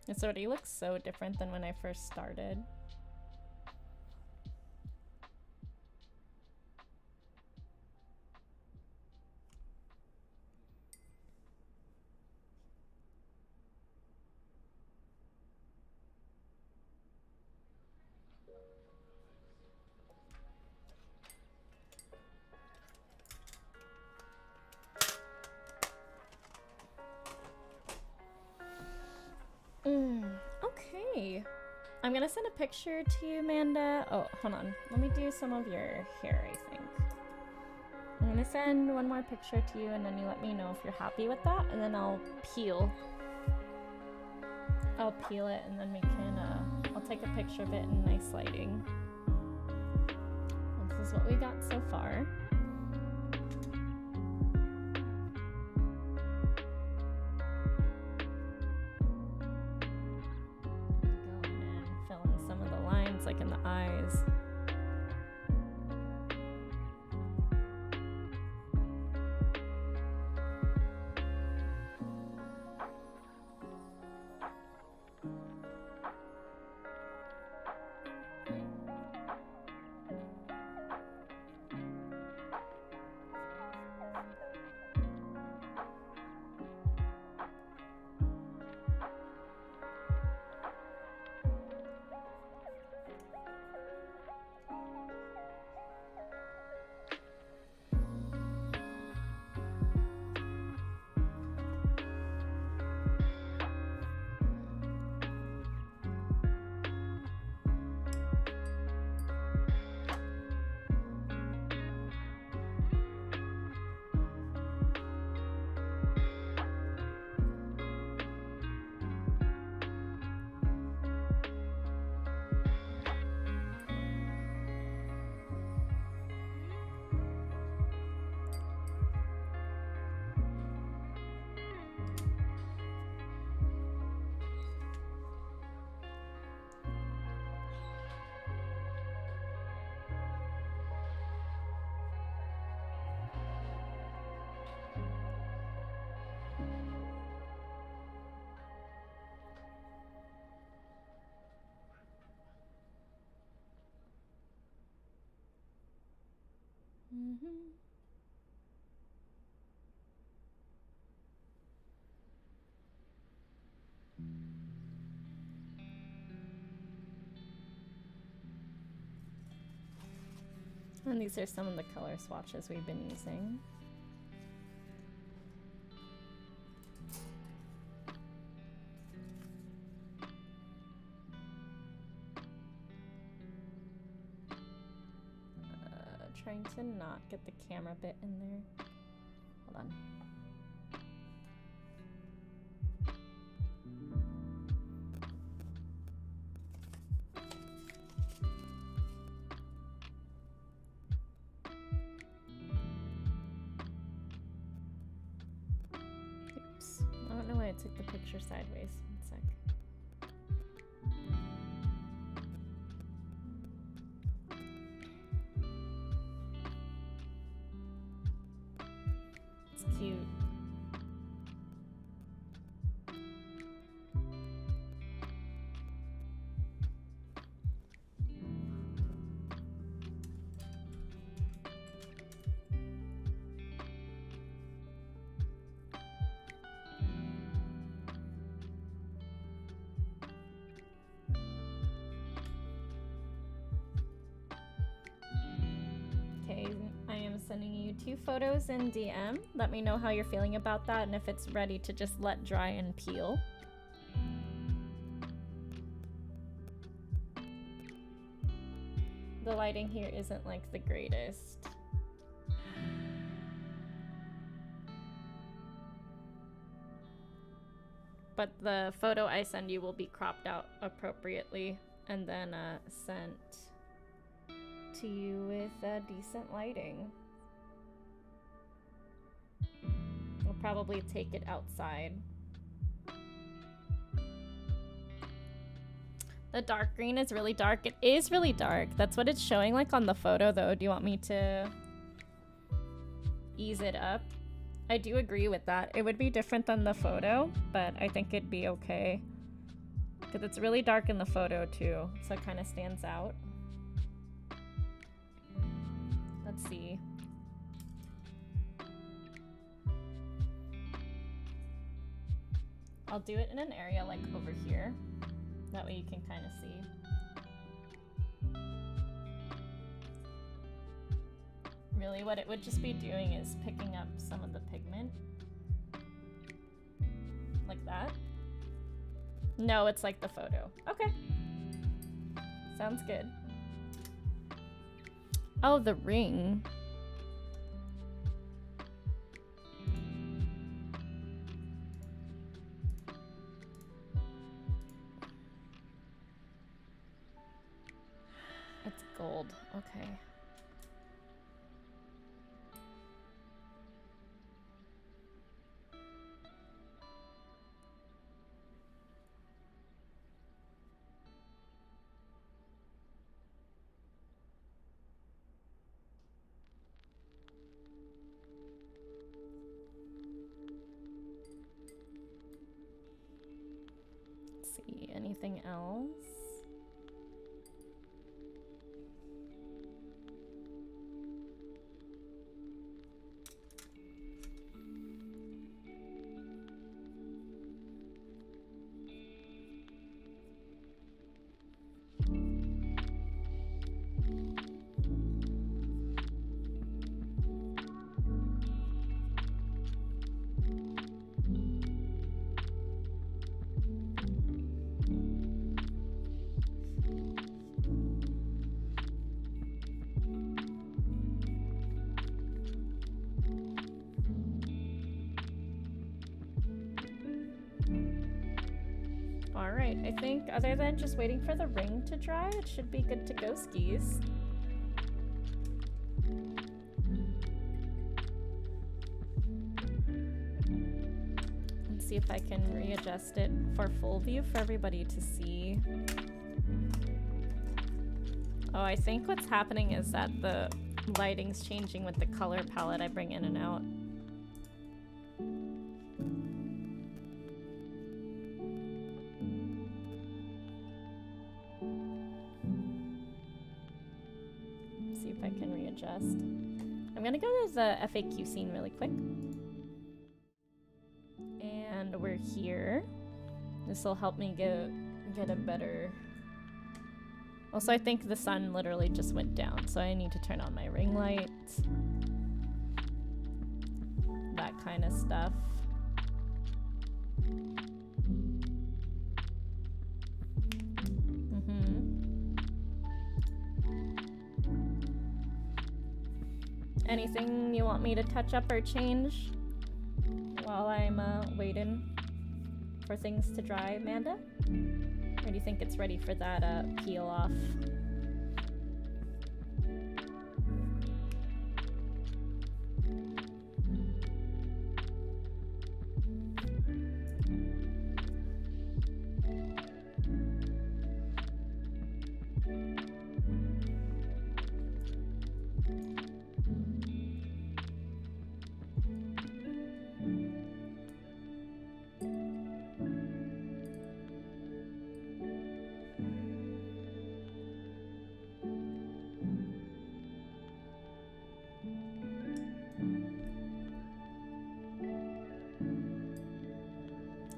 This already looks so different than when I first started. Okay. I'm gonna send a picture to you, Amanda. Oh, hold on. Let me do some of your hair, I think. I'm gonna send one more picture to you and then you let me know if you're happy with that, and then I'll peel. I'll peel it and then we can, I'll take a picture of it in nice lighting. This is what we got so far. Like in the eyes. And these are some of the color swatches we've been using. Trying to not get the camera bit in there. Hold on. Oops. I don't know why I took the picture sideways. One sec. Cute. Okay, I am sending you 2 photos in DM. Let me know how you're feeling about that and if it's ready to just let dry and peel. The lighting here isn't like the greatest. But the photo I send you will be cropped out appropriately and then sent to you with decent lighting. We'll probably take it outside. The dark green is really dark. It is really dark. That's what it's showing like on the photo though. Do you want me to ease it up? I do agree with that. It would be different than the photo, but I think it'd be okay. Because it's really dark in the photo too, so it kind of stands out. Let's see. I'll do it in an area like over here. That way you can kind of see. Really what it would just be doing is picking up some of the pigment. Like that. No, it's like the photo. Okay. Sounds good. Oh, the ring. It's gold. Okay. See, anything else? Alright, I think other than just waiting for the ring to dry, it should be good to go skis. Let's see if I can readjust it for full view for everybody to see. Oh, I think what's happening is that the lighting's changing with the color palette I bring in and out. See if I can readjust. I'm gonna go to the FAQ scene really quick. And we're here. This will help me get a better... Also, I think the sun literally just went down, so I need to turn on my ring light. That kind of stuff. Anything you want me to touch up or change while I'm waiting for things to dry, Amanda? Or do you think it's ready for that peel off?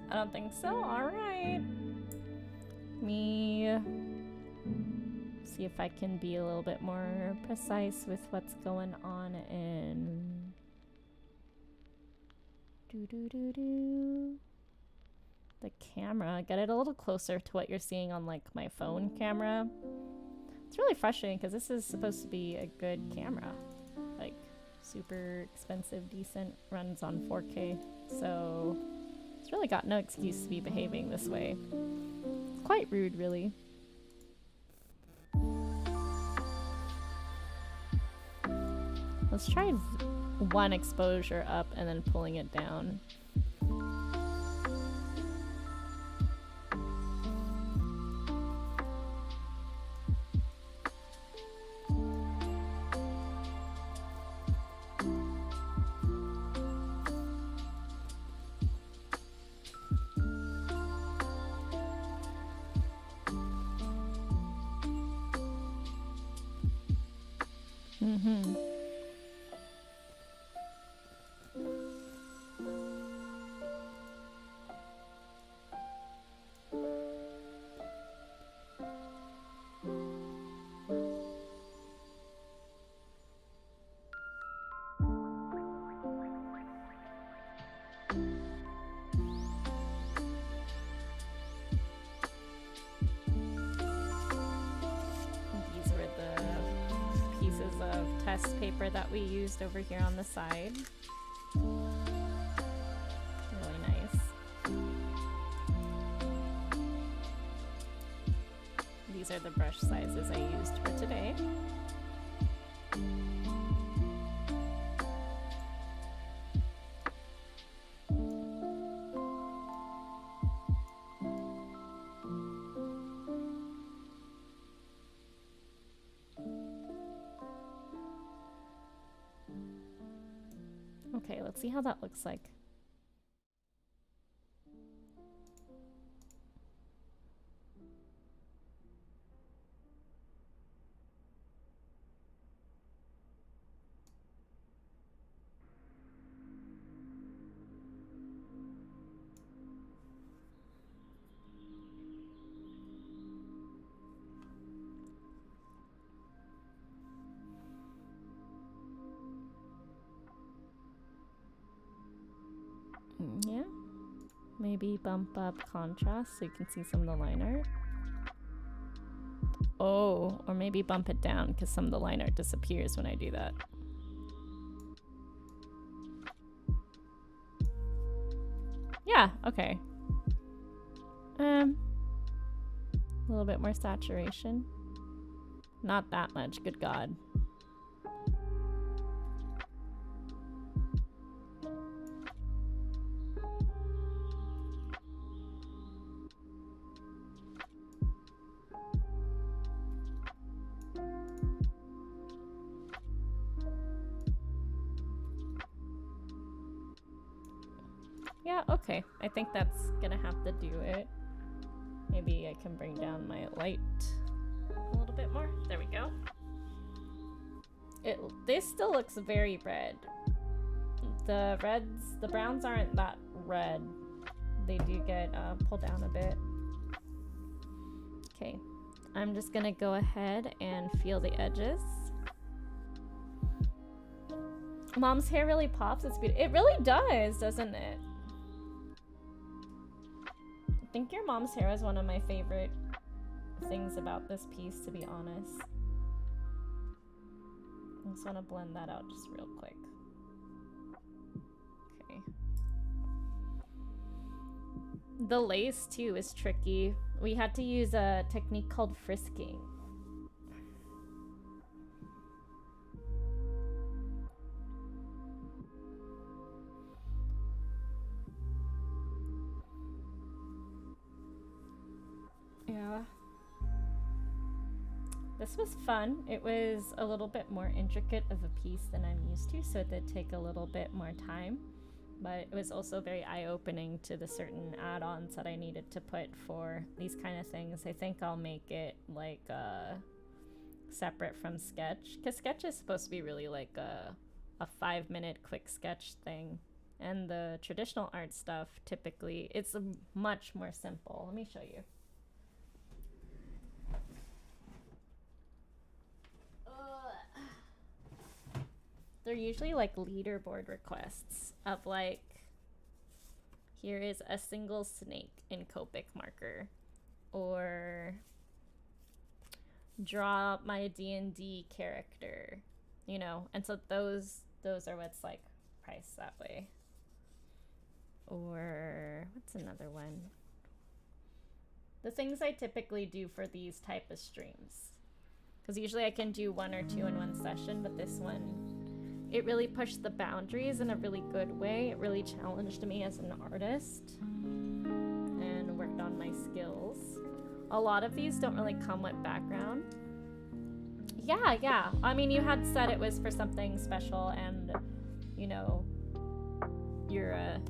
I don't think so. Alright. Me see if I can be a little bit more precise with what's going on in the camera. Get it a little closer to what you're seeing on like my phone camera. It's really frustrating because this is supposed to be a good camera. Like super expensive, decent, runs on 4K. So it's really got no excuse to be behaving this way. It's quite rude, really. Let's try one exposure up and then pulling it down. Mm-hmm. These were the pieces of test paper that we used over here on the side. Really nice. These are the brush sizes I used for today. Okay, let's see how that looks like. Yeah, maybe bump up contrast so you can see some of the line art. Oh, or maybe bump it down because some of the line art disappears when I do that. Yeah, okay. A little bit more saturation. Not that much, good God. Yeah, okay. I think that's gonna have to do it. Maybe I can bring down my light a little bit more. There we go. This still looks very red. The browns aren't that red. They do get pulled down a bit. Okay, I'm just gonna go ahead and feel the edges. Mom's hair really pops. It's beautiful. It really does, doesn't it? I think your mom's hair is one of my favorite things about this piece, to be honest. I just want to blend that out just real quick. Okay. The lace, too, is tricky. We had to use a technique called frisking. Yeah. This was fun. It was a little bit more intricate of a piece than I'm used to, so it did take a little bit more time. But it was also very eye-opening to the certain add-ons that I needed to put for these kind of things. I think I'll make it like separate from Sketch, because Sketch is supposed to be really like a 5-minute quick sketch thing. And the traditional art stuff, typically, it's much more simple. Let me show you. They're usually like leaderboard requests of like, here is a single snake in Copic marker, or draw my D&D character, you know, and so those are what's like priced that way. Or what's another one? The things I typically do for these type of streams, because usually I can do 1 or 2 in one session, but this one, it really pushed the boundaries in a really good way. It really challenged me as an artist and worked on my skills. A lot of these don't really come with background. Yeah. I mean, you had said it was for something special, and you know, you're a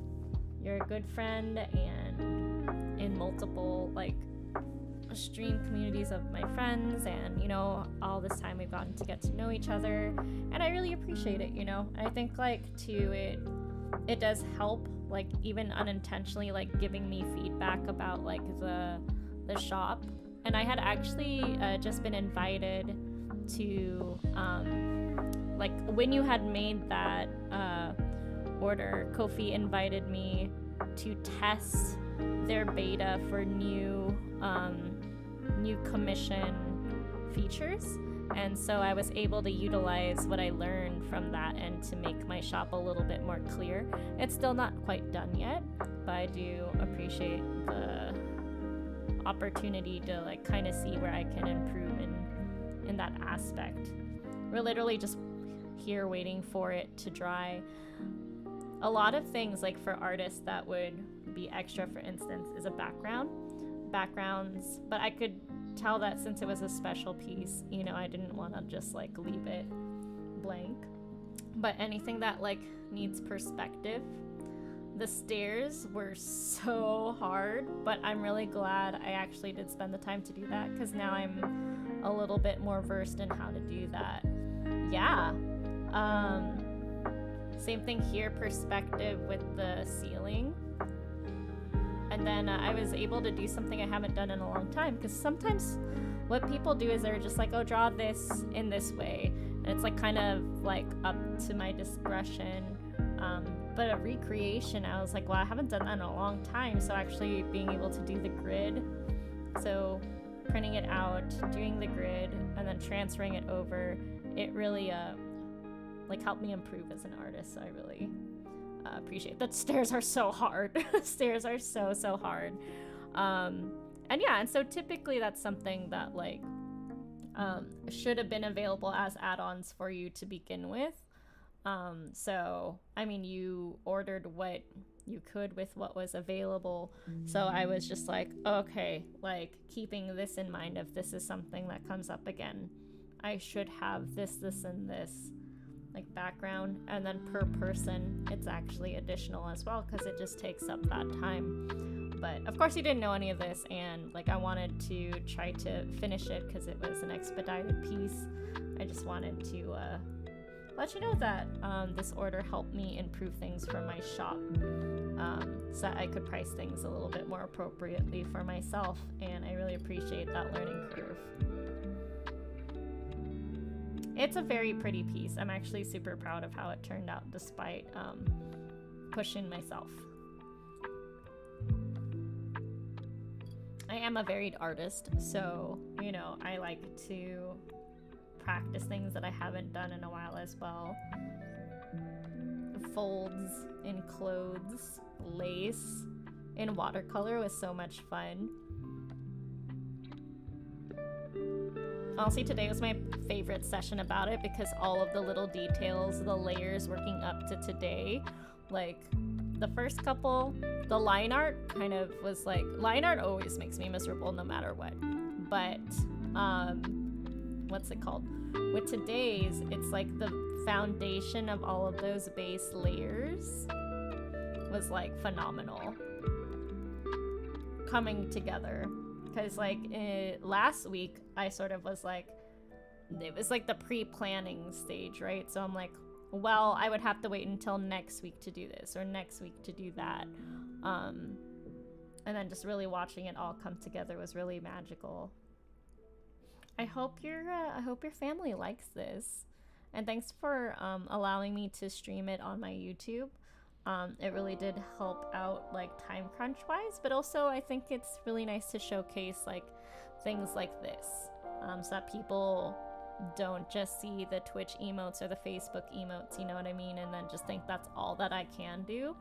good friend, and in multiple like stream communities of my friends, and you know, all this time we've gotten to get to know each other, and I really appreciate it, you know. I think like too, it does help, like even unintentionally, like giving me feedback about like the shop. And I had actually just been invited to like when you had made that order, Kofi invited me to test their beta for new commission features, and so I was able to utilize what I learned from that and to make my shop a little bit more clear. It's still not quite done yet, but I do appreciate the opportunity to like kind of see where I can improve in that aspect. We're literally just here waiting for it to dry. A lot of things like for artists that would be extra, for instance, is a backgrounds, but I could tell that since it was a special piece, you know, I didn't want to just like leave it blank. But anything that like needs perspective, the stairs were so hard, but I'm really glad I actually did spend the time to do that, because now I'm a little bit more versed in how to do that. Yeah. Same thing here, perspective with the ceiling. And then I was able to do something I haven't done in a long time, because sometimes what people do is they're just like, oh, draw this in this way. And it's like kind of like up to my discretion. But a recreation, I was like, well, I haven't done that in a long time. So actually being able to do the grid, so printing it out, doing the grid, and then transferring it over, it really like helped me improve as an artist. So I really appreciate that. Stairs are so hard. Stairs are so hard. And yeah, and so typically that's something that like should have been available as add-ons for you to begin with. So I mean, you ordered what you could with what was available. So I was just like, okay, like keeping this in mind, if this is something that comes up again, I should have this and this like background. And then per person, it's actually additional as well, because it just takes up that time. But of course you didn't know any of this, and like I wanted to try to finish it because it was an expedited piece. I just wanted to let you know that this order helped me improve things for my shop, so that I could price things a little bit more appropriately for myself, and I really appreciate that learning curve. It's a very pretty piece. I'm actually super proud of how it turned out despite pushing myself. I am a varied artist, so, you know, I like to practice things that I haven't done in a while as well. Folds in clothes, lace in watercolor was so much fun. Honestly, today was my favorite session about it, because all of the little details, the layers working up to today, like the first couple, the line art kind of was like, line art always makes me miserable no matter what, but what's it called? With today's, it's like the foundation of all of those base layers was like phenomenal coming together. Because like last week, I sort of was like, it was like the pre-planning stage, right? So I'm like, well, I would have to wait until next week to do this or next week to do that. And then just really watching it all come together was really magical. I hope your family likes this, and thanks for allowing me to stream it on my YouTube. It really did help out like time crunch wise, but also I think it's really nice to showcase like things like this, so that people don't just see the Twitch emotes or the Facebook emotes, you know what I mean, and then just think that's all that I can do.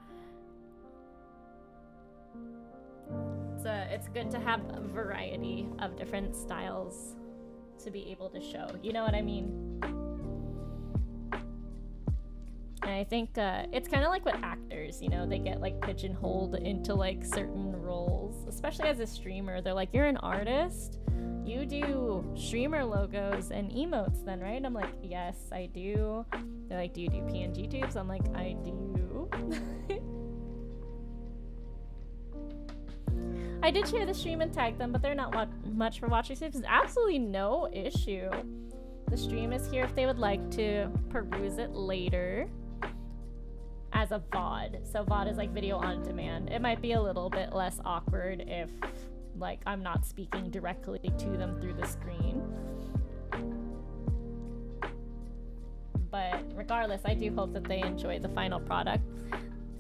It's good to have a variety of different styles to be able to show, you know what I mean? And I think it's kind of like with actors, you know, they get like pigeonholed into like certain roles, especially as a streamer. They're like, you're an artist, you do streamer logos and emotes then, right? I'm like, yes, I do. They're like, do you do PNG tubes? I'm like, I do. I did share the stream and tag them, but they're not much for watching streams. Absolutely no issue. The stream is here if they would like to peruse it later as a VOD. So VOD is like video on demand. It might be a little bit less awkward if like I'm not speaking directly to them through the screen. But regardless, I do hope that they enjoy the final product.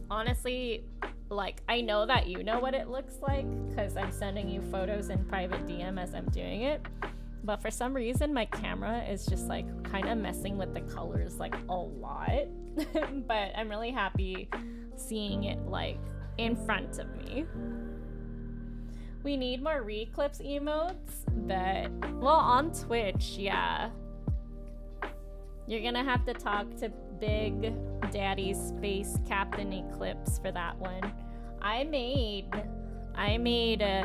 Honestly, like, I know that you know what it looks like because I'm sending you photos in private DM as I'm doing it. But for some reason, my camera is just like kind of messing with the colors like a lot. But I'm really happy seeing it like in front of me. We need more Reclips emotes, but well, on Twitch, yeah. You're gonna have to talk to Big Daddy Space Captain Eclipse for that one. I made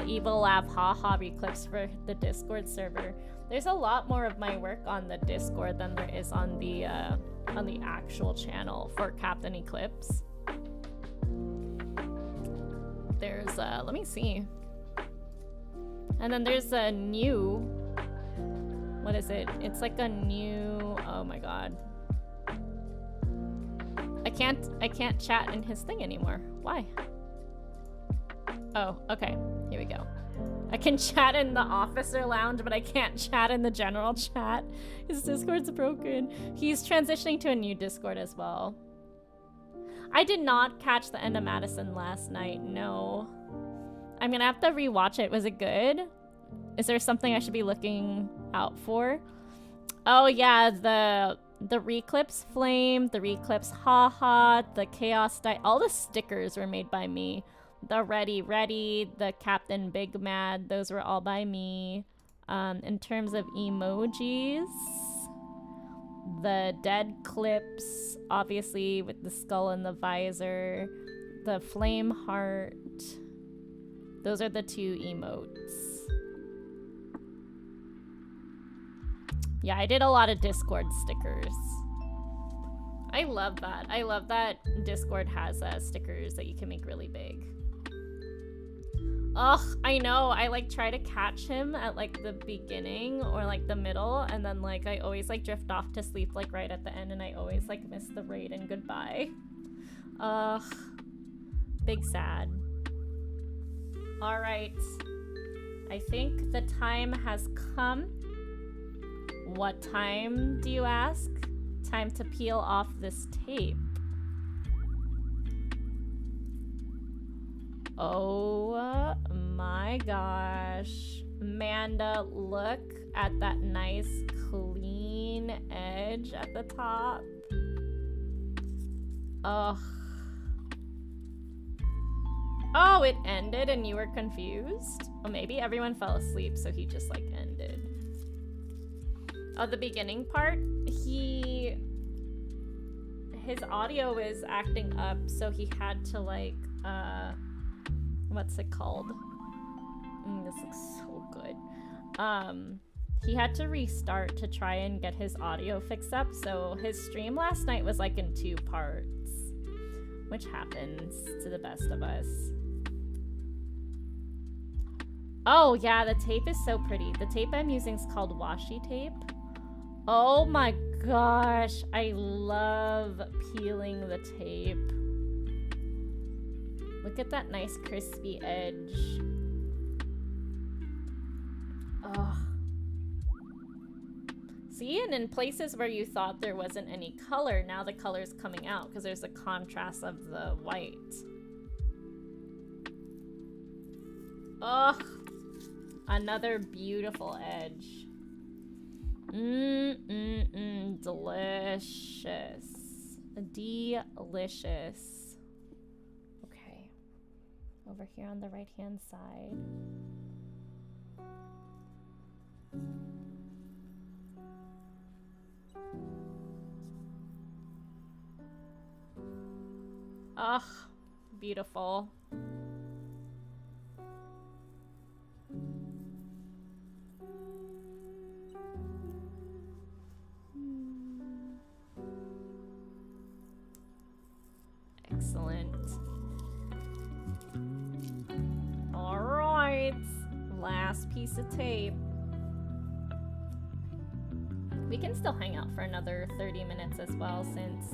Evil Lab Haha Reclips for the Discord server. There's a lot more of my work on the Discord than there is on the actual channel for Captain Eclipse. There's let me see. And then there's a new, what is it? It's like a new, oh my god. I can't chat in his thing anymore. Why? Oh, okay. Here we go. I can chat in the officer lounge, but I can't chat in the general chat. His Discord's broken. He's transitioning to a new Discord as well. I did not catch the end of Madison last night, no. I'm gonna have to rewatch it. Was it good? Is there something I should be looking out for? Oh yeah, the Reclips Flame, the Reclips Haha, the Chaos all the stickers were made by me. The Ready, the Captain Big Mad, those were all by me. In terms of emojis, the Dead Clips, obviously with the skull and the visor, the Flame Heart. Those are the two emotes. Yeah, I did a lot of Discord stickers. I love that. I love that Discord has stickers that you can make really big. Ugh, I know. I like try to catch him at like the beginning or like the middle, and then like I always like drift off to sleep like right at the end, and I always like miss the raid and goodbye. Ugh, big sad. All right, I think the time has come. What time, do you ask? Time to peel off this tape. Oh my gosh. Amanda, look at that nice clean edge at the top. Ugh. Oh, it ended and you were confused? Oh, maybe everyone fell asleep, so he just like ended. Oh, the beginning part, his audio is acting up, so he had to like, what's it called? This looks so good. He had to restart to try and get his audio fixed up, so his stream last night was like in 2 parts, which happens to the best of us. Oh yeah, the tape is so pretty. The tape I'm using is called washi tape. Oh my gosh, I love peeling the tape. Look at that nice crispy edge. Oh. See, and in places where you thought there wasn't any color, now the color's coming out because there's a contrast of the white. Oh, another beautiful edge. Delicious. Delicious. Okay. Over here on the right-hand side. Ugh, beautiful. Excellent. All right. last piece of tape. We can still hang out for another 30 minutes as well, since...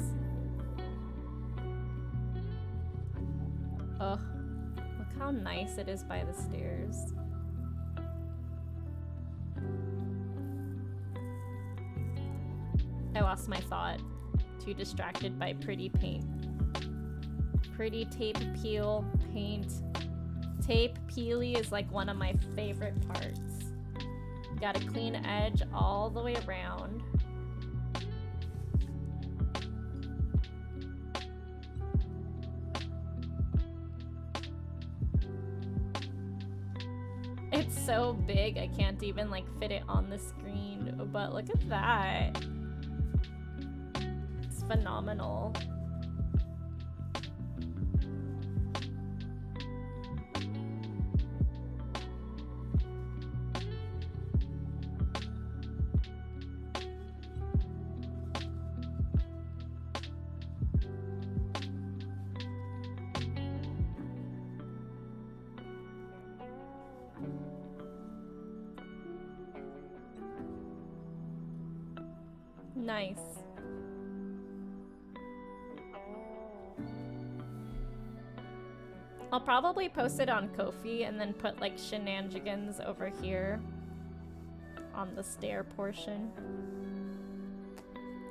Ugh. Look how nice it is by the stairs. I lost my thought. Too distracted by pretty paint. Pretty tape peel paint. Tape peely is like one of my favorite parts. Got a clean edge all the way around. It's so big I can't even like fit it on the screen, but look at that. It's phenomenal. Nice. I'll probably post it on Ko-fi and then put like shenanigans over here on the stair portion.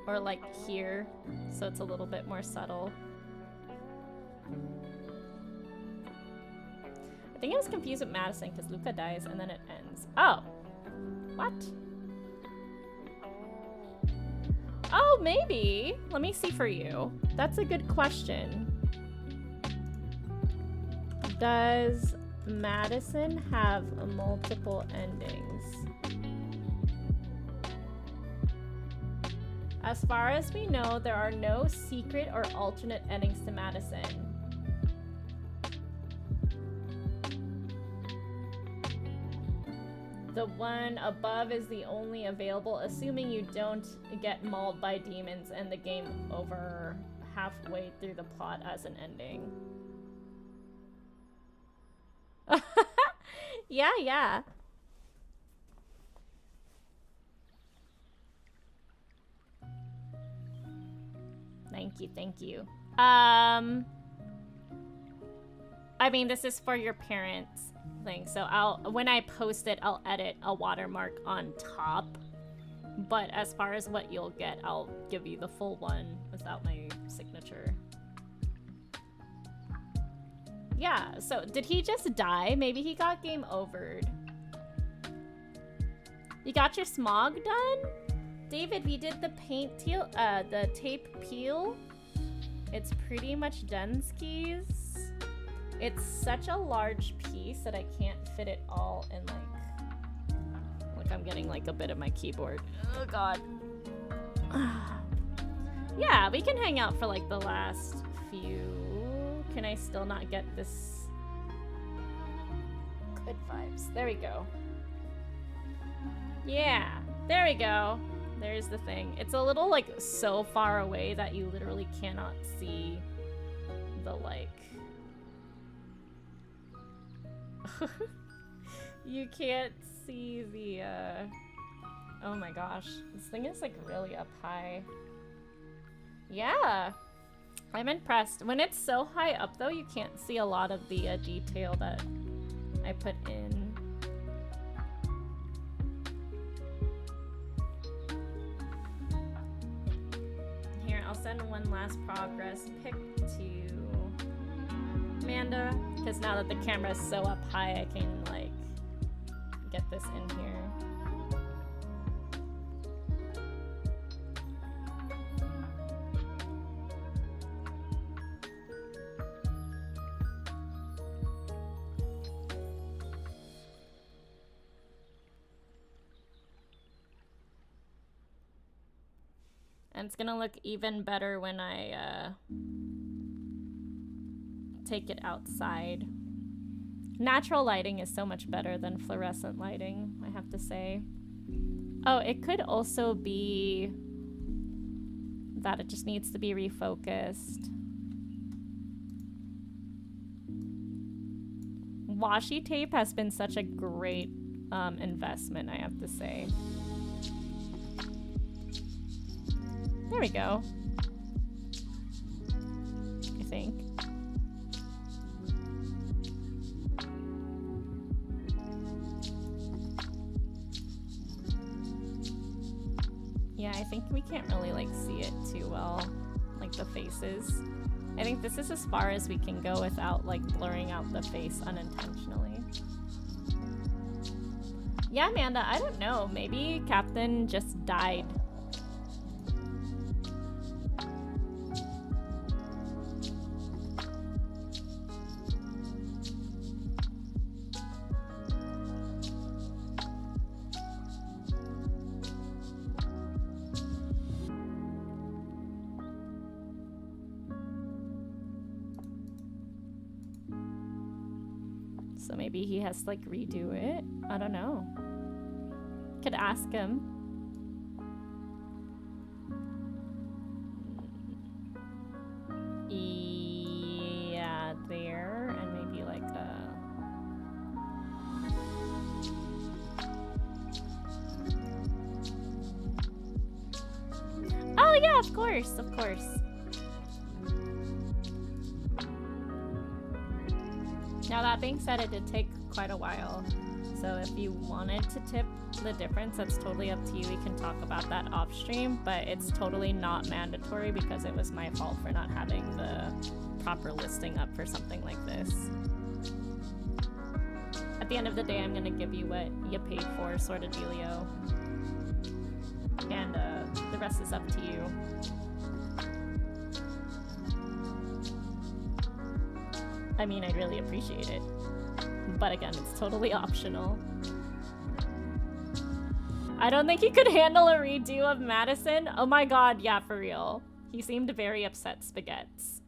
Or like here, so it's a little bit more subtle. I think I was confused with Madison because Luca dies and then it ends. Oh! What? Oh, maybe. Let me see for you. That's a good question. Does Madison have multiple endings? As far as we know, there are no secret or alternate endings to Madison. The one above is the only available, assuming you don't get mauled by demons and the game over halfway through the plot as an ending. Yeah. Thank you. I mean, this is for your parents thing, so when I post it, I'll edit a watermark on top. But as far as what you'll get, I'll give you the full one without my signature. Yeah, so did he just die? Maybe he got game overed. You got your smog done? David, we did the the tape peel. It's pretty much done, skis. It's such a large piece that I can't fit it all in like I'm getting like a bit of my keyboard. Oh god. Yeah, we can hang out for like the last few. Can I still not get this? Good vibes. There we go. Yeah, there we go. There's the thing. It's a little like so far away that you literally cannot see the like. You can't see the oh my gosh, this thing is like really up high. Yeah, I'm impressed. When it's so high up though, you can't see a lot of the detail that I put in. Here, I'll send one last progress pic to Amanda, because now that the camera is so up high, I can like get this in here. And it's gonna look even better when I take it outside. Natural lighting is so much better than fluorescent lighting, I have to say. Oh, it could also be that it just needs to be refocused. washi tape has been such a great investment, I have to say. There we go. I think. Yeah, I think we can't really like see it too well, like the faces. I think this is as far as we can go without like blurring out the face unintentionally. Yeah, Amanda, I don't know. Maybe Captain just died. So maybe he has to like redo it. I don't know. Could ask him. Yeah, there, and maybe like Oh yeah, of course, of course. Now that being said, it did take quite a while. So if you wanted to tip the difference, that's totally up to you. We can talk about that off stream, but it's totally not mandatory because it was my fault for not having the proper listing up for something like this. At the end of the day, I'm gonna give you what you paid for, sort of dealio. And the rest is up to you. I mean, I'd really appreciate it. But again, it's totally optional. I don't think he could handle a redo of Madison. Oh my god, yeah, for real. He seemed very upset, Spaghetts.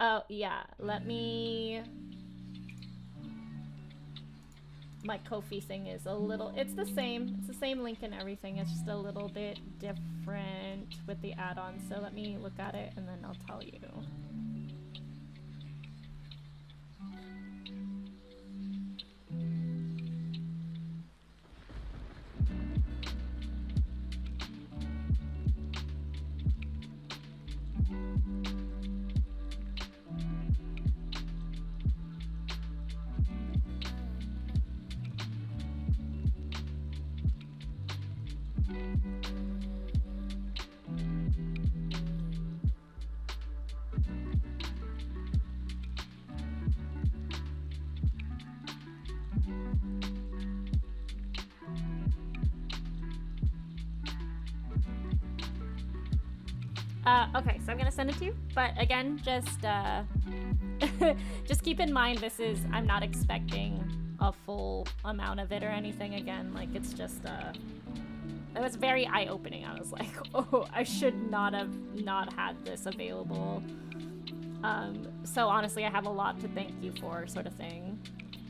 Oh, yeah, let me... My Ko-fi thing is a little... It's the same link and everything. It's just a little bit different with the add-on. So let me look at it and then I'll tell you. Okay, so I'm gonna send it to you, but again, just just keep in mind I'm not expecting a full amount of it or anything again, like it's just, it was very eye-opening. I was like, oh, I should not have not had this available. So honestly, I have a lot to thank you for, sort of thing.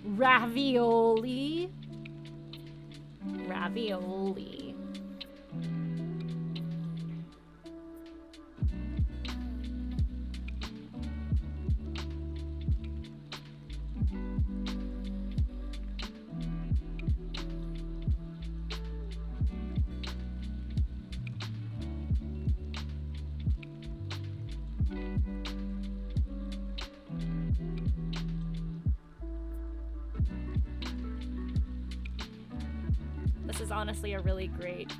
Ravioli. Ravioli. Honestly a really great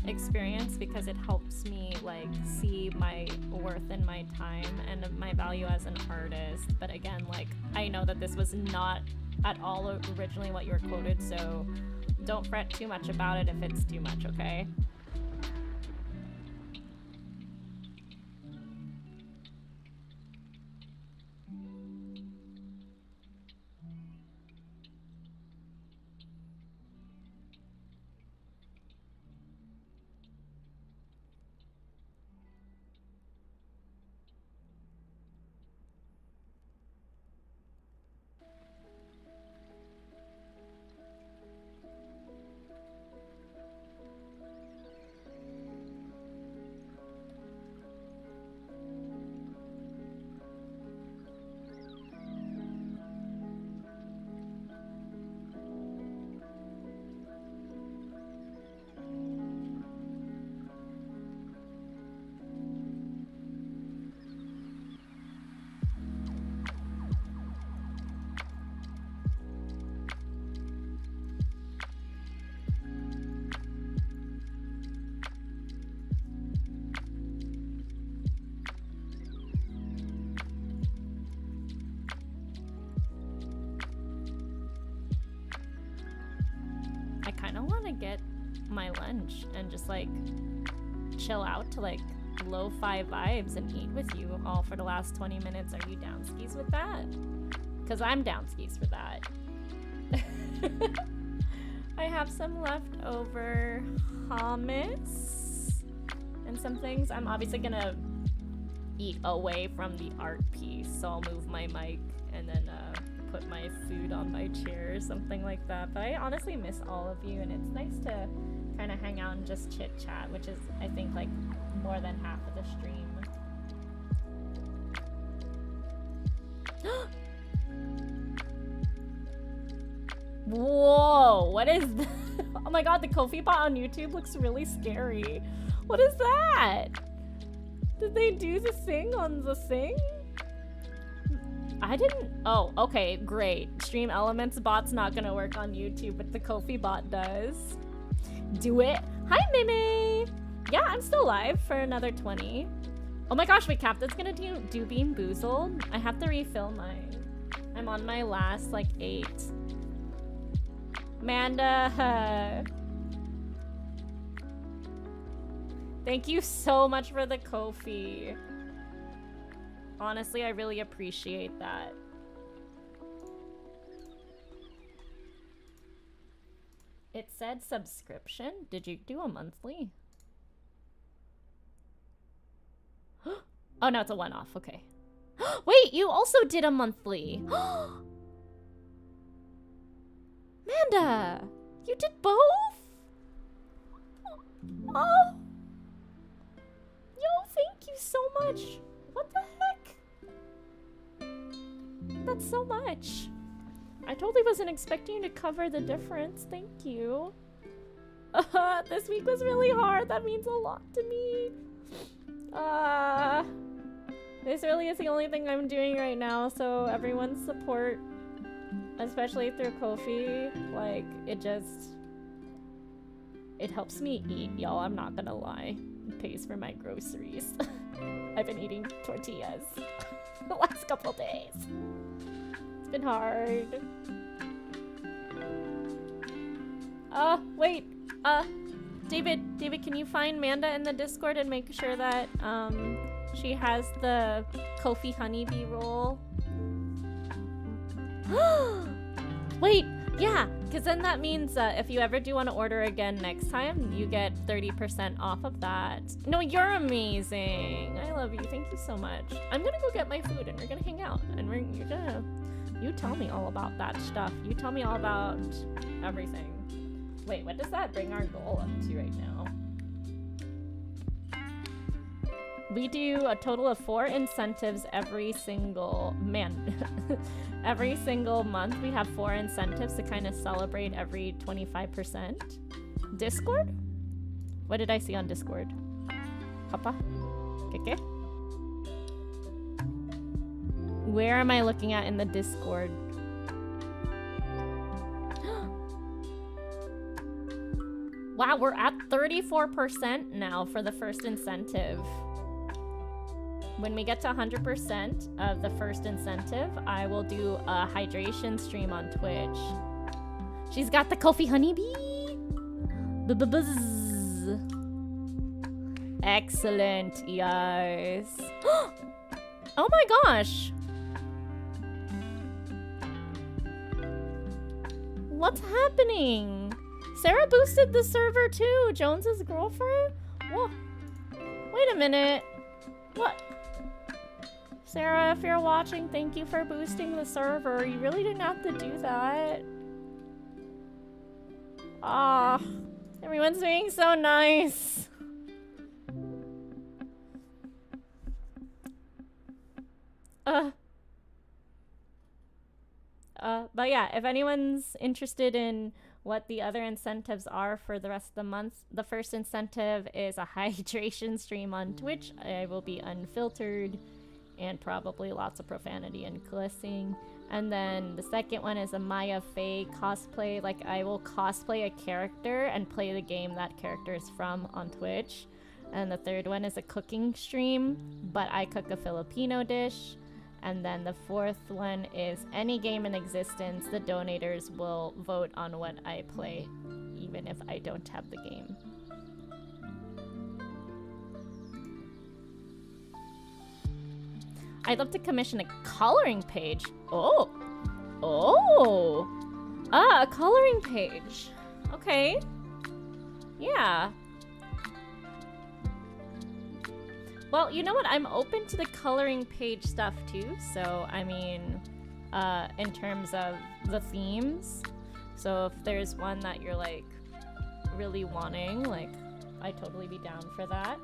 experience because it helps me like see my worth and my time and my value as an artist. But again, like I know that this was not at all originally what you were quoted, so don't fret too much about it if it's too much, okay? gonna get my lunch and just like chill out to like lo-fi vibes and eat with you all for the last 20 minutes. Are you down skis with that? Because I'm down skis for that. I have some leftover hummus and some things. I'm obviously gonna eat away from the art piece, so I'll move my mic and then put my food on my chair or something like that. But I honestly miss all of you, and it's nice to kind of hang out and just chit chat, which is, I think, like more than half of the stream. Whoa, what is that? Oh my god, the Kofi bot on YouTube looks really scary. What is that? Did they do the thing on the thing? I didn't. Oh, okay, great. Stream Elements bot's not gonna work on YouTube, but the Kofi bot does. Do it. Hi, Mimi. Yeah, I'm still live for another 20. Oh my gosh, wait, Captain's gonna do Bean Boozled. I have to refill mine. I'm on my last, like, 8. Amanda. Thank you so much for the Kofi. Honestly, I really appreciate that. It said subscription. Did you do a monthly? Oh, no, it's a one-off. Okay. Wait, you also did a monthly. Amanda, you did both? Oh. Yo, thank you so much. What the heck? That's so much. I totally wasn't expecting you to cover the difference. Thank you. This week was really hard. That means a lot to me. This really is the only thing I'm doing right now, so everyone's support, especially through Kofi, like, it helps me eat, y'all. I'm not gonna lie. It pays for my groceries. I've been eating tortillas the last couple days. It's been hard. Wait. David, can you find Manda in the Discord and make sure that, she has the Kofi honeybee roll? Wait, yeah, because then that means if you ever do want to order again next time, you get 30% off of that. No, you're amazing. I love you. Thank you so much. I'm gonna go get my food and we're gonna hang out and you tell me all about that stuff. You tell me all about everything. Wait, what does that bring our goal up to right now? We do a total of 4 incentives every single every single month. We have 4 incentives to kind of celebrate every 25%. Discord? What did I see on Discord? Papa? Keke? Where am I looking at in the Discord? Wow, we're at 34% now for the first incentive. When we get to 100% of the first incentive, I will do a hydration stream on Twitch. She's got the Kofi honeybee. Buzz. Excellent, yes. Oh my gosh. What's happening? Sarah boosted the server too. Jones's girlfriend? Whoa. Wait a minute. What? Sarah, if you're watching, thank you for boosting the server. You really didn't have to do that. Ah, everyone's being so nice. But yeah, if anyone's interested in what the other incentives are for the rest of the month, the first incentive is a hydration stream on Twitch. I will be unfiltered and probably lots of profanity and cussing. And then the second one is a Maya Faye cosplay. Like, I will cosplay a character and play the game that character is from on Twitch. And the third one is a cooking stream, but I cook a Filipino dish. And then the fourth one is any game in existence, the donators will vote on what I play even if I don't have the game. I'd love to commission a coloring page. Oh! Oh! Ah, a coloring page. Okay. Yeah. Well, you know what? I'm open to the coloring page stuff too. So, I mean, in terms of the themes. So if there's one that you're like really wanting, like, I'd totally be down for that.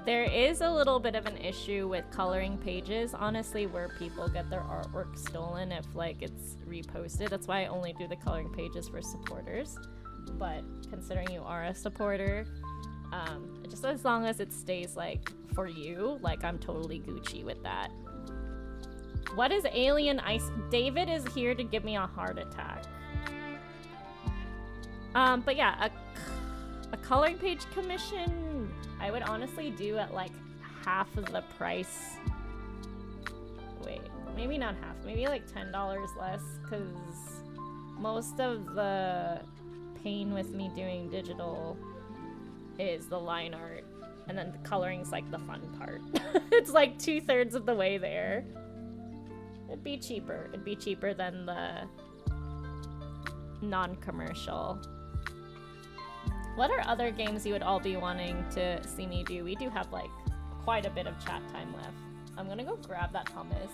There is a little bit of an issue with coloring pages, honestly, where people get their artwork stolen if like it's reposted. That's why I only do the coloring pages for supporters. But considering you are a supporter, just as long as it stays like for you, like I'm totally Gucci with that. What is alien ice? David is here to give me a heart attack. But yeah, a coloring page commission, I would honestly do at like half of the price. Wait, maybe not half, maybe like $10 less, because most of the pain with me doing digital is the line art, and then the coloring's like the fun part. It's like 2/3 of the way there. It'd be cheaper. It'd be cheaper than the non-commercial. What are other games you would all be wanting to see me do? We do have like quite a bit of chat time left. I'm gonna go grab that hummus.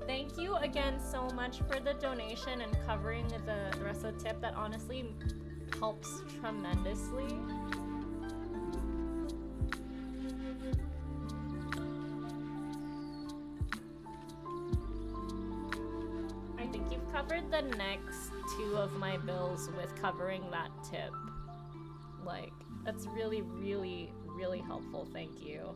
Thank you again so much for the donation and covering the rest of the tip. That honestly helps tremendously. I think you've covered the next 2 of my bills with covering that tip. Like, that's really, really, really helpful. Thank you.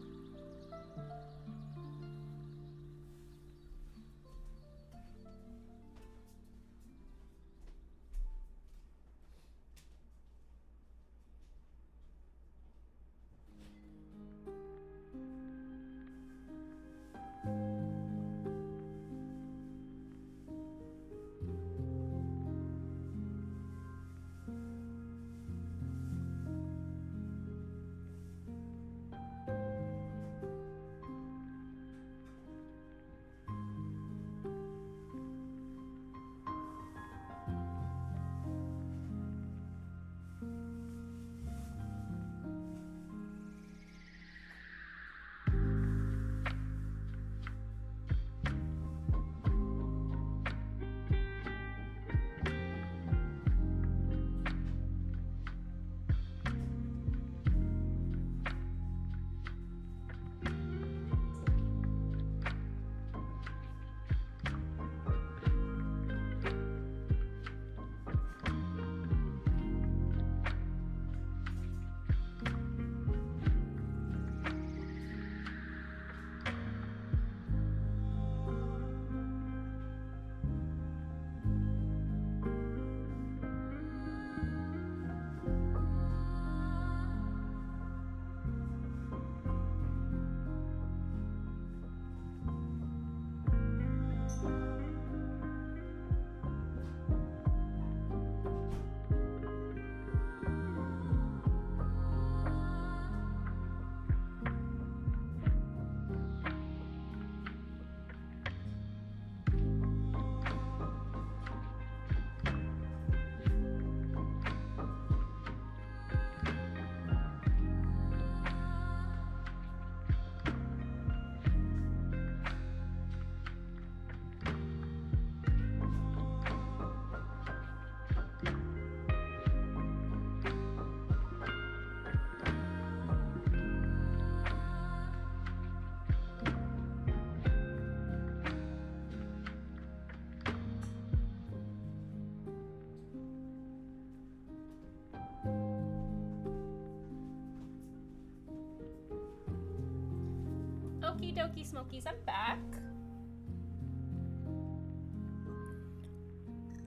Okie dokie smokies, I'm back.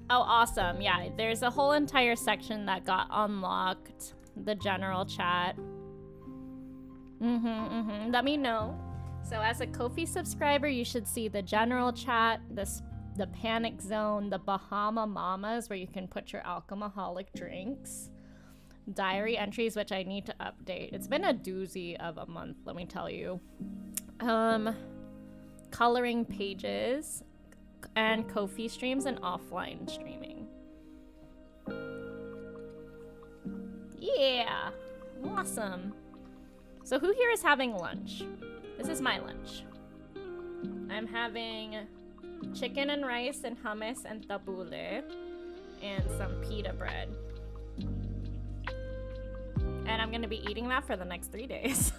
Oh, awesome. Yeah, there's a whole entire section that got unlocked. The general chat. Let me know. So as a Ko-fi subscriber, you should see the general chat, this the Panic Zone, the Bahama Mamas, where you can put your alcoholic drinks, diary entries, which I need to update. It's been a doozy of a month, let me tell you. Coloring pages, and Ko-fi streams and offline streaming. Yeah, awesome. So who here is having lunch? This is my lunch. I'm having chicken and rice and hummus and tabbouleh and some pita bread. And I'm gonna be eating that for the next 3 days.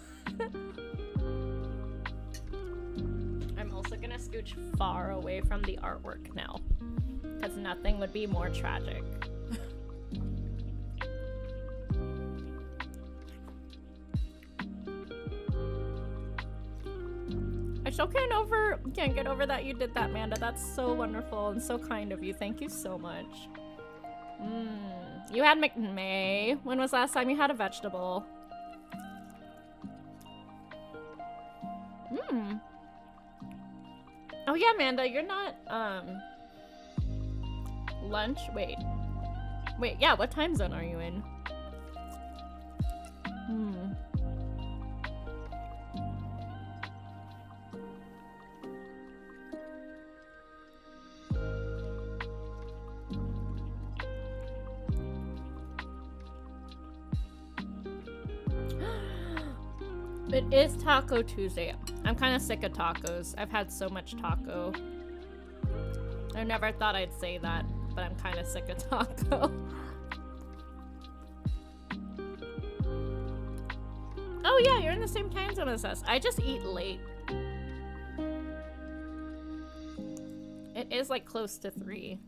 I'm also gonna scooch far away from the artwork now, because nothing would be more tragic. I still can't get over that you did that, Amanda. That's so wonderful and so kind of you. Thank you so much. You had McMay. When was last time you had a vegetable? Oh yeah, Amanda, you're not, lunch? Wait, yeah, what time zone are you in? It is Taco Tuesday. I'm kind of sick of tacos. I've had so much taco. I never thought I'd say that, but I'm kind of sick of taco. Oh yeah, you're in the same time zone as us. I just eat late. It is like close to 3.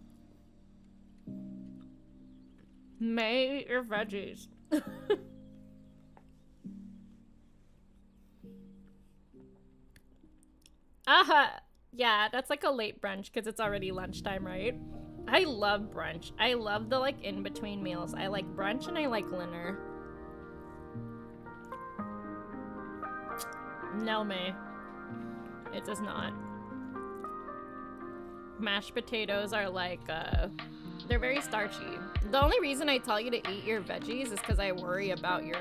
May eat your veggies. Yeah, that's like a late brunch because it's already lunchtime, right? I love brunch. I love the like in-between meals. I like brunch and I like dinner. No, May. It does not. Mashed potatoes are like, they're very starchy. The only reason I tell you to eat your veggies is because I worry about your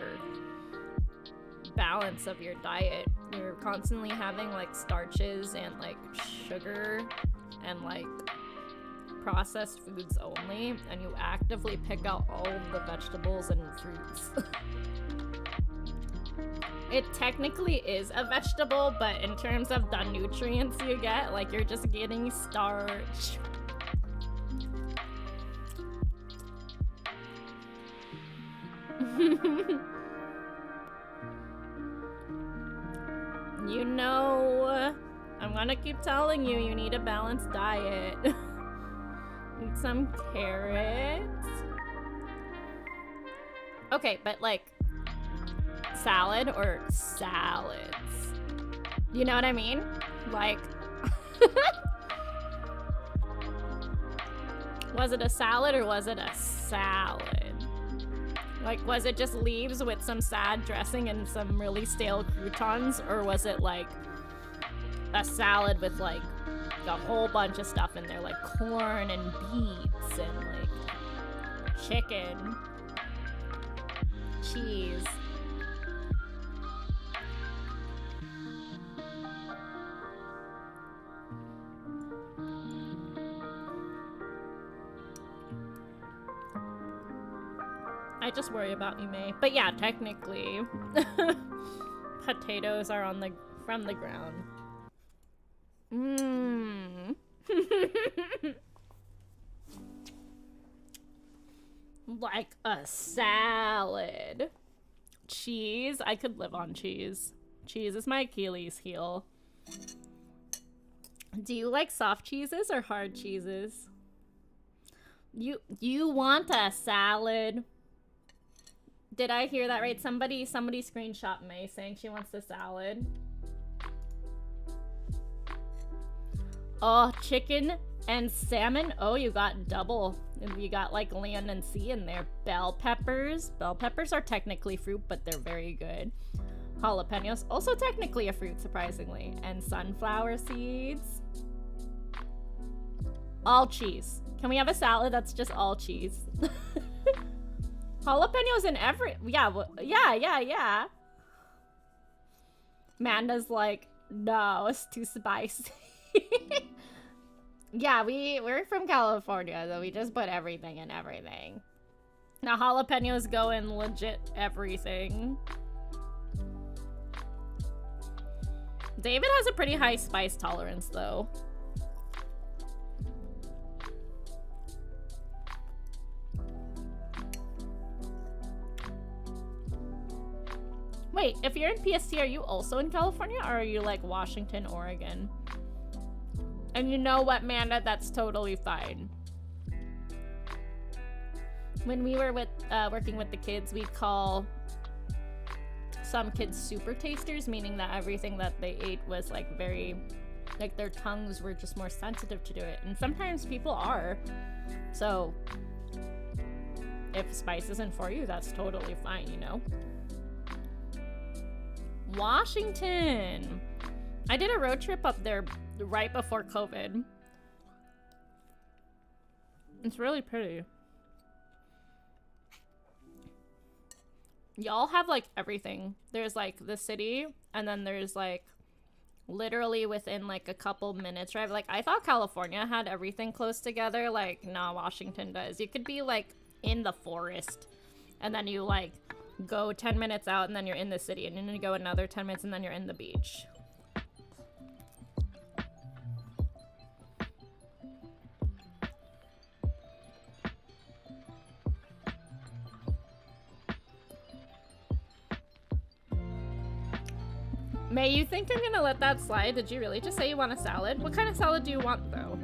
balance of your diet. You're constantly having like starches and like sugar and like processed foods only, and you actively pick out all of the vegetables and fruits. It technically is a vegetable, but in terms of the nutrients you get, like you're just getting starch. You know, I'm gonna keep telling you, you need a balanced diet. Eat some carrots. Okay, but like salad or salads? You know what I mean? Like, was it a salad or was it a salad? Like, was it just leaves with some sad dressing and some really stale croutons? Or was it, like, a salad with, like, a whole bunch of stuff in there? Like corn and beets and, like, chicken, cheese. I just worry about you, May. But yeah, technically, potatoes are on from the ground. Like a salad. Cheese. I could live on cheese. Cheese is my Achilles heel. Do you like soft cheeses or hard cheeses? You want a salad? Did I hear that right? Somebody screenshot May saying she wants a salad. Oh, chicken and salmon. Oh, you got double. You got like land and sea in there. Bell peppers. Bell peppers are technically fruit, but they're very good. Jalapenos, also technically a fruit, surprisingly. And sunflower seeds. All cheese. Can we have a salad that's just all cheese? Jalapenos in every... Yeah, yeah. Manda's like, no, it's too spicy. Yeah, we're from California, so we just put everything in everything. Now jalapenos go in legit everything. David has a pretty high spice tolerance, though. Wait, if you're in PST, are you also in California, or are you like Washington, Oregon? And you know what, Manda? That's totally fine. When we were working with the kids, we'd call some kids super tasters, meaning that everything that they ate was like very, like their tongues were just more sensitive to it. And sometimes people are. So if spice isn't for you, that's totally fine, you know? Washington. I did a road trip up there right before COVID. It's really pretty. Y'all have like everything. There's like the city, and then there's like literally within like a couple minutes drive. Like I thought California had everything close together. Like, nah, Washington does. You could be like in the forest, and then you like go 10 minutes out, and then you're in the city, and then you go another 10 minutes, and then you're in the beach. May, you think I'm gonna let that slide? Did you really just say you want a salad? What kind of salad do you want, though?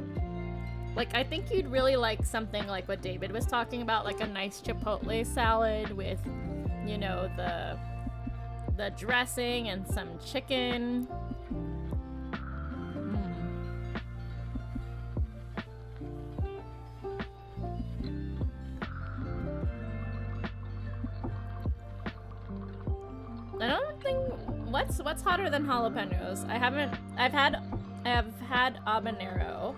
Like, I think you'd really like something like what David was talking about, like a nice chipotle salad with, you know, the dressing and some chicken. I don't think... What's hotter than jalapenos? I have had habanero.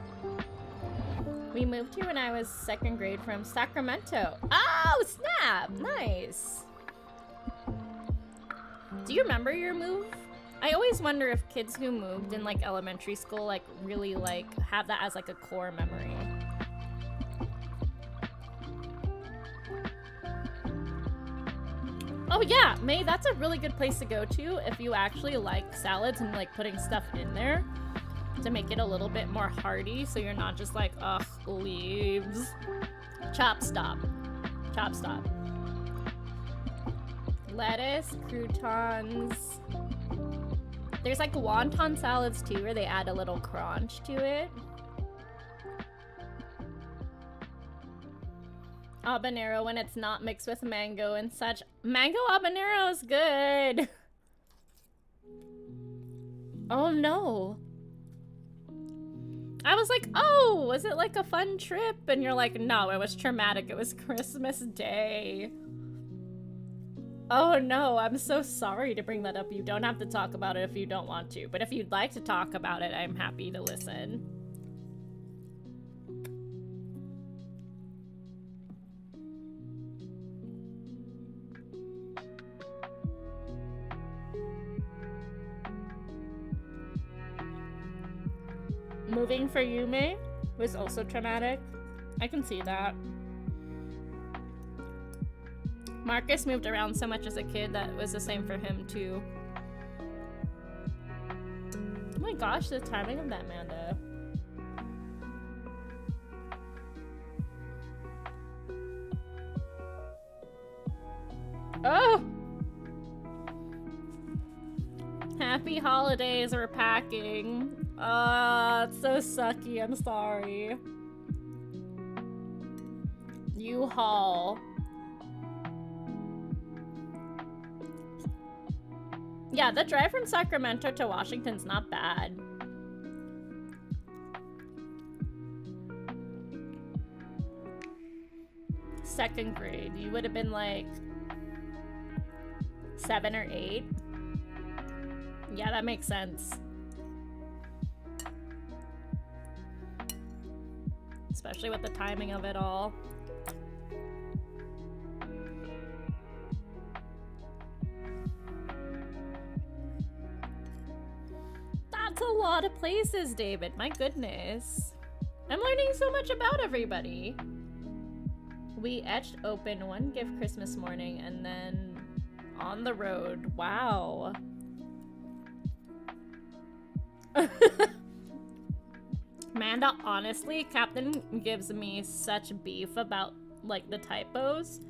We moved here when I was 2nd grade from Sacramento. Oh, snap! Nice. Do you remember your move? I always wonder if kids who moved in like elementary school like really like have that as like a core memory. Oh yeah, May, that's a really good place to go to if you actually like salads and like putting stuff in there to make it a little bit more hearty, so you're not just like, ugh, leaves. Chop stop. Chop stop. Lettuce, croutons. There's like wonton salads too, where they add a little crunch to it. Habanero when it's not mixed with mango and such. Mango habanero is good. Oh no. I was like, oh, was it like a fun trip? And you're like, no, it was traumatic. It was Christmas Day. Oh no, I'm so sorry to bring that up. You don't have to talk about it if you don't want to. But if you'd like to talk about it, I'm happy to listen. Moving for you, May, was also traumatic. I can see that. Marcus moved around so much as a kid that was the same for him too. Oh my gosh, the timing of that, Amanda. Oh! Happy holidays, we're packing. It's so sucky, I'm sorry. U-Haul. Yeah, the drive from Sacramento to Washington's not bad. Second grade, you would have been like 7 or 8. Yeah, that makes sense. especially with the timing of it all. That's a lot of places, David. My goodness. I'm learning so much about everybody. We etched open one gift Christmas morning and then on the road. Wow. Amanda, honestly, Captain gives me such beef about, like, the typos.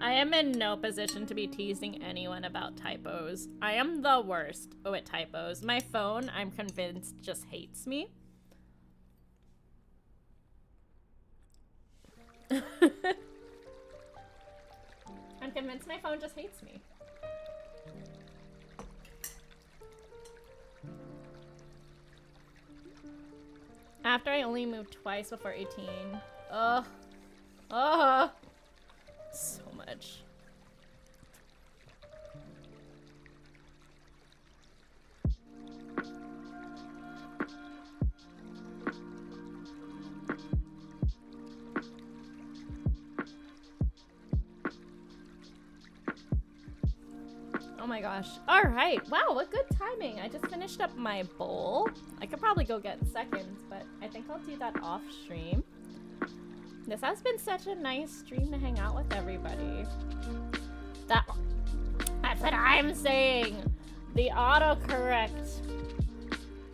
I am in no position to be teasing anyone about typos. I am the worst with typos. My phone, I'm convinced, just hates me. I'm convinced my phone just hates me. After I only moved twice before 18. Ugh. Ugh. So much. Oh my gosh. All right. Wow, what good timing. I just finished up my bowl. I could probably go get seconds, but I think I'll do that off stream. This has been such a nice stream to hang out with everybody. That's what I'm saying. The autocorrect.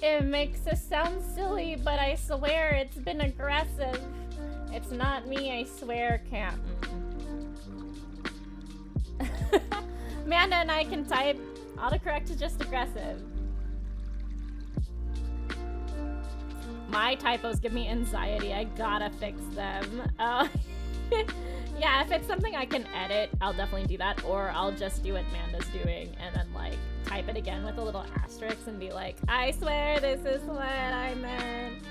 It makes us sound silly, but I swear it's been aggressive. It's not me, I swear, Captain. Amanda and I can type. Autocorrect is just aggressive. My typos give me anxiety. I gotta fix them. Yeah, if it's something I can edit, I'll definitely do that. Or I'll just do what Amanda's doing and then, like, type it again with a little asterisk and be like, I swear this is what I meant.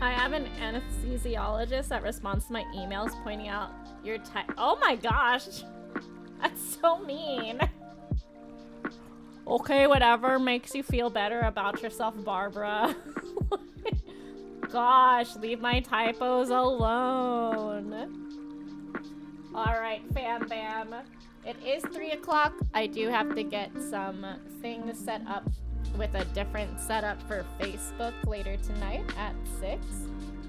I have an anesthesiologist that responds to my emails pointing out your type. Oh my gosh. That's so mean. Okay, whatever makes you feel better about yourself, Barbara. Gosh, leave my typos alone. Alright, fam bam. It is 3 o'clock. I do have to get some things set up with a different setup for Facebook later tonight at 6.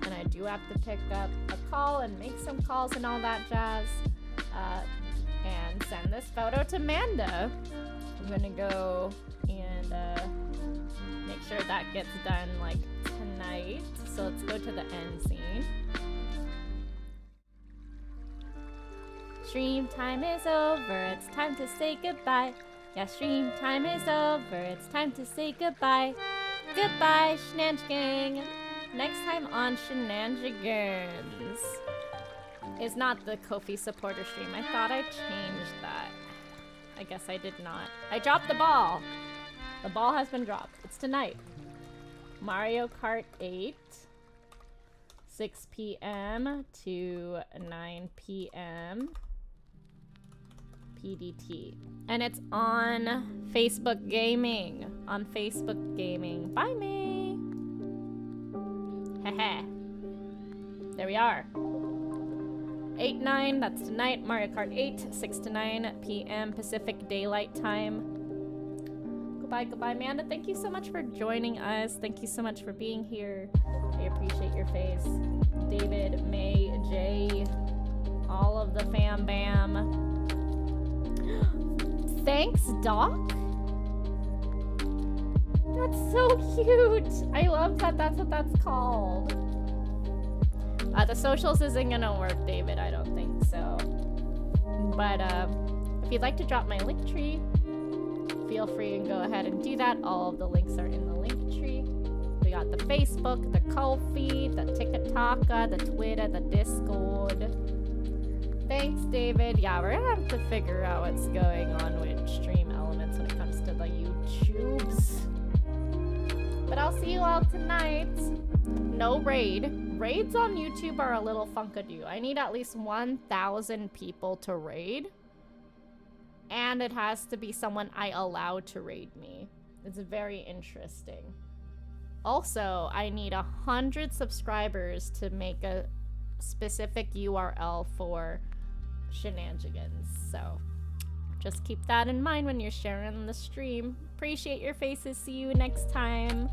And I do have to pick up a call and make some calls and all that jazz. And send this photo to Amanda. I'm gonna go and make sure that gets done like tonight. So let's go to the end scene. Stream time is over, it's time to say goodbye. Yeah, stream time is over, it's time to say goodbye. Goodbye, Shenanigans. Next time on Shenanigans is not the Ko-fi supporter stream. I thought I changed that. I guess I did not. I dropped the ball. The ball has been dropped. It's tonight. Mario Kart 8. 6 p.m. to 9 p.m. PDT. And it's on Facebook Gaming. On Facebook Gaming. Bye, me. Heh. There we are. 8-9, that's tonight. Mario Kart 8, 6 to 9 p.m. Pacific Daylight Time. Goodbye, goodbye, Amanda. Thank you so much for joining us. Thank you so much for being here. I appreciate your face. David, May, Jay, all of the fam bam. Thanks, Doc. That's so cute. I love that that's what that's called. The socials isn't gonna work, David. I don't think so. But if you'd like to drop my link tree, feel free and go ahead and do that. All of the links are in the link tree. We got the Facebook, the Ko-fi, the TikTok, the Twitter, the Discord. Thanks, David. Yeah, we're gonna have to figure out what's going on with stream elements when it comes to the YouTubes. But I'll see you all tonight. No raid. Raids on YouTube are a little funkadoo. I need at least 1,000 people to raid. And it has to be someone I allow to raid me. It's very interesting. Also, I need 100 subscribers to make a specific URL for shenanigans. So just keep that in mind when you're sharing the stream. Appreciate your faces. See you next time.